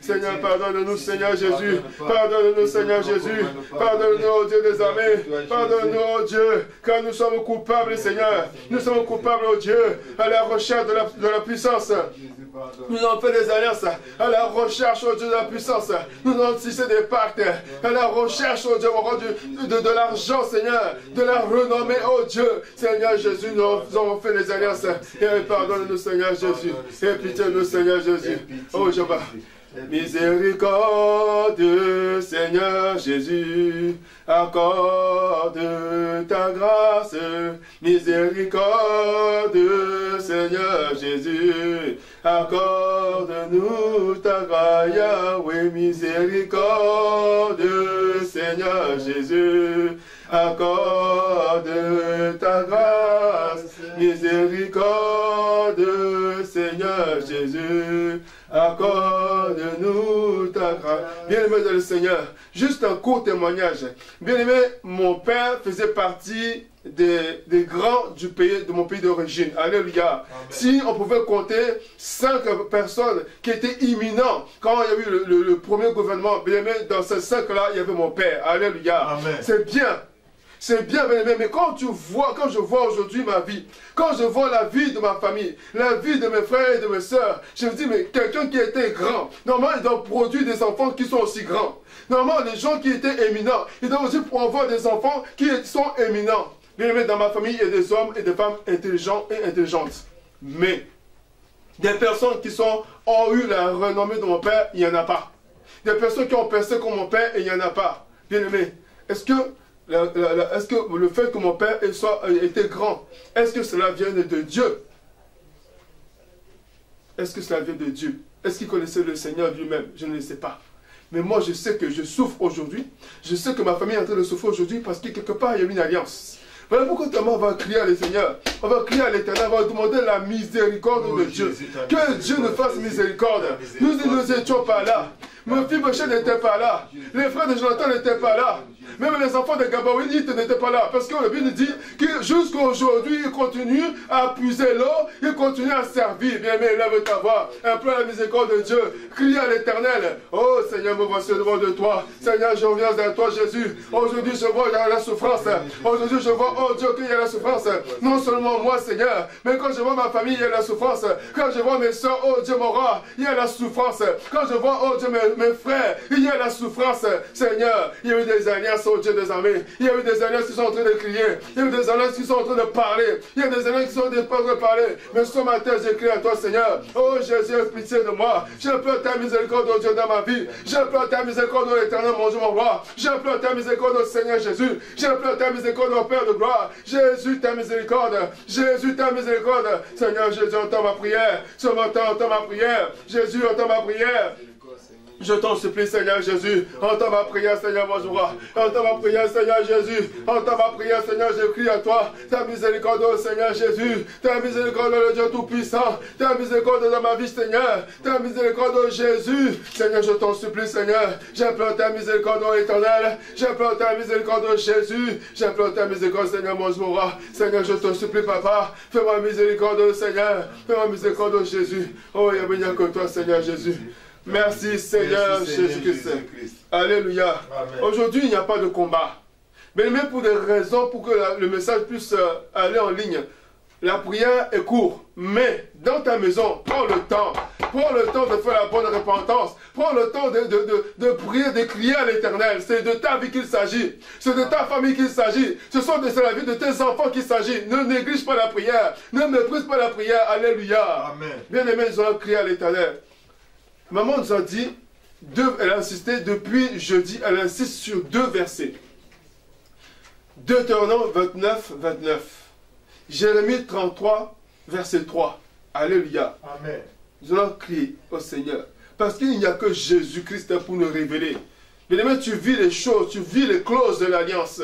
Seigneur, pardonne-nous, Seigneur Jésus. Pardonne-nous, Seigneur Jésus. Pardonne-nous, oh Dieu des armées. Pardonne-nous, oh Dieu. Car nous sommes coupables, Seigneur. Nous sommes coupables, oh Dieu, à la recherche de la puissance. Nous avons fait des alliances à la recherche, oh Dieu, de la puissance. Nous avons tissé des pactes à la recherche, oh Dieu, de l'argent, Seigneur, de la renommée, oh Dieu. Seigneur Jésus, nous avons fait des alliances. Et pardonne-nous, Seigneur Jésus. Et pitié-nous, Seigneur Jésus. Oh Jéhovah. Miséricorde, Seigneur Jésus, accorde ta grâce. Miséricorde, Seigneur Jésus, accorde-nous ta grâce. Yahweh, miséricorde, Seigneur Jésus, accorde ta grâce. Miséricorde, Seigneur Jésus, accorde-nous ta grâce. Bien-aimé dans le Seigneur, juste un court témoignage. Bien-aimé, mon père faisait partie des grands du pays, de mon pays d'origine. Alléluia. Si on pouvait compter 5 personnes qui étaient imminents quand il y a eu le premier gouvernement, bien aimé, dans ces 5-là, il y avait mon père. Alléluia. C'est bien. C'est bien, bien aimé, mais quand je vois aujourd'hui ma vie, quand je vois la vie de ma famille, la vie de mes frères et de mes sœurs, je me dis, mais quelqu'un qui était grand, normalement, il doit produire des enfants qui sont aussi grands. Normalement, les gens qui étaient éminents, ils doivent aussi avoir des enfants qui sont éminents. Bien aimé, dans ma famille, il y a des hommes et des femmes intelligents et intelligentes. Mais, des personnes qui ont eu la renommée de mon père, il n'y en a pas. Des personnes qui ont percé comme mon père, il n'y en a pas. Bien aimé, est-ce que le fait que mon père était grand, est-ce que cela vient de Dieu? Est-ce que cela vient de Dieu? Est-ce qu'il connaissait le Seigneur lui-même? Je ne le sais pas. Mais moi, je sais que je souffre aujourd'hui. Je sais que ma famille est en train de souffrir aujourd'hui parce que quelque part, il y a une alliance. Voilà pourquoi on va crier à le Seigneur. On va crier à l'Éternel, on va demander la miséricorde de Dieu. Que Dieu nous fasse miséricorde. Nous n'étions pas là. Mon fils Moshe n'était pas là. Les frères de Jonathan n'étaient pas là. Même les enfants de Gabaonites n'étaient pas là. Parce que la Bible dit que jusqu'à aujourd'hui, ils continuent à puiser l'eau, ils continuent à servir. Bien aimé, lève ta voix. Implore la miséricorde de Dieu. Crie à l'Éternel. Oh Seigneur, me voici devant de toi. Seigneur, je reviens vers toi, Jésus. Aujourd'hui, je vois la souffrance. Aujourd'hui, je vois, oh Dieu, qu'il y a la souffrance. Non seulement moi, Seigneur, mais quand je vois ma famille, il y a la souffrance. Quand je vois mes soeurs, oh Dieu, mon roi, il y a la souffrance. Quand je vois, oh Dieu, mes mes frères, il y a la souffrance, Seigneur. Il y a eu des alliances, oh Dieu des armées. Il y a eu des alliances qui sont en train de crier. Il y a eu des alliances qui sont en train de parler. Il y a des alliances qui sont en train de parler. Mais ce matin, j'écris à toi, Seigneur. Oh Jésus, aie pitié de moi. J'implore ta miséricorde, oh Dieu, dans ma vie. J'implore ta miséricorde, oh Éternel, mon Dieu, mon roi. J'implore ta miséricorde, oh Seigneur Jésus. J'implore ta miséricorde, oh Père de gloire. Jésus, ta miséricorde. Jésus, ta miséricorde. Seigneur Jésus, entends ma prière. Ce matin, entends ma prière. Jésus, entends ma prière. Je t'en supplie, Seigneur Jésus. Entends ma prière, Seigneur, mon roi. Entends ma prière, Seigneur Jésus. Entends ma prière, Seigneur, je crie à toi. Ta miséricorde, oh Seigneur Jésus. Ta miséricorde, le Dieu Tout-Puissant. Ta miséricorde dans ma vie, Seigneur. Ta miséricorde, oh Jésus. Seigneur, je t'en supplie, Seigneur. J'implore ta miséricorde, oh Éternel. J'implore ta miséricorde, oh Jésus. J'implore ta miséricorde, Seigneur, mon roi. Seigneur, je te supplie, Papa. Fais-moi miséricorde, oh Seigneur. Fais-moi miséricorde, oh Jésus. Oh, il n'y a que toi, Seigneur Jésus. Merci Seigneur Jésus-Christ. Alléluia. Aujourd'hui, il n'y a pas de combat. Mais même pour des raisons, pour que le message puisse aller en ligne, la prière est courte. Mais dans ta maison, prends le temps. Prends le temps de faire la bonne repentance. Prends le temps de prier, de crier à l'Éternel. C'est de ta vie qu'il s'agit. C'est de ta famille qu'il s'agit. C'est la vie de tes enfants qu'il s'agit. Ne néglige pas la prière. Ne méprise pas la prière. Alléluia. Bien-aimés, ils ont crié à l'Éternel. Maman nous a dit, elle a insisté depuis jeudi, elle insiste sur 2 versets. Deutéronome 29, 29. Jérémie 33, verset 3. Alléluia. Amen. Nous allons crier au Seigneur. Parce qu'il n'y a que Jésus-Christ pour nous révéler. Bien-aimé, tu vis les choses, tu vis les clauses de l'alliance.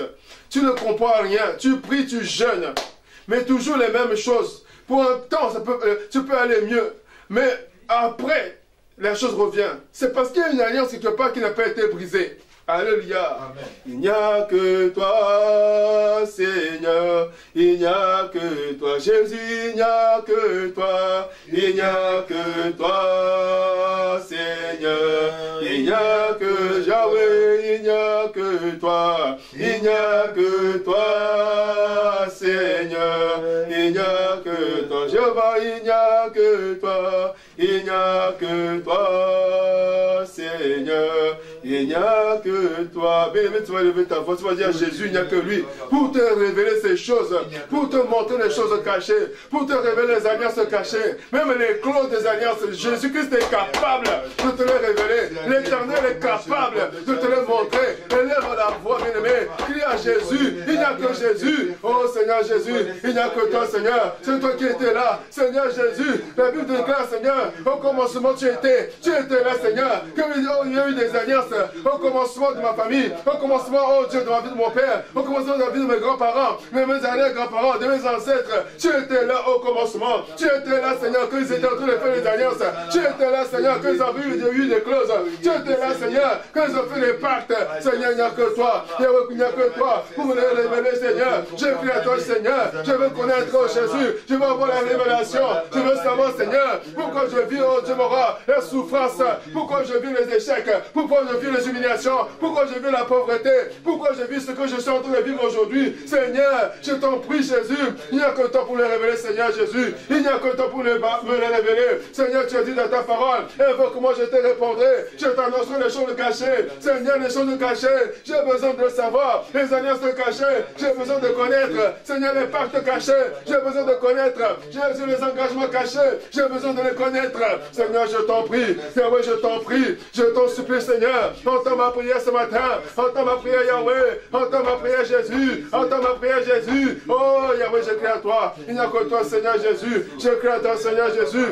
Tu ne comprends rien, tu pries, tu jeûnes. Mais toujours les mêmes choses. Pour un temps, tu peux aller mieux. Mais après, la chose revient. C'est parce qu'il y a une alliance quelque part qui n'a pas été brisée. Alléluia. Amen. Il n'y a que toi, Seigneur. Il n'y a que toi, Jésus. Il n'y a que toi. Il n'y a que toi, Seigneur. Il n'y a que Yahweh. Il n'y a que toi. Il n'y a que toi, Seigneur. Il n'y a que toi, Jéhovah. Il n'y a que toi. Il n'y a que toi, Seigneur. Il n'y a que toi. Bien-aimé, tu vas lever ta voix, tu vas dire à Jésus, il n'y a que lui. Pour te révéler ces choses, pour te montrer les choses cachées, pour te révéler les alliances cachées, même les clauses des alliances. Jésus-Christ est capable de te les révéler. L'Éternel est capable de te les montrer. Élève la voix, bien-aimé. Crie à Jésus. Il n'y a que Jésus. Oh Seigneur Jésus, il n'y a que toi, Seigneur. C'est toi qui étais là. Seigneur Jésus, la Bible déclare, Seigneur, au commencement tu étais là, Seigneur. Comme il y a eu des alliances au commencement de ma famille, au commencement, oh Dieu, de ma vie de mon père, au commencement de la vie de mes grands-parents, de mes arrière-grands-parents, de mes ancêtres. Tu étais là au commencement. Tu étais là, Seigneur, quand ils étaient en train de faire les alliances. Tu étais là, Seigneur, quand ils avaient eu des clauses. Tu étais là, Seigneur, quand ils ont fait des pactes. Seigneur, il n'y a que toi. Il n'y a que toi pour me les révéler, Seigneur. Je prie à toi, Seigneur. Je veux connaître, oh Jésus. Je veux avoir la révélation. Je veux savoir, Seigneur, pourquoi je vis, oh Dieu, mon roi, la souffrance. Pourquoi je vis les échecs. Pourquoi je vis les humiliations. Pourquoi je vis la pauvreté. Pourquoi je vis ce que je suis en train de vivre aujourd'hui. Seigneur, je t'en prie, Jésus. Il n'y a que toi pour les révéler, Seigneur Jésus. Il n'y a que toi pour me les révéler. Seigneur, tu as dit dans ta parole, invoque-moi, je te répondrai. Je t'annoncerai les choses cachées. Seigneur, les choses cachées, j'ai besoin de le savoir. Les alliances cachées, j'ai besoin de connaître. Seigneur, les pactes cachés, j'ai besoin de connaître. J'ai les engagements cachés, j'ai besoin de les connaître. Seigneur, je t'en prie. Yahweh, je t'en prie. Je t'en supplie, Seigneur. Entends ma prière ce matin. Entends ma prière, Yahweh. Entends ma prière, Jésus. Entends ma prière, Jésus. Oh, Yahweh, je crie à toi. Il n'y a que toi, Seigneur Jésus. Je crie à toi, Seigneur Jésus.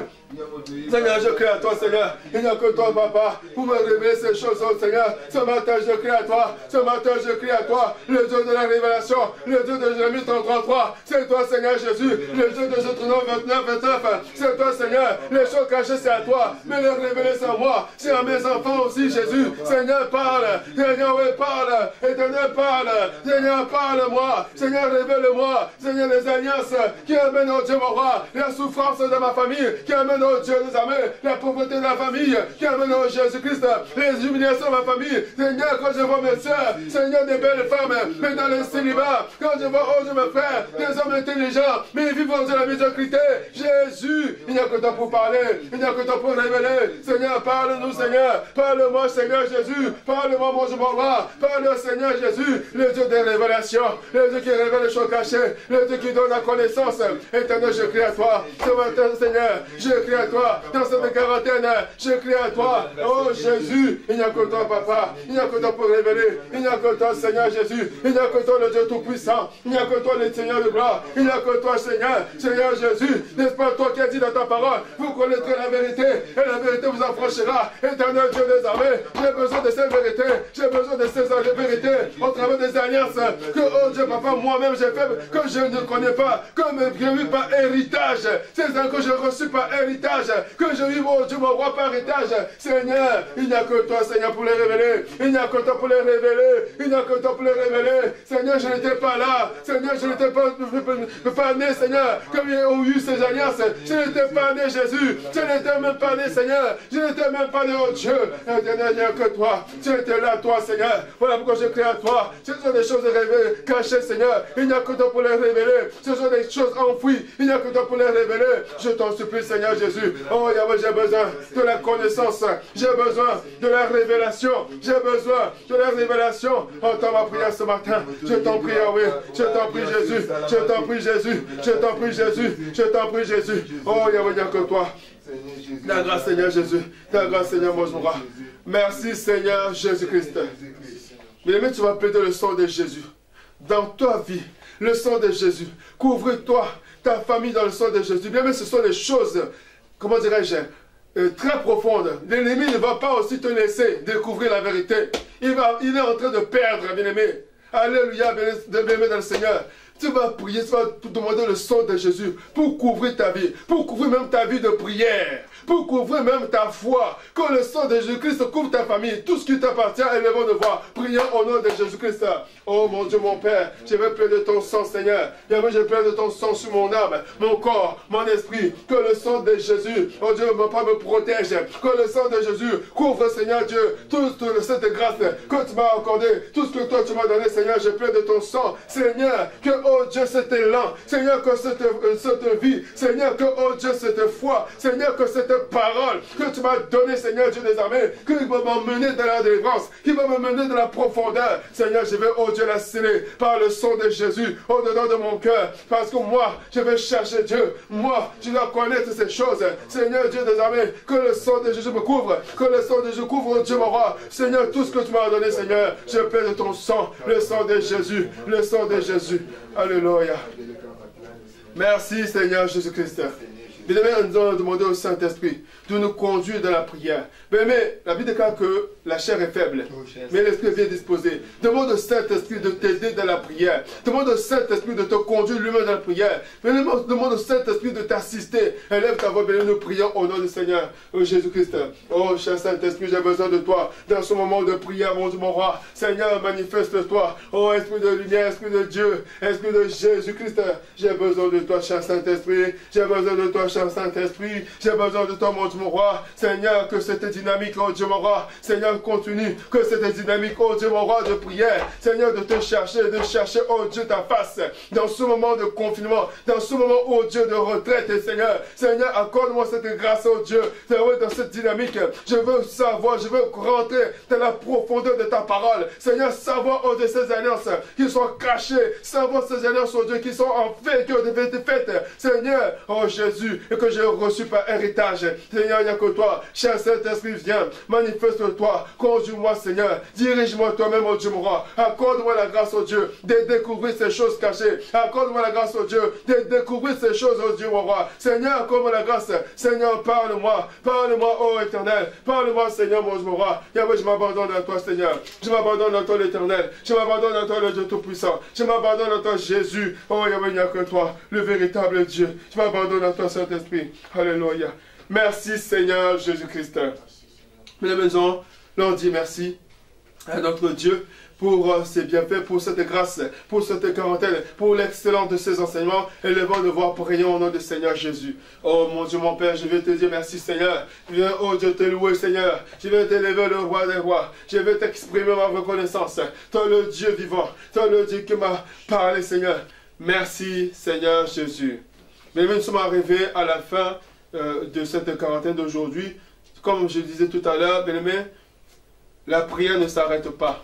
Seigneur, je crie à toi, Seigneur. Il n'y a que toi, Papa, pour me révéler ces choses, oh Seigneur. Ce matin, je crie à toi. Ce matin, je crie à toi. Le Dieu de la révélation. Le Dieu de Jérémie 33. C'est toi, Seigneur Jésus. Le Dieu de Deutéronome 29. C'est toi, Seigneur. Les choses cachées, c'est à toi. Mais les révéler, c'est à moi. C'est à mes enfants aussi, Jésus. Seigneur, parle. Seigneur, oui, parle. Éternel, parle. Seigneur, parle-moi. Seigneur, révèle-moi. Seigneur, les alliances qui amènent, oh Dieu, mon roi, la souffrance de ma famille, qui amènent amène, oh Dieu, nous amène la pauvreté de la famille, qui amène, oh Jésus-Christ, les humiliations de ma famille. Seigneur, quand je vois mes soeurs, Seigneur, des belles femmes, mais dans le célibat, quand je vois, oh Dieu, mes frères, des hommes intelligents, mais ils vivent dans la médiocrité. Jésus, il n'y a que toi pour parler, il n'y a que toi pour révéler. Seigneur, parle-nous, Seigneur. Parle-moi, Seigneur Jésus. Parle-moi, mon roi. Parle, Seigneur Jésus, le Dieu des révélations, le Dieu qui révèle les choses cachées, le Dieu qui donne la connaissance. Éternel, je crie à toi. Ce matin, Seigneur, je crie à toi. Dans cette quarantaine, je crie à toi. Oh Jésus, il n'y a que toi, Papa. Il n'y a que toi pour révéler. Il n'y a que toi, Seigneur Jésus. Il n'y a que toi, le Dieu Tout-Puissant. Il n'y a que toi, le Seigneur de gloire. Il n'y a que toi, Seigneur. Seigneur Jésus, n'est-ce pas toi qui as dit dans ta parole, vous connaîtrez la vérité et la vérité vous affranchira. Éternel Dieu des armées, j'ai besoin de cette vérité. J'ai besoin de ces vérités au travers des alliances que, oh Dieu, Papa, moi-même j'ai fait, que je ne connais pas, que j'ai eu par héritage. C'est ça que j'ai reçu par héritage, que j'ai eu, oh Dieu, mon roi, par héritage. Seigneur, il n'y a que toi, Seigneur, pour les révéler. Il n'y a que toi pour les révéler. Il n'y a que toi pour les révéler. Seigneur, je n'étais pas là. Seigneur, je n'étais pas né, Seigneur, comme ils ont eu ces alliances. Je n'étais pas né, Jésus. Je n'étais même pas né, Seigneur. Je n'étais même pas né, oh Dieu. Éternel, il n'y a que toi. Tu étais là, toi, Seigneur. Voilà pourquoi je crie à toi. Ce sont des choses rêvées, cachées, Seigneur. Il n'y a que toi pour les révéler. Ce sont des choses enfouies. Il n'y a que toi pour les révéler. Je t'en supplie, Seigneur Jésus. Oh, Yahweh, j'ai besoin de la connaissance. J'ai besoin de la révélation. J'ai besoin de la révélation. Entends ma prière ce matin. Je t'en prie, Yahweh. Je t'en prie, Jésus. Je t'en prie, Jésus. Je t'en prie, Jésus. Je t'en prie, Jésus. Oh, Yahweh, il n'y a que toi. Ta grâce, Seigneur Jésus. Ta grâce, Seigneur, mon roi. Merci, Seigneur Jésus-Christ. Bien-aimé, tu vas plaider le sang de Jésus. Dans ta vie, le sang de Jésus. Couvre-toi, ta famille dans le sang de Jésus. Bien-aimé, ce sont des choses, comment dirais-je, très profondes. L'ennemi ne va pas aussi te laisser découvrir la vérité. Il est en train de perdre, bien-aimé. Alléluia, bien-aimé dans le Seigneur. Tu vas prier, tu vas demander le sang de Jésus pour couvrir ta vie, pour couvrir même ta vie de prière, pour couvrir même ta foi. Quand le sang de Jésus-Christ couvre ta famille, tout ce qui t'appartient, élevons de voix. Prions au nom de Jésus-Christ. Oh mon Dieu, mon Père, je veux plaider ton sang, Seigneur. Je plaide de ton sang sur mon âme, mon corps, mon esprit. Que le sang de Jésus, oh Dieu, mon Père, me protège. Que le sang de Jésus couvre, Seigneur Dieu, toute cette grâce que tu m'as accordée, tout ce que toi tu m'as donné, Seigneur. Je plaide de ton sang, Seigneur, que oh Dieu, cet élan, Seigneur, que cette vie, Seigneur, que oh Dieu, cette foi, Seigneur, que cette parole que tu m'as donnée, Seigneur Dieu des armées, qui va m'emmener dans la délivrance, qui va m'emmener dans la profondeur. Seigneur, je vais, oh Dieu, la sceller par le sang de Jésus au-dedans de mon cœur, parce que moi, je vais chercher Dieu. Moi, je dois connaître ces choses. Seigneur Dieu des armées, que le sang de Jésus me couvre, que le sang de Jésus couvre, oh Dieu, mon roi. Seigneur, tout ce que tu m'as donné, Seigneur, je plaide de ton sang, le sang de Jésus, le sang de Jésus. Alléluia. Merci Seigneur Jésus-Christ. Bien aimé, nous allons demander au Saint-Esprit de nous conduire dans la prière. Bien aimé, la Bible déclare que la chair est faible, mais l'Esprit est bien disposé. Demande au Saint-Esprit de t'aider dans la prière. Demande au Saint-Esprit de te conduire lui-même dans la prière. Demande au Saint-Esprit de t'assister. Élève ta voix, bien, nous prions au nom du Seigneur Jésus-Christ. Oh, cher Saint-Esprit, j'ai besoin de toi dans ce moment de prière, mon Dieu, mon roi. Seigneur, manifeste-toi. Oh, Esprit de lumière, Esprit de Dieu, Esprit de Jésus-Christ. J'ai besoin de toi, cher Saint-Esprit. J'ai besoin de toi, cher Saint-Esprit. J'ai besoin de toi, mon Dieu, mon roi. Seigneur, que cette dynamique, oh Dieu, mon roi. Seigneur, continue. Que cette dynamique, oh Dieu, mon roi, de prière. Seigneur, de te chercher, oh Dieu, ta face. Dans ce moment de confinement, dans ce moment, oh Dieu, de retraite, Seigneur. Seigneur, accorde-moi cette grâce, oh Dieu. Seigneur, dans cette dynamique, je veux savoir, je veux rentrer dans la profondeur de ta parole. Seigneur, savoir, oh Dieu, ces alliances qui sont cachées. Savoir ces alliances, oh Dieu, qui sont en fait, qui ont été faites. Seigneur, oh Jésus, et que j'ai reçu par héritage. Seigneur, il n'y a que toi. Cher Saint-Esprit, viens, manifeste-toi, conduis-moi, Seigneur. Dirige-moi toi-même, oh Dieu, mon roi. Accorde-moi la grâce, oh Dieu, de découvrir ces choses cachées. Accorde-moi la grâce, oh Dieu, de découvrir ces choses, oh Dieu, mon roi. Seigneur, accorde-moi la grâce. Seigneur, parle-moi. Parle-moi, oh Éternel. Parle-moi, Seigneur, mon Dieu, mon roi. Yahweh, je m'abandonne à toi, Seigneur. Je m'abandonne à toi, l'Éternel. Je m'abandonne à toi, le Dieu Tout-Puissant. Je m'abandonne à toi, Jésus. Oh Yahweh, il n'y a que toi, le véritable Dieu. Je m'abandonne à toi, Saint-Esprit. Alléluia. Merci, Seigneur Jésus-Christ. Mais la maison, l'on dit merci. à notre Dieu pour ses bienfaits, pour cette grâce, pour cette quarantaine, pour l'excellence de ses enseignements. Élevons de voir prier au nom du Seigneur Jésus. Oh mon Dieu, mon Père, je vais te dire merci Seigneur. Je vais, oh Dieu, te louer Seigneur. Je vais t'élever le roi des rois. Je vais t'exprimer ma reconnaissance. Toi le Dieu vivant, toi le Dieu qui m'a parlé Seigneur. Merci Seigneur Jésus. Mais nous sommes arrivés à la fin de cette quarantaine d'aujourd'hui. Comme je disais tout à l'heure, bien-aimés, la prière ne s'arrête pas.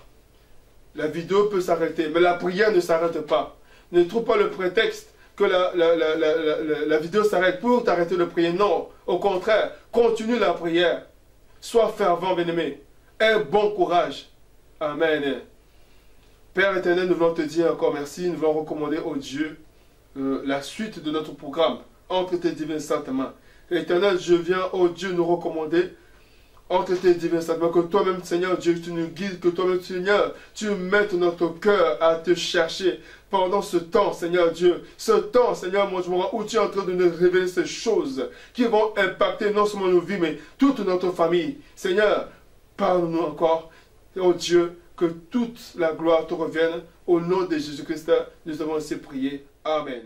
La vidéo peut s'arrêter, mais la prière ne s'arrête pas. Ne trouve pas le prétexte que la vidéo s'arrête pour t'arrêter de prier. Non, au contraire, continue la prière. Sois fervent, bien-aimé. Aie bon courage. Amen. Père éternel, nous voulons te dire encore merci. Nous voulons recommander au Dieu la suite de notre programme entre tes divines saintes mains. Éternel, je viens, au Dieu, nous recommander entre tes divins saintes mains, que toi-même, Seigneur Dieu, tu nous guides, que toi-même, Seigneur, tu mettes notre cœur à te chercher pendant ce temps, Seigneur Dieu. Ce temps, Seigneur, mon Dieu, où tu es en train de nous révéler ces choses qui vont impacter non seulement nos vies, mais toute notre famille. Seigneur, parle-nous encore, oh Dieu, que toute la gloire te revienne. Au nom de Jésus-Christ, nous avons ainsi prié. Amen.